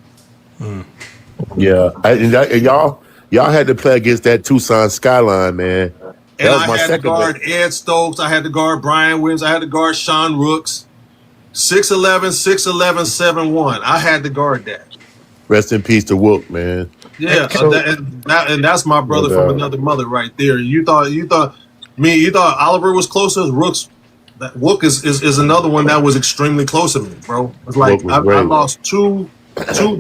C: Yeah, and y'all had to play against that Tucson skyline, man.
H: And
C: That was
H: I
C: my
H: had to
C: second
H: guard Ed Stokes. I had to guard Brian Williams. I had to guard Sean Rooks. 6'11", 6'11", 7'1". I had to guard that.
C: Rest in peace to Wook, man.
H: Yeah, and that's my brother from another mother right there. You thought Oliver was closer. Rooks, Wook is another one that was extremely close to me, bro. It's like I lost two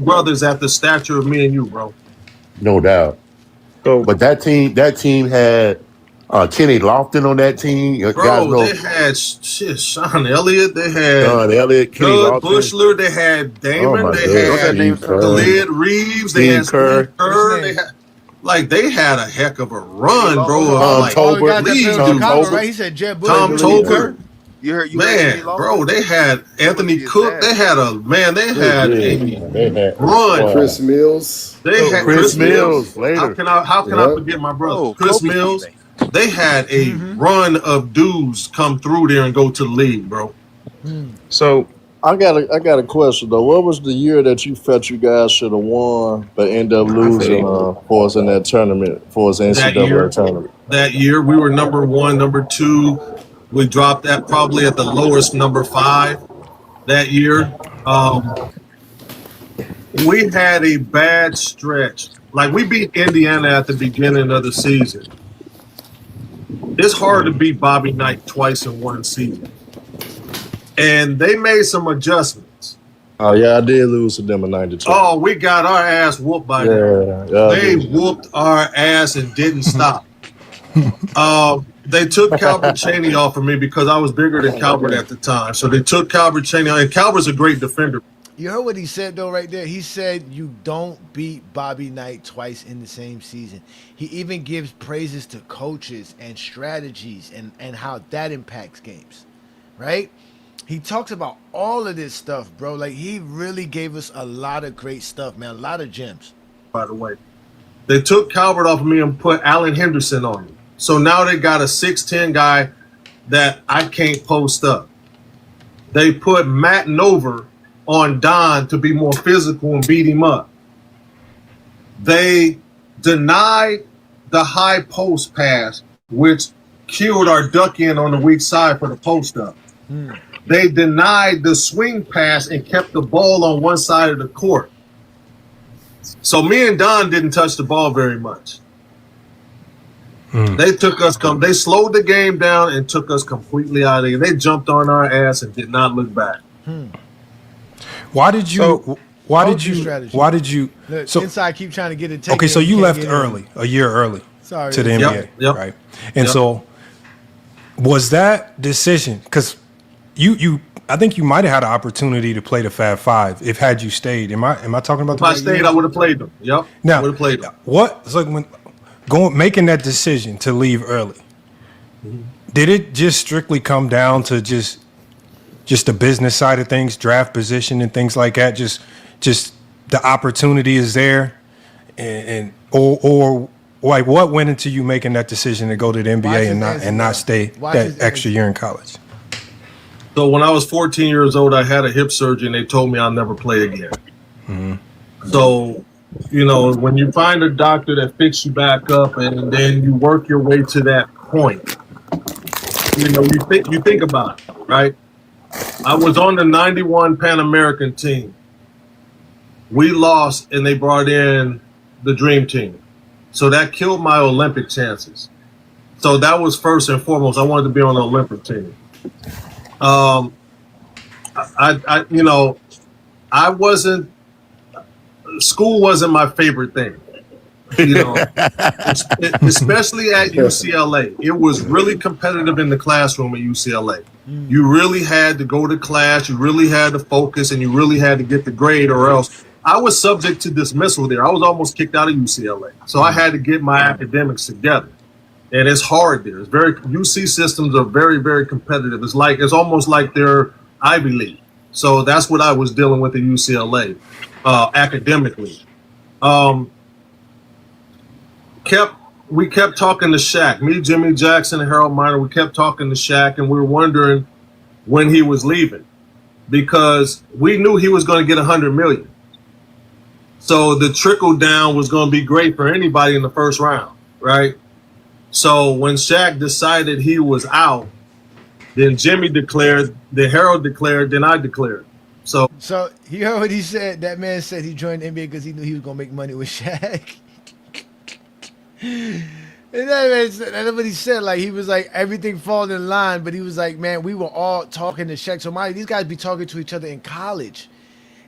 H: brothers at the stature of me and you, bro.
C: No doubt. But that team had Kenny Lofton on that team. You
H: Bro,
C: guys know
H: they had Sean Elliott. They had
C: Sean Elliott, Kenny
H: Doug
C: Lofton.
H: Bushler. They had Damon.
C: Oh, my
H: they
C: God.
H: had
C: Steve Kerr.
H: Khalid Reeves. They
C: Steve
H: had
C: Kerr.
H: Steve Kerr. They had a heck of a run, bro.
C: Tolbert.
H: lead
F: Tom
H: dudes.
F: Tolbert, right? He said Jeb Bush.
H: Tom Tolbert.
G: You heard they
H: Man,
G: lost?
H: bro, they had Anthony
G: is
H: Cook.
G: that?
H: They had a man. They had a
C: They had
H: run.
L: Chris Mills.
H: They had
C: Chris Mills
H: How
C: later.
H: can I
L: Yep.
H: forget my brother?
G: Oh,
H: Chris
G: Kobe
H: Mills.
G: teammate.
H: They had a run of dudes come through there and go to the league, bro.
M: So
K: I got a question though. What was the year that you felt you guys should have won, but end up losing for us in that tournament, for us
H: That year,
K: NCAA tournament?
H: that year we were number 1, number 2. We dropped that probably at the lowest, number 5 that year. We had a bad stretch. Like we beat Indiana at the beginning of the season. It's hard to beat Bobby Knight twice in one season. And they made some adjustments.
K: Oh yeah, I did lose to them in '92.
H: Oh, we got our ass whooped by them.
K: Yeah,
H: They whooped our ass and didn't stop. They took Calvert Chaney off of me because I was bigger than Calvert at the time. So they took Calvert Chaney, and Calvert's a great defender.
F: You heard what he said though, right there. He said you don't beat Bobby Knight twice in the same season. He even gives praises to coaches and strategies and how that impacts games, right? He talks about all of this stuff, bro. Like he really gave us a lot of great stuff, man. A lot of gems.
H: By the way, they took Calvert off of me and put Allen Henderson on me. So now they got a 6'10" guy that I can't post up. They put Matt Nover on Don to be more physical and beat him up. They denied the high post pass, which killed our duck in on the weak side for the post up. They denied the swing pass and kept the ball on one side of the court. So me and Don didn't touch the ball very much. They took us. They slowed the game down and took us completely out of it. They jumped on our ass and did not look back.
D: Why did you?
F: Strategy.
D: Why did you?
F: Look,
D: So
F: inside keep trying to get it.
D: okay, so you left early, a year early,
F: Sorry.
D: to the
H: Yep,
D: NBA,
H: yep.
D: right? And
H: Yep.
D: so was that decision because you? I think you might have had an opportunity to play the Fab Five if had you stayed. Am I talking about
H: If
D: the
H: I
D: right
H: stayed,
D: year?
H: I would have played them. Yep.
D: Now,
H: would have played them.
D: what? It's like when making that decision to leave early. Did it just strictly come down to just the business side of things, draft position and things like that? Just the opportunity is there, or like what went into you making that decision to go to the
F: Watch
D: NBA
F: his
D: and
F: answer,
D: not
F: bro.
D: stay
F: Watch
D: that
F: his
D: extra
F: answer.
D: year in college?
H: So when I was 14 years old, I had a hip surgery, and they told me I'll never play again. So, when you find a doctor that fixes you back up, and then you work your way to that point, you think about it, right? I was on the '91 Pan American team. We lost, and they brought in the Dream Team. So that killed my Olympic chances. So that was first and foremost. I wanted to be on the Olympic team. I wasn't. School wasn't my favorite thing. Especially at UCLA. It was really competitive in the classroom at UCLA. You really had to go to class, you really had to focus, and you really had to get the grade, or else I was subject to dismissal there. I was almost kicked out of UCLA. So I had to get my academics together. And it's hard there. It's UC systems are very, very competitive. It's almost like they're Ivy League. So that's what I was dealing with at UCLA academically. We kept talking to Shaq. Me, Jimmy Jackson, and Harold Miner, we kept talking to Shaq, and we were wondering when he was leaving because we knew he was going to get $100 million. So the trickle down was going to be great for anybody in the first round, right? So when Shaq decided he was out, then Jimmy declared, then Harold declared, then I declared. So
F: you heard what he said? That man said he joined the NBA because he knew he was gonna make money with Shaq. And that's what he said. Like he was like everything falling in line, but he was like, man, we were all talking to Shaq. So these guys be talking to each other in college,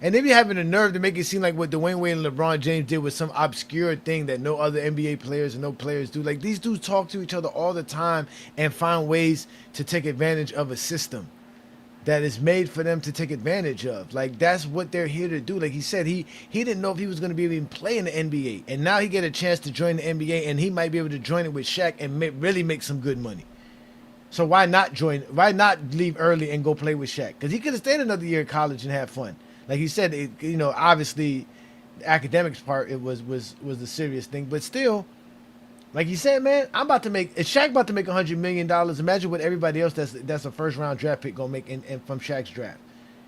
F: and they be having the nerve to make it seem like what Dwayne Wade and LeBron James did was some obscure thing that no other NBA players and no players do. Like these dudes talk to each other all the time and find ways to take advantage of a system that is made for them to take advantage of. Like that's what they're here to do. Like he said, he didn't know if he was going to be able to even play in the NBA, and now he get a chance to join the NBA, and he might be able to join it with Shaq and really make some good money. So why not join? Why not leave early and go play with Shaq? Because he could have stayed another year in college and had fun. Like he said, obviously, the academics part was the serious thing, but still, like you said, man, if Shaq about to make $100 million. Imagine what everybody else that's a first round draft pick gonna make in from Shaq's draft.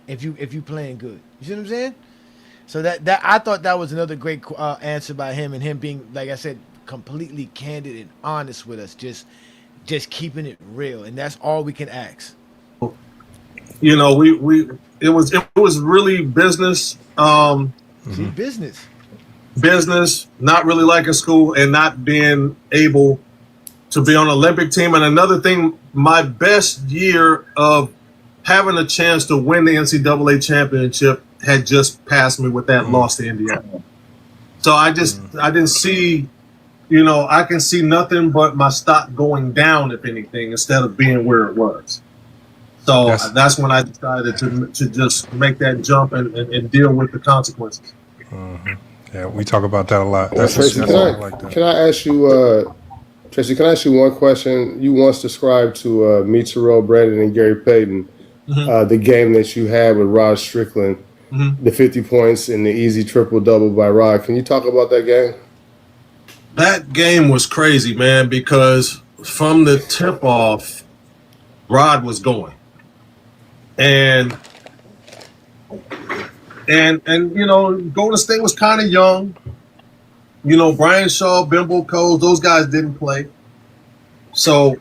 F: If you playing good, you see what I'm saying? So that I thought that was another great answer by him, and him being, like I said, completely candid and honest with us, just keeping it real, and that's all we can ask.
H: You know, it was really business. Business, not really liking school, and not being able to be on an Olympic team. And another thing, my best year of having a chance to win the NCAA championship had just passed me with that loss to Indiana. So I didn't see, I can see nothing but my stock going down, if anything, instead of being where it was. So that's when I decided to just make that jump and deal with the consequences.
D: Mm-hmm. Yeah, we talk about that a lot.
L: Tracy, can I ask you, Tracy, can I ask you one question? You once described to me, Terrell Brandon, and Gary Payton the game that you had with Rod Strickland, the 50 points and the easy triple-double by Rod. Can you talk about that game?
H: That game was crazy, man, because from the tip-off, Rod was going. And Golden State was kind of young. Brian Shaw, Bimbo Coles, those guys didn't play. So,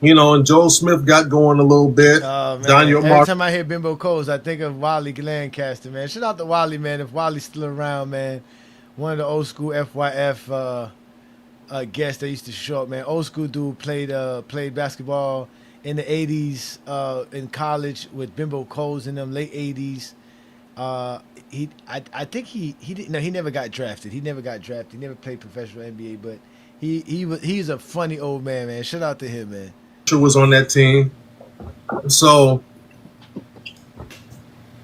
H: and Joel Smith got going a little bit.
F: Every time I hear Bimbo Coles, I think of Wally Lancaster, man. Shout out to Wally, man. If Wally's still around, man. One of the old school FYF guests that used to show up, man. Old school dude played basketball in the 80s in college with Bimbo Coles in them late 80s. I think he didn't. No, he never got drafted. He never played professional NBA, but he's a funny old man. Shout out to him, man.
H: Was on that team, so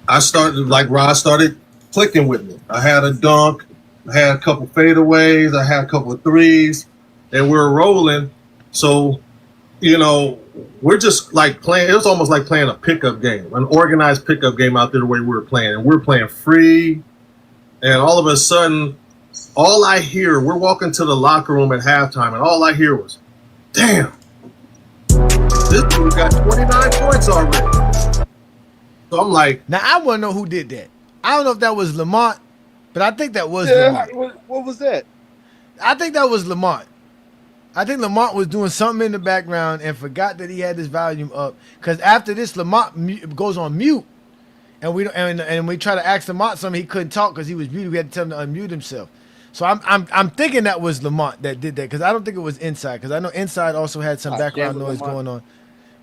H: Rod started clicking with me. I had a dunk, I had a couple fadeaways, I had a couple of threes, and we were rolling. So, we're just like playing. It was almost like playing a pickup game, an organized pickup game out there the way we were playing. And we're playing free. And all of a sudden, we're walking to the locker room at halftime, and all I hear was, damn, this dude got 29 points already. So I'm like.
F: Now, I want to know who did that. I don't know if that was Lamont, but I think that was Lamont.
G: What was that?
F: I think that was Lamont. I think Lamont was doing something in the background and forgot that he had his volume up. Because after this, Lamont goes on mute, and we try to ask Lamont something, he couldn't talk because he was muted. We had to tell him to unmute himself. So I'm thinking that was Lamont that did that, because I don't think it was Inside, because I know Inside also had some background noise going on,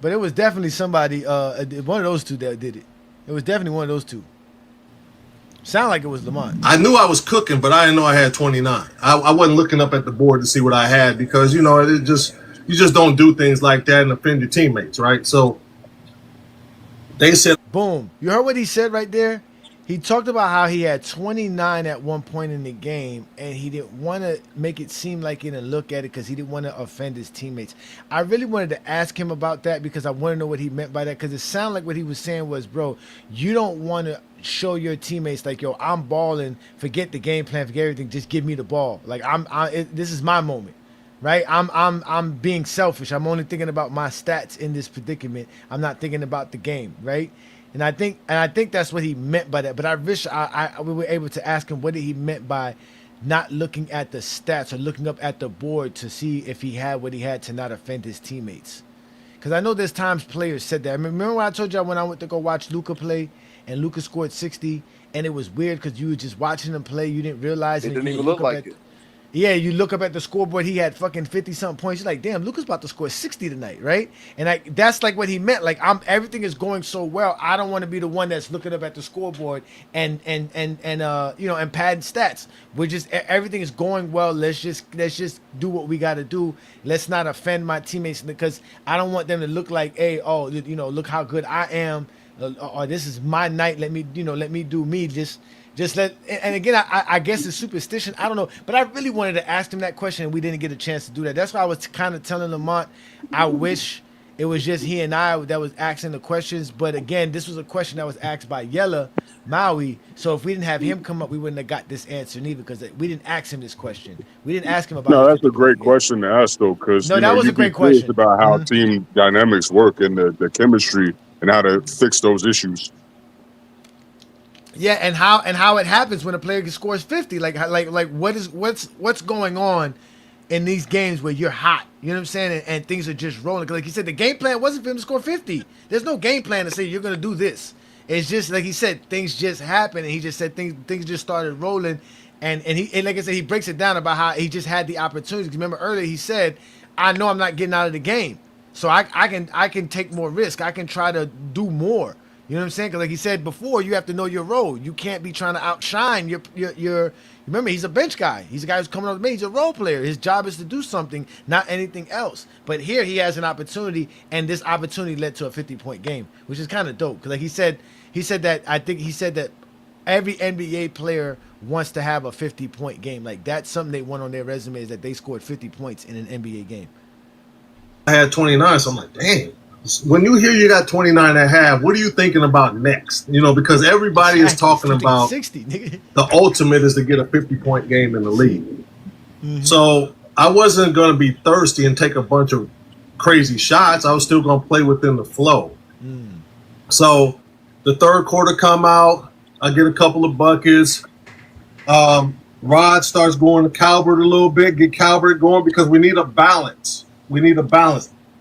F: but it was definitely somebody, one of those two that did it. It was definitely one of those two. Sound like it was Lamont.
H: I knew I was cooking, but I didn't know I had 29. I wasn't looking up at the board to see what I had, because you just don't do things like that and offend your teammates, right? So they said,
F: boom. You heard what he said right there? He talked about how he had 29 at one point in the game, and he didn't want to make it seem like he didn't look at it because he didn't want to offend his teammates. I really wanted to ask him about that because I want to know what he meant by that, because it sounded like what he was saying was, bro, you don't want to show your teammates like, yo, I'm balling, forget the game plan, forget everything, just give me the ball. Like this is my moment, right? I'm being selfish. I'm only thinking about my stats in this predicament. I'm not thinking about the game, right? And I think that's what he meant by that. But I wish we were able to ask him what he meant by not looking at the stats or looking up at the board to see if he had what he had to not offend his teammates. Because I know there's times players said that. I remember when I told you when I went to go watch Luka play, and Luka scored 60, and it was weird because you were just watching him play. You didn't realize
G: it. Didn't even look like it.
F: Yeah, you look up at the scoreboard, he had fucking 50-something points. You're like, damn, Luka's about to score 60 tonight, right? And that's like what he meant. Like, everything is going so well. I don't want to be the one that's looking up at the scoreboard and padding stats. We're just, everything is going well. Let's just do what we got to do. Let's not offend my teammates, because I don't want them to look like, hey, oh, look how good I am, or this is my night. Let me do me. Just let, and again, I guess it's superstition. I don't know, but I really wanted to ask him that question, and we didn't get a chance to do that. That's why I was kind of telling Lamont, I wish It was just he and I that was asking the questions. But again, this was a question that was asked by Yella Maui. So if we didn't have him come up, we wouldn't have got this answer neither, because we didn't ask him this question. We didn't ask him about
J: No,
F: the
J: that's a
F: 50-point
J: great
F: game.
J: question to ask though, because
F: No, that was a
J: you'd be
F: great
J: curious
F: question.
J: about how team dynamics work and the chemistry and how to fix those issues.
F: Yeah, and how it happens when a player scores 50. Like what's going on in these games where you're hot, you know what I'm saying, and things are just rolling. Like he said, the game plan wasn't for him to score 50. There's no game plan to say you're gonna do this. It's just like he said, things just happen, and he just said things just started rolling, and like I said, he breaks it down about how he just had the opportunity. Remember earlier he said, I know I'm not getting out of the game, so I can take more risk. I can try to do more. You know what I'm saying? Because like he said before, you have to know your role. You can't be trying to outshine your. Remember, he's a bench guy. He's a guy who's coming up with me. He's a role player. His job is to do something, not anything else. But here he has an opportunity, and this opportunity led to a 50-point game, which is kind of dope. Because like he said that every NBA player wants to have a 50-point game. Like that's something they want on their resume, is that they scored 50 points in an NBA game.
H: I had 29, so I'm like, dang. When you hear you got 29 and a half, what are you thinking about next? You know, because everybody is talking about
F: 60, nigga.
H: the ultimate is to get a 50-point game in the league. Mm-hmm. So I wasn't going to be thirsty and take a bunch of crazy shots. I was still going to play within the flow. So the third quarter come out, I get a couple of buckets. Rod starts going to Calvert a little bit, get Calvert going, because we need a balance.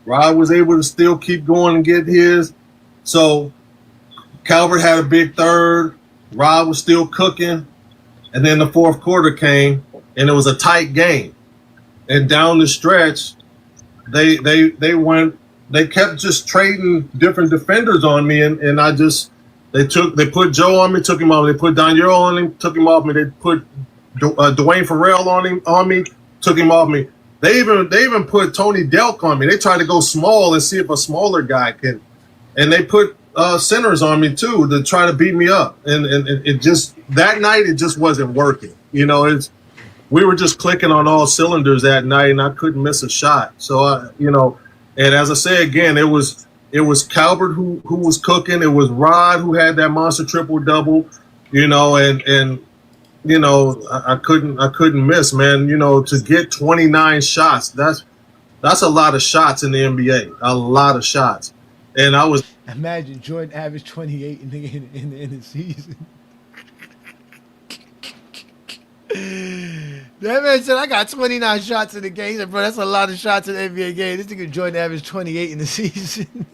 H: Rod was able to still keep going and get his. So Calvert had a big third. Rod was still cooking. And then the fourth quarter came, and it was a tight game. And down the stretch, they kept just trading different defenders on me, and they put Joe on me, took him off. They put Daniel on him, took him off me. They put Dwayne Farrell on me, took him off me. They even put Tony Delk on me. They tried to go small and see if a smaller guy can, and they put centers on me too to try to beat me up. And it just, that night it just wasn't working. You know, we were just clicking on all cylinders that night, and I couldn't miss a shot. So and as I say again, it was Calvert who was cooking. It was Rod who had that monster triple double. You know, and you know, I couldn't miss, man. You know, to get 29 shots, that's a lot of shots in the NBA. A lot of shots. And I was,
F: imagine Jordan averaged 28 in the season. That man said, I got 29 shots in the game. He said, bro, that's a lot of shots in the NBA game. This nigga Jordan averaged 28 in the season.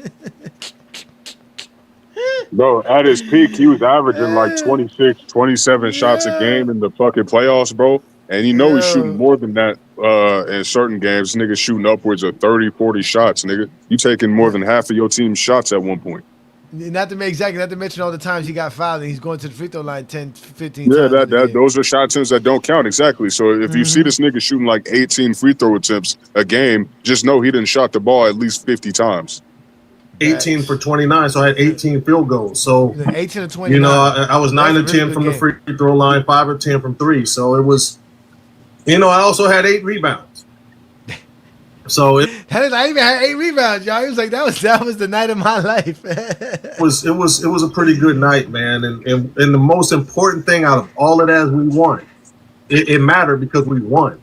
J: Bro, at his peak, he was averaging like 26, 27 shots a game in the fucking playoffs, bro. And you know he's shooting more than that in certain games. Niggas shooting upwards of 30, 40 shots, nigga. You taking more than half of your team's shots at one point.
F: Not to mention all the times he got fouled and he's going to the free throw line 10, 15
J: times.
F: Yeah,
J: those are shot attempts that don't count, exactly. So if you see this nigga shooting like 18 free throw attempts a game, just know he didn't shot the ball at least 50 times.
H: 18 for 29, so I had 18 field goals. So
F: 18 to 29.
H: You know, I was 9 or 10 from the free throw line, 5 or 10 from 3. So it was, you know, I also had 8 rebounds. So I
F: even had 8 rebounds, y'all. He was like, that was the night of my life.
H: it was a pretty good night, man. And the most important thing out of all of that is we won. It mattered because we won.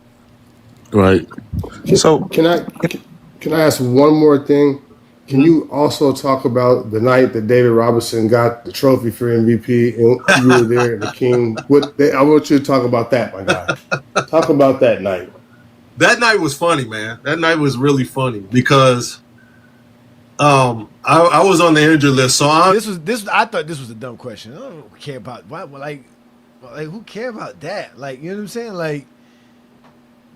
C: Right.
L: So can I ask one more thing? Can you also talk about the night that David Robinson got the trophy for MVP and you were there at the King? I want you to talk about that, my guy. Talk about that night.
H: That night was funny, man. That night was really funny because I was on the injured list. So I
F: thought this was a dumb question. I don't care about why. Like who care about that? Like, you know what I'm saying? Like,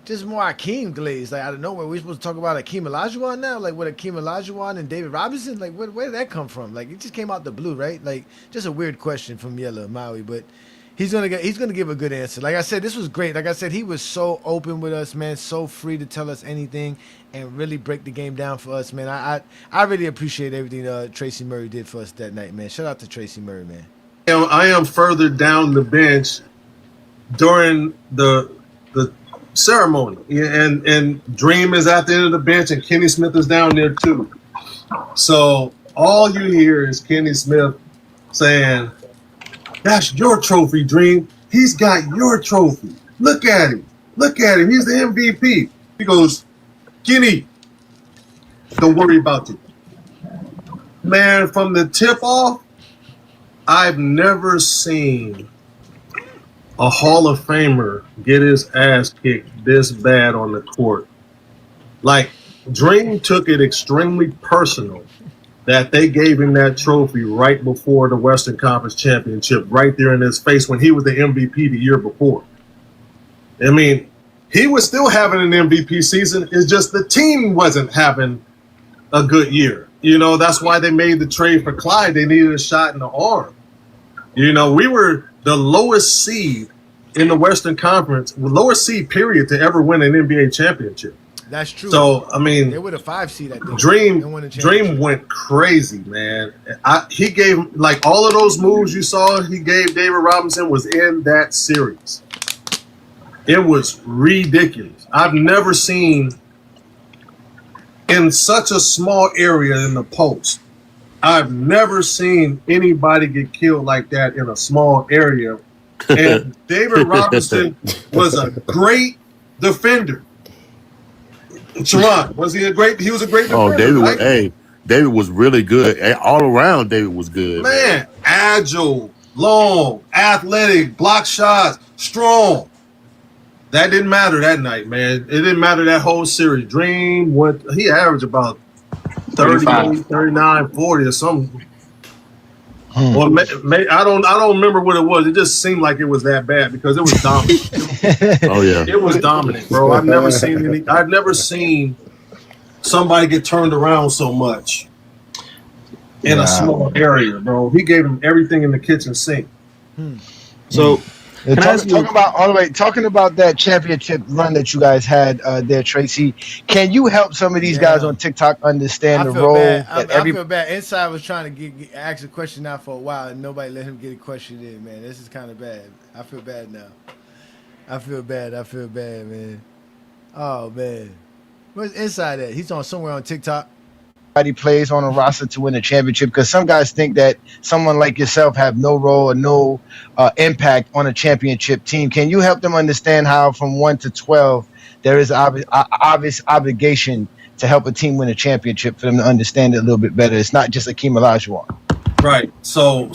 F: just more Akeem glaze, like out of nowhere. We're supposed to talk about Akeem Olajuwon now, like what Akeem Olajuwon and David Robinson, like where did that come from? Like it just came out the blue, right? Like just a weird question from Yella Maui, but he's gonna give a good answer. Like I said, this was great. Like I said, he was so open with us, man, so free to tell us anything and really break the game down for us, man. I really appreciate everything Tracy Murray did for us that night, man. Shout out to Tracy Murray, man.
H: I am further down the bench during the ceremony, and Dream is at the end of the bench, and Kenny Smith is down there too. So all you hear is Kenny Smith saying, "That's your trophy, Dream. He's got your trophy. Look at him. Look at him. He's the MVP." He goes, "Kenny, don't worry about it." Man, from the tip off, I've never seen a Hall of Famer get his ass kicked this bad on the court. Like, Dream took it extremely personal that they gave him that trophy right before the Western Conference Championship, right there in his face when he was the MVP the year before. I mean, he was still having an MVP season. It's just the team wasn't having a good year. You know, that's why they made the trade for Clyde. They needed a shot in the arm. You know, we were the lowest seed in the Western Conference, lowest seed period to ever win an NBA championship.
F: That's true.
H: So, I mean,
F: they were the 5 seed, I think.
H: Dream went crazy, man. He gave, like, all of those moves you saw he gave David Robinson was in that series. It was ridiculous. I've never seen in such a small area in the post. I've never seen anybody get killed like that in a small area. And David Robinson was a great defender. Sharon, was he a great? He was a great defender.
C: Oh, David
H: right?
C: David was really good. All around, David was good.
H: Man, agile, long, athletic, block shots, strong. That didn't matter that night, man. It didn't matter that whole series. Dream, he averaged about 38, 39, 40 or something. Or I don't remember what it was. It just seemed like it was that bad because it was dominant.
C: Oh yeah,
H: it was dominant, bro. I've never seen somebody get turned around so much in a small area, bro. He gave him everything in the kitchen sink.
I: So
E: talking about that championship run that you guys had there, Tracy. Can you help some of these guys on TikTok understand the role that
F: I feel bad. Inside was trying to ask a question now for a while, and nobody let him get a question in. Man, this is kind of bad. I feel bad now. I feel bad, man. Oh man, where's Inside at? He's on somewhere on TikTok.
E: He plays on a roster to win a championship, because some guys think that someone like yourself have no role or no impact on a championship team. Can you help them understand how from 1 to 12 there is an obvious obligation to help a team win a championship, for them to understand it a little bit better? It's not just Akeem Olajuwon.
H: Right. So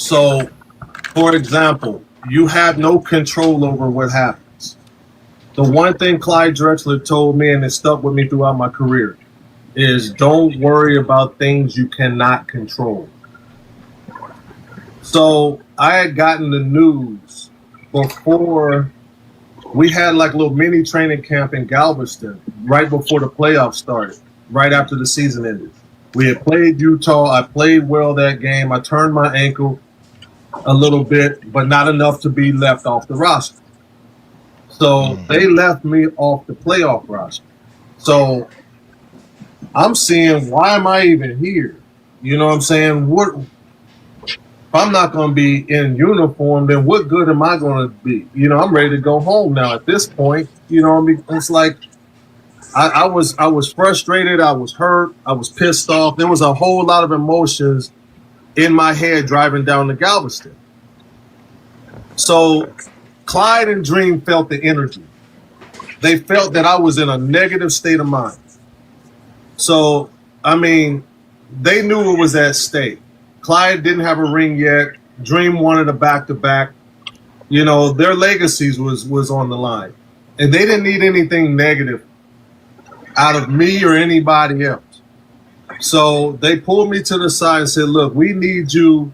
H: for example, you have no control over what happens. The one thing Clyde Drexler told me, and it stuck with me throughout my career, is don't worry about things you cannot control. So I had gotten the news before we had like a little mini training camp in Galveston right before the playoffs started, right after the season ended. We had played Utah. I played well that game. I turned my ankle a little bit, but not enough to be left off the roster. So they left me off the playoff roster. So I'm seeing, why am I even here? You know what I'm saying? If I'm not going to be in uniform, then what good am I going to be? You know, I'm ready to go home now at this point. You know what I mean? It's like I was frustrated. I was hurt. I was pissed off. There was a whole lot of emotions in my head driving down to Galveston. So Clyde and Dream felt the energy. They felt that I was in a negative state of mind. So, I mean, they knew it was at stake. Clyde didn't have a ring yet. Dream wanted a back-to-back. You know, their legacies was on the line. And they didn't need anything negative out of me or anybody else. So they pulled me to the side and said, look, we need you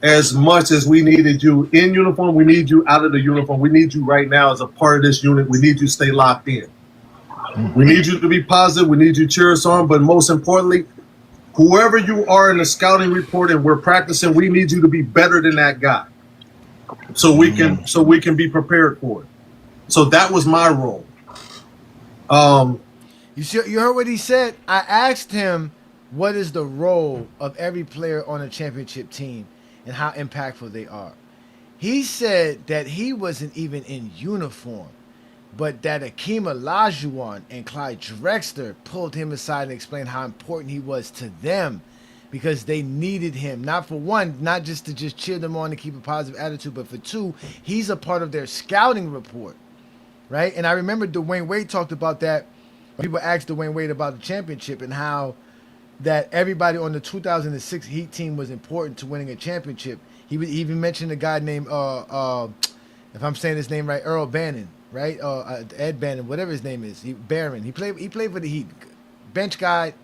H: as much as we needed you in uniform. We need you out of the uniform. We need you right now as a part of this unit. We need you to stay locked in. We need you to be positive. We need you to cheer us on. But most importantly, whoever you are in the scouting report and we're practicing, we need you to be better than that guy, so we can be prepared for it. So that was my role.
F: You heard what he said? I asked him, what is the role of every player on a championship team and how impactful they are. He said that he wasn't even in uniform. but that Akeem Olajuwon and Clyde Drexler pulled him aside and explained how important he was to them because they needed him. Not for one, not just to just cheer them on and keep a positive attitude, but for two, he's a part of their scouting report, right? And I remember Dwayne Wade talked about that. People asked Dwayne Wade about the championship and how that everybody on the 2006 Heat team was important to winning a championship. He even mentioned a guy named, if I'm saying his name right, Earl Bannon, right? Ed Bannon, whatever his name is. Barron. He played for the Heat. Bench guy,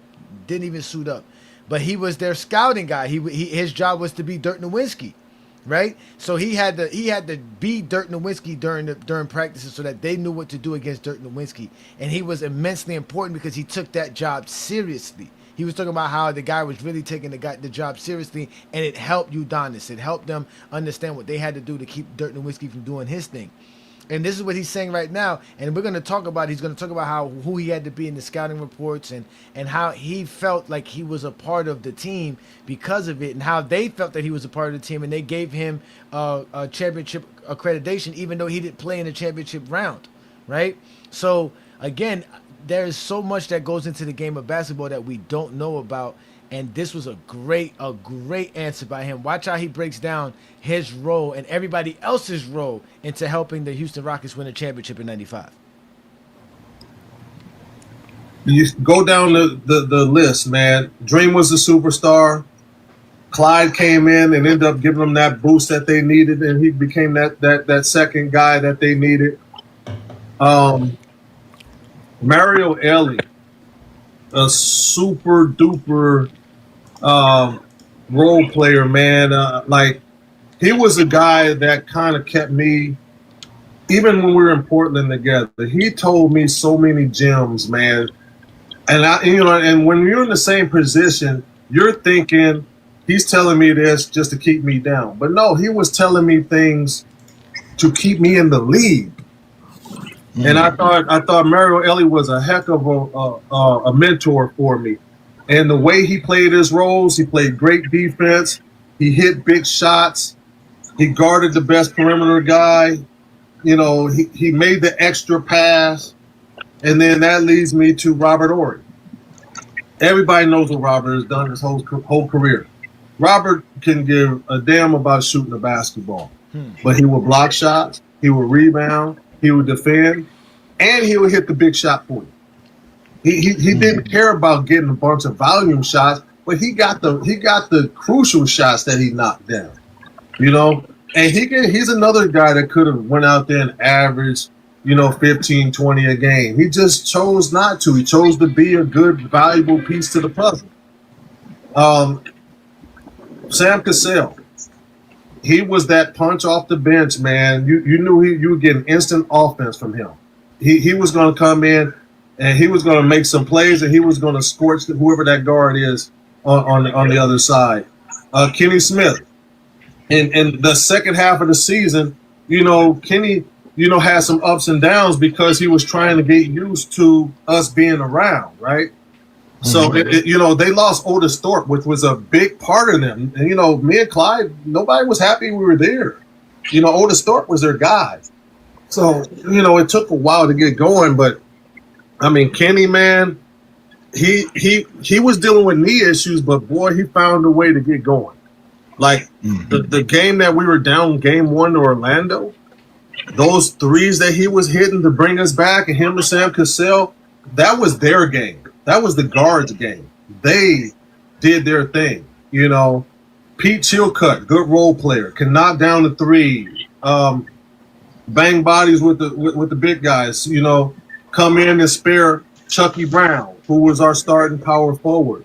F: didn't even suit up. But he was their scouting guy. His job was to be Dirk Nowitzki, right? So he had to be Dirk Nowitzki during practices so that they knew what to do against Dirk Nowitzki. And he was immensely important because he took that job seriously. He was talking about how the guy was really taking the job seriously, and it helped Udonis. It helped them understand what they had to do to keep Dirk Nowitzki from doing his thing. And this is what he's saying right now. And we're going to talk about, he's going to talk about who he had to be in the scouting reports and how he felt like he was a part of the team because of it, and how they felt that he was a part of the team, and they gave him a championship accreditation even though he didn't play in the championship round, right? So again, there is so much that goes into the game of basketball that we don't know about. And this was a great answer by him. Watch how he breaks down his role and everybody else's role into helping the Houston Rockets win a championship in '95.
H: You go down the list, man. Dream was the superstar. Clyde came in and ended up giving them that boost that they needed, and he became that second guy that they needed. Mario Elie, a super duper role player, man. Like, he was a guy that kind of kept me, even when we were in Portland together. He told me so many gems, man. And and when you're in the same position, you're thinking he's telling me this just to keep me down. But no, he was telling me things to keep me in the league. And I thought Mario Elie was a heck of a mentor for me. And the way he played his roles, he played great defense. He hit big shots. He guarded the best perimeter guy. You know, he made the extra pass. And then that leads me to Robert Horry. Everybody knows what Robert has done his whole career. Robert can give a damn about shooting the basketball. But he will block shots. He will rebound. He would defend, and he would hit the big shot for you. He didn't care about getting a bunch of volume shots, but he got the crucial shots that he knocked down. You know, and he's another guy that could have went out there and averaged, 15, 20 a game. He just chose not to. He chose to be a good, valuable piece to the puzzle. Sam Cassell. He was that punch off the bench, man. You knew you would get an instant offense from him. He was going to come in, and he was going to make some plays, and he was going to scorch whoever that guard is on the other side. Kenny Smith. In the second half of the season, Kenny, had some ups and downs because he was trying to get used to us being around, right? So, they lost Otis Thorpe, which was a big part of them. And, me and Clyde, nobody was happy we were there. Otis Thorpe was their guy. So, it took a while to get going. But, I mean, Kenny, man, he was dealing with knee issues, but, boy, he found a way to get going. Like, the game that we were down, game 1 to Orlando, those threes that he was hitting to bring us back, and him and Sam Cassell, that was their game. That was the guards' game. They did their thing. Pete Chilcutt, good role player, can knock down the three, bang bodies with the big guys. Come in and spare Chucky Brown, who was our starting power forward.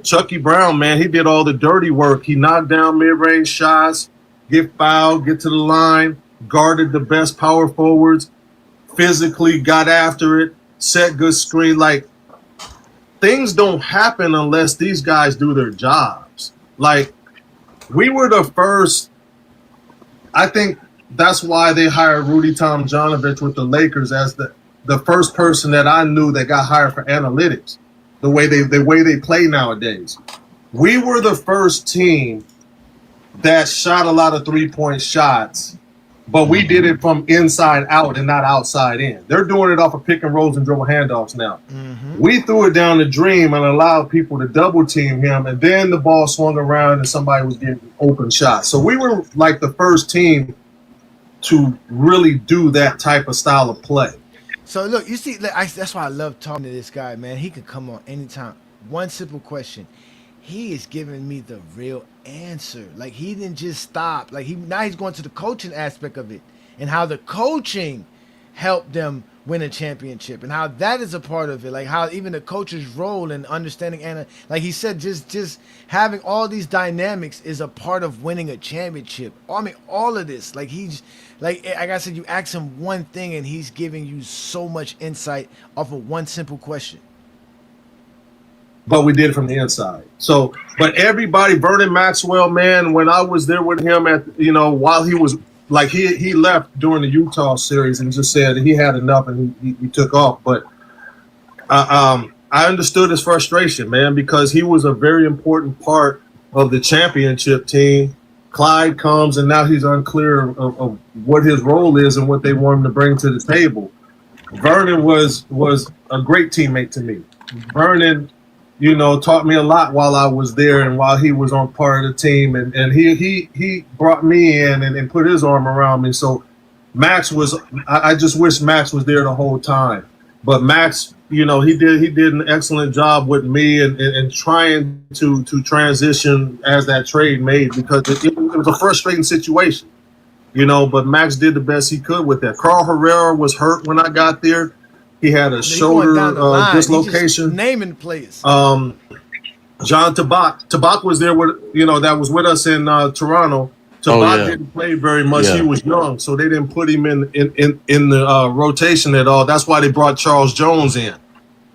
H: Chucky Brown, man, he did all the dirty work. He knocked down mid-range shots, get fouled, get to the line, guarded the best power forwards, physically got after it, set good screen. Like, things don't happen unless these guys do their jobs. Like, we were the first. I think that's why they hired Rudy Tomjanovich with the Lakers as the first person that I knew that got hired for analytics, the way they play nowadays. We were the first team that shot a lot of 3-point shots but we did it from inside out and not outside in. They're doing it off of pick and rolls and dribble handoffs now. We threw it down the Dream and allowed people to double team him, and then the ball swung around and somebody was getting open shots. So we were like the first team to really do that type of style of play.
F: So look, you see, that's why I love talking to this guy, man. He could come on anytime. One simple question. He is giving me the real answer. Like, he didn't just stop. Like, now he's going to the coaching aspect of it and how the coaching helped them win a championship and how that is a part of it. Like, how even the coach's role in understanding, and like he said, just having all these dynamics is a part of winning a championship. I mean, all of this. Like, he's like I said, you ask him one thing and he's giving you so much insight off of one simple question.
H: But we did it from the inside. So, but everybody, Vernon Maxwell, man, when I was there with him while he was like, he left during the Utah series and just said he had enough and he took off. But I understood his frustration, man, because he was a very important part of the championship team. Clyde comes and now he's unclear of what his role is and what they want him to bring to the table. Vernon was a great teammate to me. Vernon, taught me a lot while I was there and while he was on part of the team. And he brought me in and put his arm around me. So Max I just wish Max was there the whole time. But Max, he did an excellent job with me and trying to transition as that trade made, because it was a frustrating situation, but Max did the best he could with that. Carl Herrera was hurt when I got there. He had a shoulder dislocation.
F: Naming players.
H: John Tabak. Tabak was there that was with us in Toronto. Tabak didn't play very much.
C: Yeah.
H: He was young, so they didn't put him in the rotation at all. That's why they brought Charles Jones in.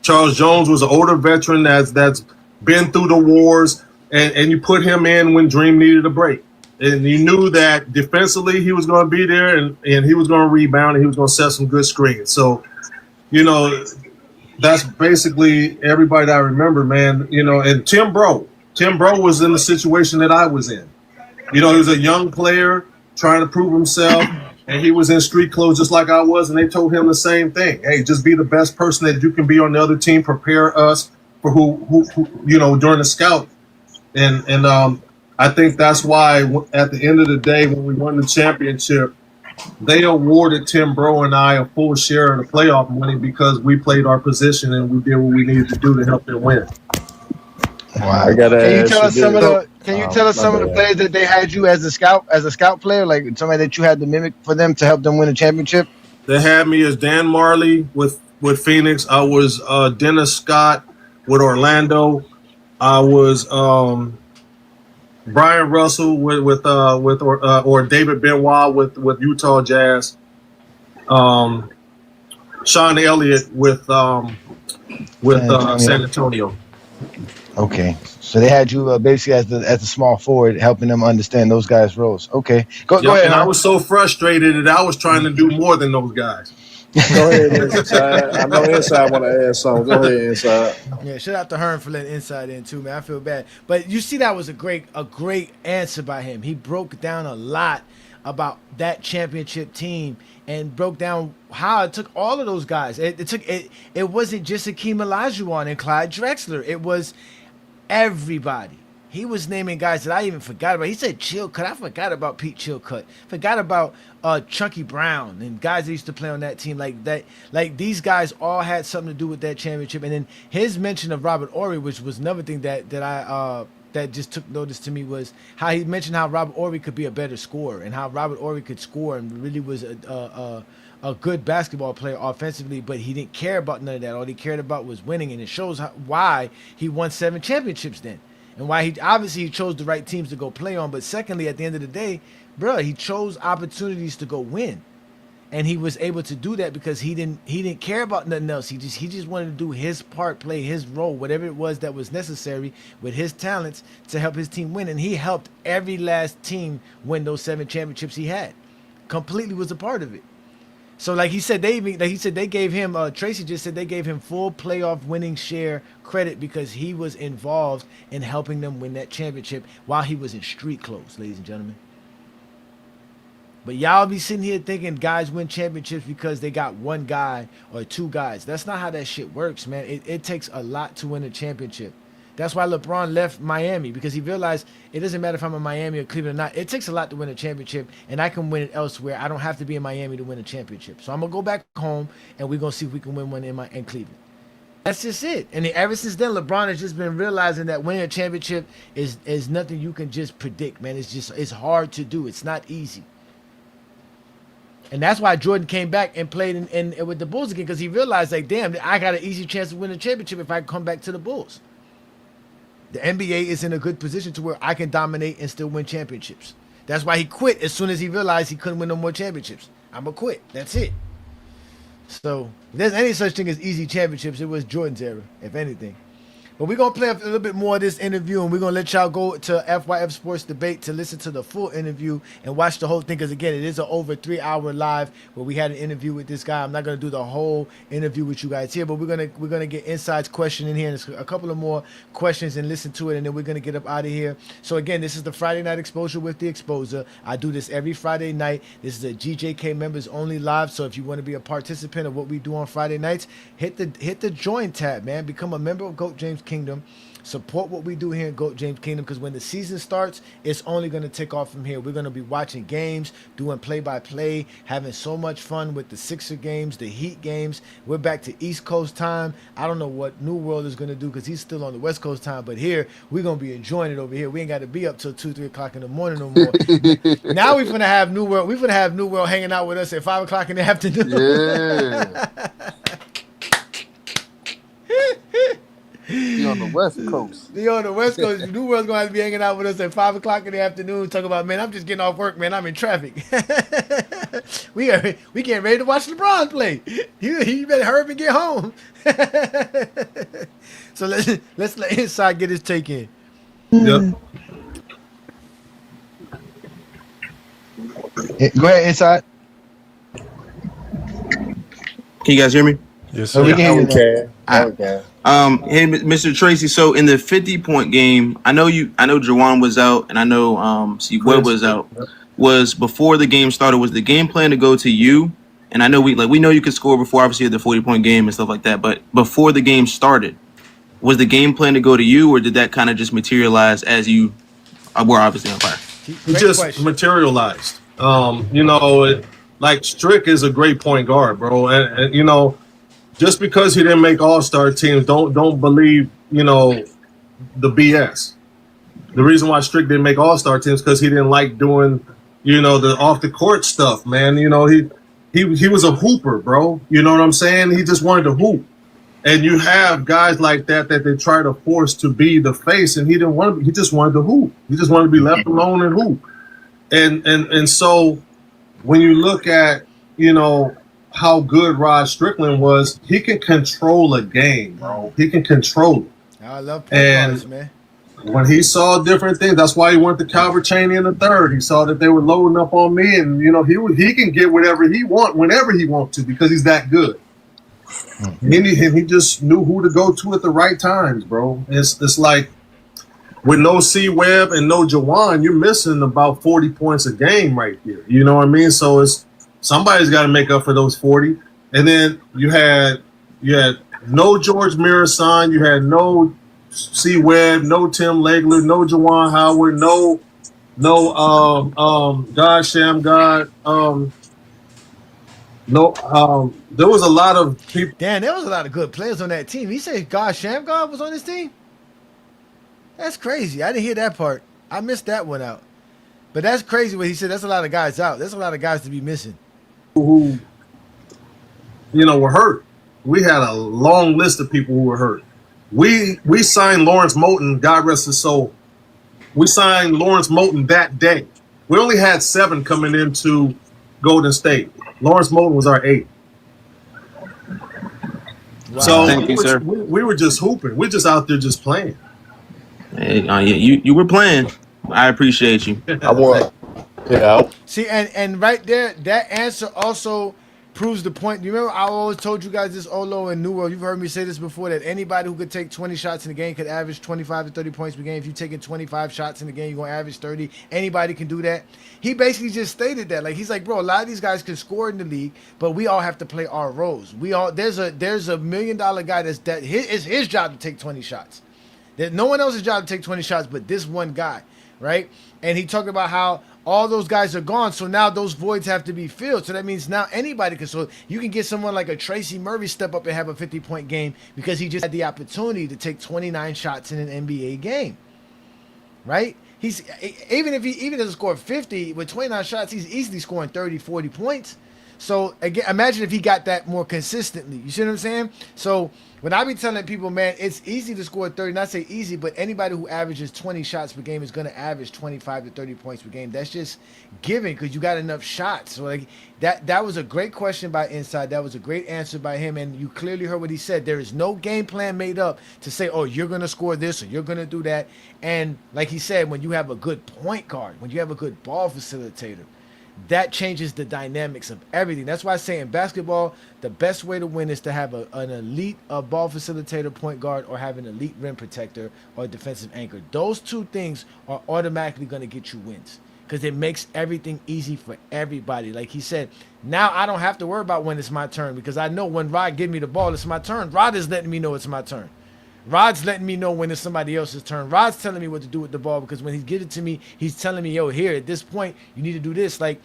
H: Charles Jones was an older veteran that's been through the wars, and you put him in when Dream needed a break. And you knew that defensively he was going to be there, and he was going to rebound, and he was going to set some good screens. So, that's basically everybody that I remember, man. And Tim Bro was in the situation that I was in. He was a young player trying to prove himself, and he was in street clothes just like I was, and they told him the same thing. Hey, just be the best person that you can be on the other team. Prepare us for who during the scout. And I think that's why at the end of the day, when we won the championship, they awarded Tim Bro and I a full share of the playoff money because we played our position and we did what we needed to do to help them win.
E: Wow. Can you tell us some of the players that they had you as a scout player, like somebody that you had to mimic for them to help them win a championship?
H: They had me as Dan Marley with Phoenix. I was Dennis Scott with Orlando. I was Brian Russell with David Benoit with Utah Jazz. Sean Elliott with San Antonio.
E: Okay, so they had you basically as the small forward, helping them understand those guys' roles. Okay, go ahead.
H: And I was so frustrated that I was trying to do more than those guys.
K: Go ahead, Inside. I know Inside want to add something. Go ahead, Inside.
F: Yeah, shout out to Hearn for letting Inside in too, man. I feel bad, but you see, that was a great answer by him. He broke down a lot about that championship team and broke down how it took all of those guys. It wasn't just Akeem Olajuwon and Clyde Drexler. It was everybody. He was naming guys that I even forgot about. He said Chilcutt. I forgot about Pete Chilcutt. Forgot about Chucky Brown and guys that used to play on that team like that. Like, these guys all had something to do with that championship. And then his mention of Robert Horry, which was another thing that just took notice to me, was how he mentioned how Robert Horry could be a better scorer and how Robert Horry could score and really was a good basketball player offensively, but he didn't care about none of that. All he cared about was winning, and it shows why he won 7 championships then. And why he chose the right teams to go play on. But secondly, at the end of the day, bro, he chose opportunities to go win. And he was able to do that because he didn't care about nothing else. He just wanted to do his part, play his role, whatever it was that was necessary with his talents to help his team win. And he helped every last team win those 7 championships he had. Completely was a part of it. So like he said, they gave him, Tracy just said they gave him full playoff winning share credit because he was involved in helping them win that championship while he was in street clothes, ladies and gentlemen. But y'all be sitting here thinking guys win championships because they got one guy or two guys. That's not how that shit works, man. It takes a lot to win a championship. That's why LeBron left Miami, because he realized it doesn't matter if I'm in Miami or Cleveland or not. It takes a lot to win a championship, and I can win it elsewhere. I don't have to be in Miami to win a championship. So I'm going to go back home, and we're going to see if we can win one in Cleveland. That's just it. And ever since then, LeBron has just been realizing that winning a championship is nothing you can just predict, man. It's hard to do. It's not easy. And that's why Jordan came back and played in with the Bulls again, because he realized, like, damn, I got an easy chance to win a championship if I come back to the Bulls. The NBA is in a good position to where I can dominate and still win championships. That's why he quit as soon as he realized he couldn't win no more championships. I'm going to quit. That's it. So if there's any such thing as easy championships, it was Jordan's era, if anything. But we're going to play a little bit more of this interview, and we're going to let y'all go to FYF Sports Debate to listen to the full interview and watch the whole thing, because, again, it is an over 3-hour live where we had an interview with this guy. I'm not going to do the whole interview with you guys here, but we're gonna get Inside's question in here, and there's a couple of more questions, and listen to it, and then we're going to get up out of here. So, again, this is the Friday Night Exposure with the Exposer. I do this every Friday night. This is a GJK members only live, so if you want to be a participant of what we do on Friday nights, hit the join tab, man. Become a member of GOAT James Kingdom. Support what we do here in GOAT James Kingdom, because when the season starts, it's only going to take off from here. We're going to be watching games, doing play-by-play, having so much fun with the Sixer games, the Heat games. We're back to East Coast time. I don't know what New World is going to do, because he's still on the West Coast time, but here, we're going to be enjoying it over here. We ain't got to be up till 2, 3 o'clock in the morning no more. Now we're going to have New World. We're going to have New World hanging out with us at 5 o'clock in the afternoon.
G: Yeah. He on the West Coast.
F: He on the West Coast. New World's going to have to be hanging out with us at 5 o'clock in the afternoon, talking about, man, I'm just getting off work, man. I'm in traffic. we getting ready to watch LeBron play. You better hurry up and get home. So let's let Inside get his take in.
H: Yep.
E: Go ahead, Inside.
I: Can you guys hear me?
D: Yes,
E: So
D: sir.
E: we can hear you.
K: Okay.
I: Hey, Mr. Tracy. So in the 50-point game, I know Jawan was out, and I know Webb was out. Was before the game started, was the game plan to go to you? And I know we know you could score before, obviously, the 40-point game and stuff like that. But before the game started, was the game plan to go to you, or did that kind of just materialize as you were obviously on fire?
H: It just materialized. Like Strick is a great point guard, bro, and just because he didn't make All-Star teams, don't believe the BS. The reason why Strick didn't make All-Star teams because he didn't like doing the off the court stuff, man. He was a hooper, bro. You know what I'm saying? He just wanted to hoop. And you have guys like that they try to force to be the face, and he didn't want to. He just wanted to hoop. He just wanted to be left alone and hoop. And so when you look at how good Rod Strickland was, he can control a game, bro. He can control it.
F: I love players, man.
H: When he saw different things, that's why he went to Calvert Chaney in the third. He saw that they were loading up on me, and he can get whatever he want whenever he wants to because he's that good. And he just knew who to go to at the right times, bro. It's like with no C Webb and no Jawan, you're missing about 40 points a game right there. You know what I mean? So somebody's got to make up for those 40. And then you had no George Mirasan, you had no C Webb, no Tim Legler, no Jawan Howard, no God Sham God. There was a lot of people.
F: Damn, there was a lot of good players on that team. He said God Shamgar was on his team? That's crazy. I didn't hear that part. I missed that one out. But that's crazy what he said. That's a lot of guys out. There's a lot of guys to be missing.
H: Who were hurt. We had a long list of people who were hurt. We signed Lawrence Moulton, God rest his soul. We signed Lawrence Moulton that day. We only had 7 coming into Golden State. Lawrence Moulton was our 8th. Wow. So
I: Thank you, sir.
H: We were just hooping. We're just out there just playing.
I: Hey, you were playing. I appreciate you.
K: I want. Yeah.
F: See, and right there, that answer also proves the point. You remember I always told you guys this, Olo and New World. You've heard me say this before, that anybody who could take 20 shots in the game could average 25 to 30 points per game. If you're taking 25 shots in the game, you're going to average 30. Anybody can do that. He basically just stated that. Like, he's like, bro, a lot of these guys can score in the league, but we all have to play our roles. There's a $1 million guy it's his job to take 20 shots. There's no one else's job to take 20 shots but this one guy, right? And he talked about how all those guys are gone, so now those voids have to be filled. So that means now anybody can. So you can get someone like a Tracy Murray step up and have a 50-point game because he just had the opportunity to take 29 shots in an NBA game, right? He's even if he doesn't score 50 with 29 shots, he's easily scoring 30, 40 points. So again, imagine if he got that more consistently. You see what I'm saying? So when I be telling people, man, it's easy to score 30. Not say easy, but anybody who averages 20 shots per game is going to average 25 to 30 points per game. That's just given because you got enough shots. So like that was a great question by Inside. That was a great answer by him, and you clearly heard what he said. There is no game plan made up to say, oh, you're going to score this or you're going to do that. And like he said, when you have a good point guard, when you have a good ball facilitator, that changes the dynamics of everything. That's why I say in basketball, the best way to win is to have an elite ball facilitator, point guard, or have an elite rim protector or defensive anchor. Those two things are automatically going to get you wins because it makes everything easy for everybody. Like he said, now I don't have to worry about when it's my turn because I know when Rod gives me the ball, it's my turn. Rod is letting me know it's my turn. Rod's letting me know when it's somebody else's turn. Rod's telling me what to do with the ball because when he gives it to me, he's telling me, yo, here, at this point, you need to do this. Like,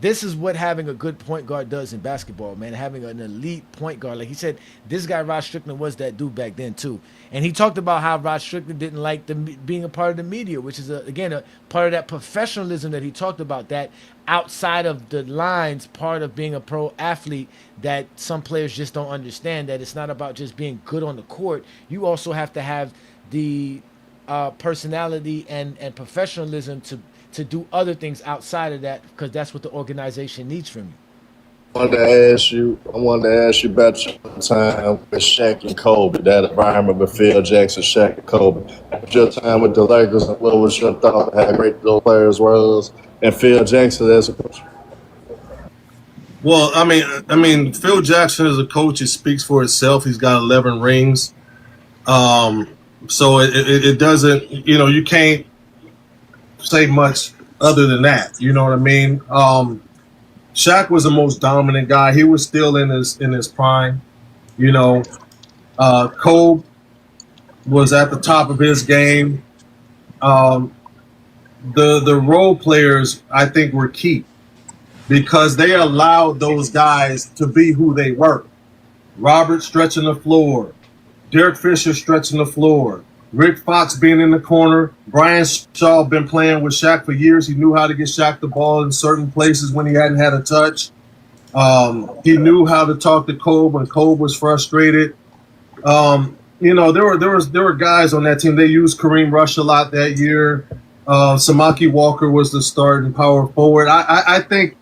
F: this is what having a good point guard does in basketball, man. Having an elite point guard. Like he said, this guy, Rod Strickland, was that dude back then, too. And he talked about how Rod Strickland didn't like being a part of the media, which is, again, a part of that professionalism that he talked about, that outside of the lines, part of being a pro athlete that some players just don't understand, that it's not about just being good on the court. You also have to have the personality and professionalism to do other things outside of that because that's what the organization needs from you.
K: I wanted to ask you about your time with Shaq and Kobe, that environment with Phil Jackson, Shaq, and Kobe. Your time with the Lakers, and what was your thought of how great those players was, and Phil Jackson as a coach?
H: Well, I mean, Phil Jackson as a coach, it speaks for itself. He's got 11 rings, so it doesn't, you can't say much other than that. You know what I mean? Shaq was the most dominant guy. He was still in his prime. Kobe was at the top of his game. The role players, I think, were key because they allowed those guys to be who they were. Robert stretching the floor, Derek Fisher stretching the floor, Rick Fox being in the corner. Brian Shaw been playing with Shaq for years. He knew how to get Shaq the ball in certain places when he hadn't had a touch. He knew how to talk to Kobe when Kobe was frustrated. There were guys on that team. They used Kareem Rush a lot that year. Samaki Walker was the starting power forward. I think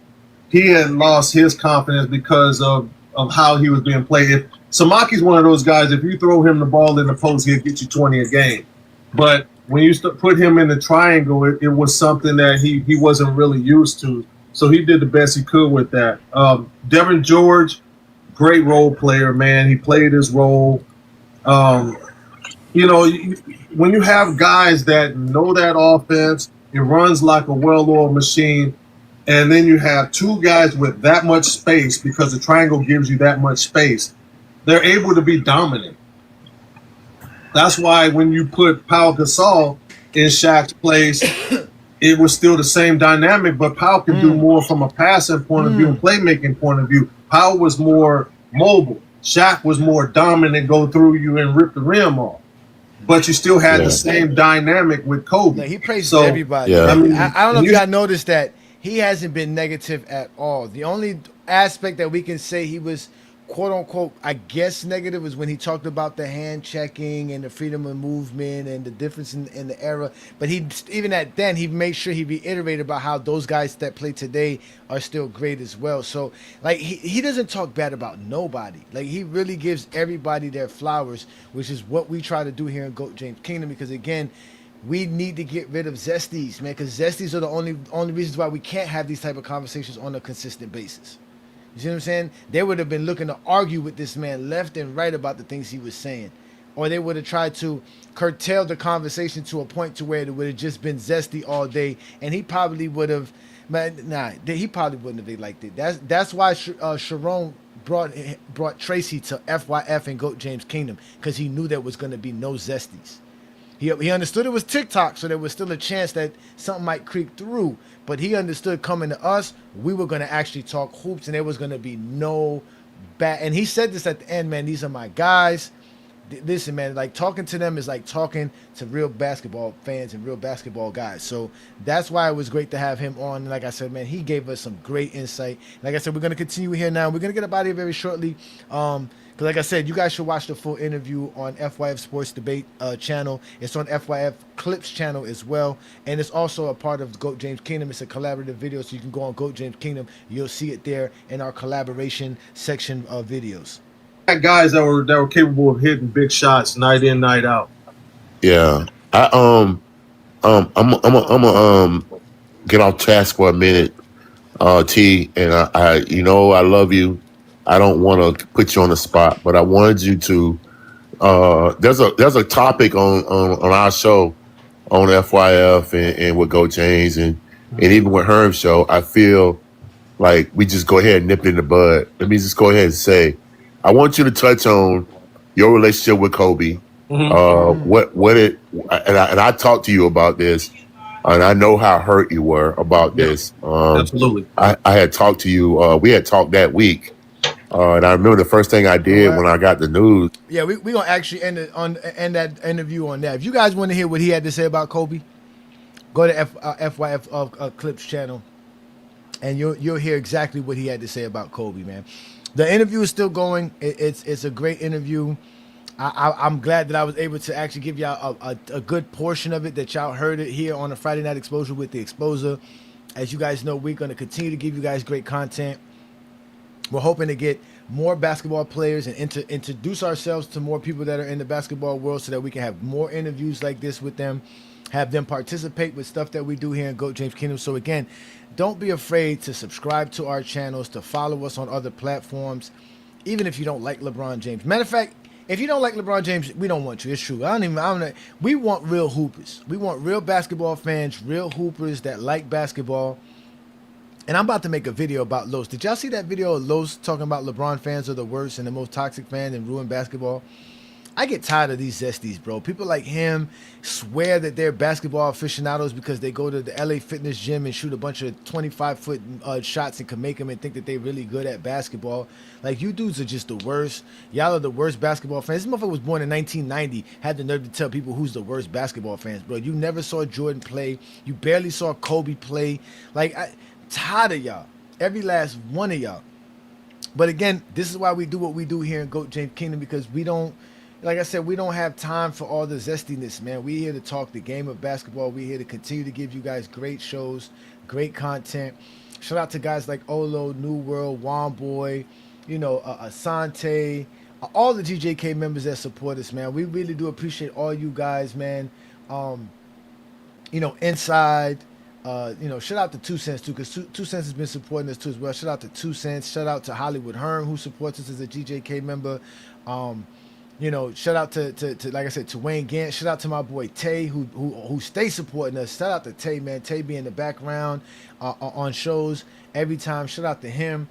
H: he had lost his confidence because of how he was being played. Samaki's one of those guys, if you throw him the ball in the post, he'll get you 20 a game. But when you put him in the triangle, it was something that he wasn't really used to. So he did the best he could with that. Devin George, great role player, man. He played his role. When you have guys that know that offense, it runs like a well-oiled machine, and then you have two guys with that much space because the triangle gives you that much space, they're able to be dominant. That's why when you put Pau Gasol in Shaq's place, it was still the same dynamic, but Pau could do more from a passing point of view and playmaking point of view. Pau was more mobile. Shaq was more dominant, go through you and rip the rim off. But you still had the same dynamic with Kobe.
F: Like, he praises everybody.
H: Yeah.
F: I don't know if y'all noticed that he hasn't been negative at all. The only aspect that we can say he was, quote unquote, I guess negative is when he talked about the hand checking and the freedom of movement and the difference in the era. But he made sure he reiterated about how those guys that play today are still great as well. So like he doesn't talk bad about nobody. Like he really gives everybody their flowers, which is what we try to do here in GOAT James Kingdom. Because again, we need to get rid of zesties, man. Because zesties are the only reasons why we can't have these type of conversations on a consistent basis. You see what I'm saying? They would have been looking to argue with this man left and right about the things he was saying. Or they would have tried to curtail the conversation to a point to where it would have just been zesty all day. And he probably would have, he probably wouldn't have liked it. That's why Sharon brought Tracy to FYF and Goat James Kingdom, because he knew there was going to be no zesties. He understood it was TikTok, so there was still a chance that something might creep through. But he understood coming to us, we were going to actually talk hoops, and there was going to be no bad. And he said this at the end, man, these are my guys. Listen, man, like talking to them is like talking to real basketball fans and real basketball guys. So that's why it was great to have him on. And like I said, man, he gave us some great insight. Like I said, we're going to continue here now. We're going to get up out of here very shortly. Because like I said, you guys should watch the full interview on FYF Sports Debate channel. It's on FYF Clips channel as well. And it's also a part of Goat James Kingdom. It's a collaborative video, so you can go on Goat James Kingdom. You'll see it there in our collaboration section of videos.
H: Guys that were capable of hitting big shots night in, night out.
C: Yeah, I'm gonna get off task for a minute, T. And I I love you. I don't want to put you on the spot, but I wanted you to. There's a topic on our show on FYF and with Go James and even with Herm's show. I feel like we just go ahead and nip it in the bud. Let me just go ahead and say, I want you to touch on your relationship with Kobe. What it and I talked to you about this, and I know how hurt you were about this.
H: Absolutely.
C: I had talked to you. We had talked that week, and I remember the first thing I did when I got the news.
F: Yeah, we gonna actually end that interview on that. If you guys want to hear what he had to say about Kobe, go to FYF Clips channel, and you'll hear exactly what he had to say about Kobe, man. The interview is still going. It's a great interview. I'm glad that I was able to actually give y'all a good portion of it, that y'all heard it here on the Friday Night Exposure with the Exposer. As you guys know, we're going to continue to give you guys great content. We're hoping to get more basketball players and introduce ourselves to more people that are in the basketball world, so that we can have more interviews like this with them, have them participate with stuff that we do here in Goat James Kingdom. So again, don't be afraid to subscribe to our channels, to follow us on other platforms, even if you don't like LeBron James. Matter of fact, if you don't like LeBron James, we don't want you. It's true. We want real hoopers. We want real basketball fans, real hoopers that like basketball. And I'm about to make a video about Los. Did y'all see that video of Los talking about LeBron fans are the worst and the most toxic fans and ruin basketball? I get tired of these zesties, bro. People like him swear that they're basketball aficionados because they go to the LA Fitness gym and shoot a bunch of 25-foot shots and can make them and think that they're really good at basketball. Like, you dudes are just the worst. Y'all are the worst basketball fans. This motherfucker was born in 1990, had the nerve to tell people who's the worst basketball fans, bro. You never saw Jordan play. You barely saw Kobe play. Like, I'm tired of y'all. Every last one of y'all. But again, this is why we do what we do here in Goat James Kingdom, because we don't, like I said, we don't have time for all the zestiness, man. We're here to talk the game of basketball. We're here to continue to give you guys great shows, great content. Shout out to guys like Olo, New World, Womboy, Asante, all the GJK members that support us, man. We really do appreciate all you guys, man. Inside, shout out to 2 Cents too, because 2 Cents has been supporting us too as well. Shout out to 2 Cents. Shout out to Hollywood Herm, who supports us as a GJK member. Shout out to like I said, to Wayne Gant. Shout out to my boy Tay, who stays supporting us. Shout out to Tay, man. Tay be in the background on shows every time. Shout out to him.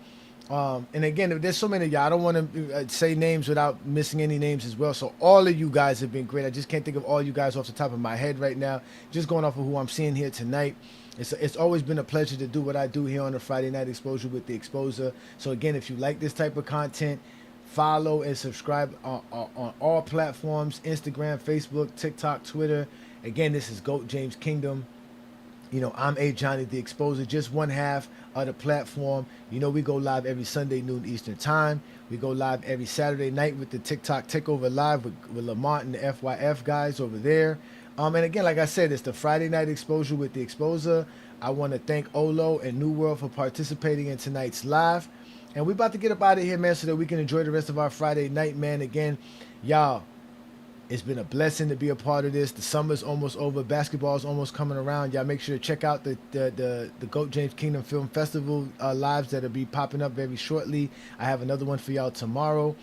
F: And again, there's so many of y'all. I don't want to say names without missing any names as well. So all of you guys have been great. I just can't think of all you guys off the top of my head right now. Just going off of who I'm seeing here tonight. It's always been a pleasure to do what I do here on the Friday Night Exposure with the Exposer. So again, if you like this type of content, follow and subscribe on all platforms: Instagram, Facebook, TikTok, Twitter. Again, this is Goat James Kingdom. I'm A. Johnny the Exposer, just one half of the platform. We go live every Sunday noon Eastern time. We go live every Saturday night with the TikTok Takeover Live with Lamont and the FYF guys over there. And again, like I said, it's the Friday Night Exposure with the Exposer. I want to thank Olo and New World for participating in tonight's live. And we're about to get up out of here, man, so that we can enjoy the rest of our Friday night, man. Again, y'all, It's been a blessing to be a part of this. The summer's almost over. Basketball's almost coming around. Y'all make sure to check out the GOAT James Kingdom Film Festival lives that'll be popping up very shortly. I have another one for y'all tomorrow.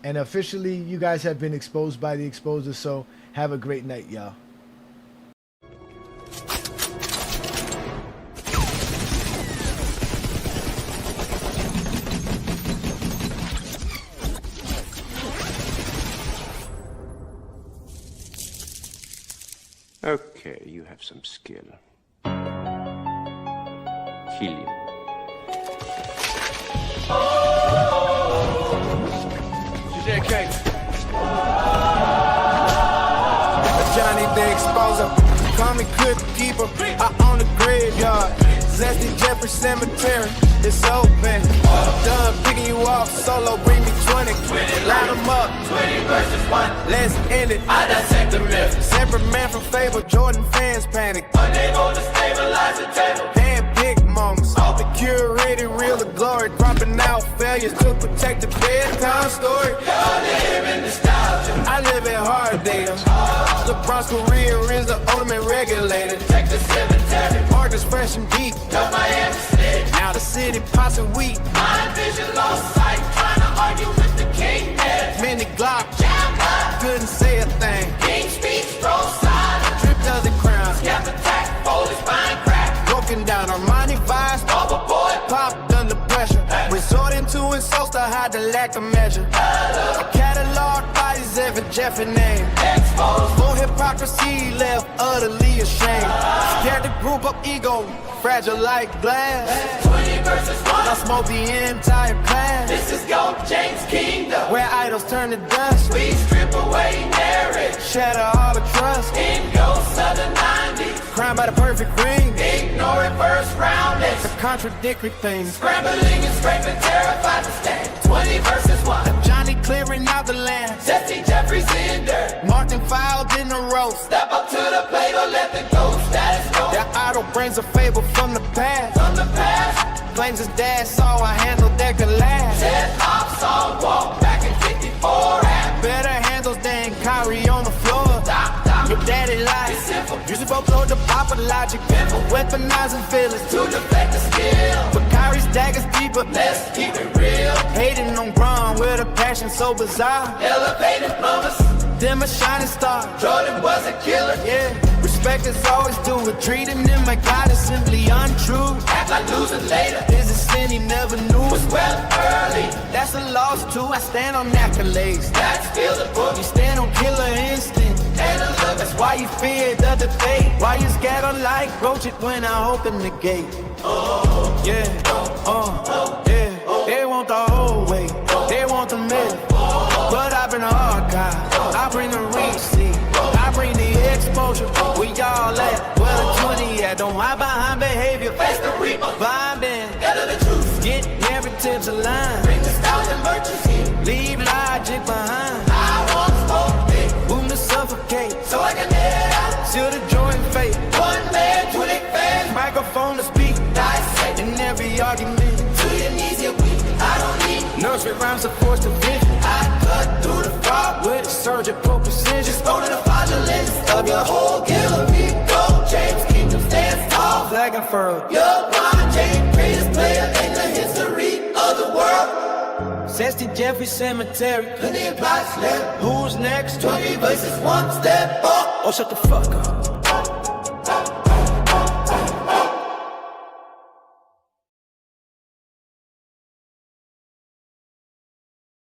F: And officially, you guys have been exposed by the exposer, so have a great night, y'all.
M: Okay, you have some skill. Kill him.
A: GJK. Johnny the Exposer. Call me Cookie Keeper. I own the graveyard. Zesty Jeffrey Cemetery. It's open. Done picking you off solo. Bring me 20. Line them up.
B: 20 versus 1.
A: Let's end it.
B: I dissect the myth.
A: Separate man from Fable. Jordan fans panic.
B: Unable to stabilize the table.
A: Handpicked moments. All the curated real the glory. Dropping out failures to protect the bedtime story.
B: Y'all live in nostalgia.
A: I live in hard data. LeBron's career is the ultimate regulator.
B: Check the cemetery.
A: Marcus fresh and deep.
B: No Miami State.
A: Now the city pots and wheat.
B: Mind vision lost sight. Trying to argue with the king.
A: Mini Glock.
B: Jam up.
A: Couldn't say a thing.
B: King speaks, roll silent.
A: Drip does it crown.
B: Scap attack. Fold his spine crack.
A: Broken down Armani vibes.
B: Overboard.
A: Popped under pressure. Resorting to insults to hide the lack of measure. A catalog bodies every Jeffrey name.
B: Exposed.
A: For hypocrisy left utterly ashamed. Scared to group up ego. Fragile like glass.
B: 20 versus 1.
A: I smoke the entire class.
B: This is GOAT James Kingdom.
A: Where idols turn to dust.
B: We strip away marriage.
A: Shatter all the trust.
B: In ghosts of the 90s.
A: Crime by the perfect ring.
B: Ignoring first rounders.
A: The contradictory things.
B: Scrambling and scraping, terrified to stand. 20 versus 1.
A: Johnny clearing out the land.
B: Zesty Jeffrey's in dirt.
A: Marked and filed in the roast.
B: Step up to the plate or let the ghost status go.
A: Their idol brings a fable from the past.
B: From the past.
A: Claims his dad saw I handled that could last.
B: Dead ops on walk back in 54 rap.
A: Better handles than Kyrie on the floor.
B: Stop.
A: Your daddy lied.
B: It's simple.
A: Using folklore to pop with logic.
B: Pimple.
A: Weaponizing feelings.
B: To deflect the skill.
A: But Kyrie's dagger's deeper.
B: Let's keep it real.
A: Hating on Braun with a passion so bizarre.
B: Elevated plumbers.
A: Them a shining star.
B: Jordan was a killer.
A: Yeah. Respect is always due. Treating them like God is simply untrue.
B: Act like losing later.
A: Is a sin he never knew.
B: Was well early.
A: That's a loss too. I stand on accolades.
B: That's still the book.
A: You stand on killer instinct.
B: And a look.
A: That's why you fear the debate. Why you scared on like roach it when I open the gate. Yeah, yeah. They want the whole way. They want the myth. But I bring the archive. I bring the receipt. I bring the exposure. We all at where the 20 at. Don't hide behind behavior.
B: Face the reaper.
A: Vibing.
B: Gather the truth.
A: Get narratives aligned.
B: Bring the styles and merchants here.
A: Leave logic behind.
B: I want smoke big.
A: Boom to suffocate.
B: So I can let out.
A: Till the joy and fate.
B: 1 man, 20 fans.
A: Microphone to speak.
B: Dissect.
A: In every argument.
B: To your knees, you're weak. I don't need.
A: Nursery rhymes are forced to vision.
B: I cut through the frog
A: With surgical precision.
B: Just go to the fraudulence of your whole gallery. GOAT James Kingdom stands tall.
A: Flag and furled.
B: You're LeBron James, greatest player in the history of the world.
A: Zesty Jeffrey Cemetery.
B: Plenty of plots left.
A: Who's next?
B: 20 versus 1 step up.
A: Oh, shut the fuck up.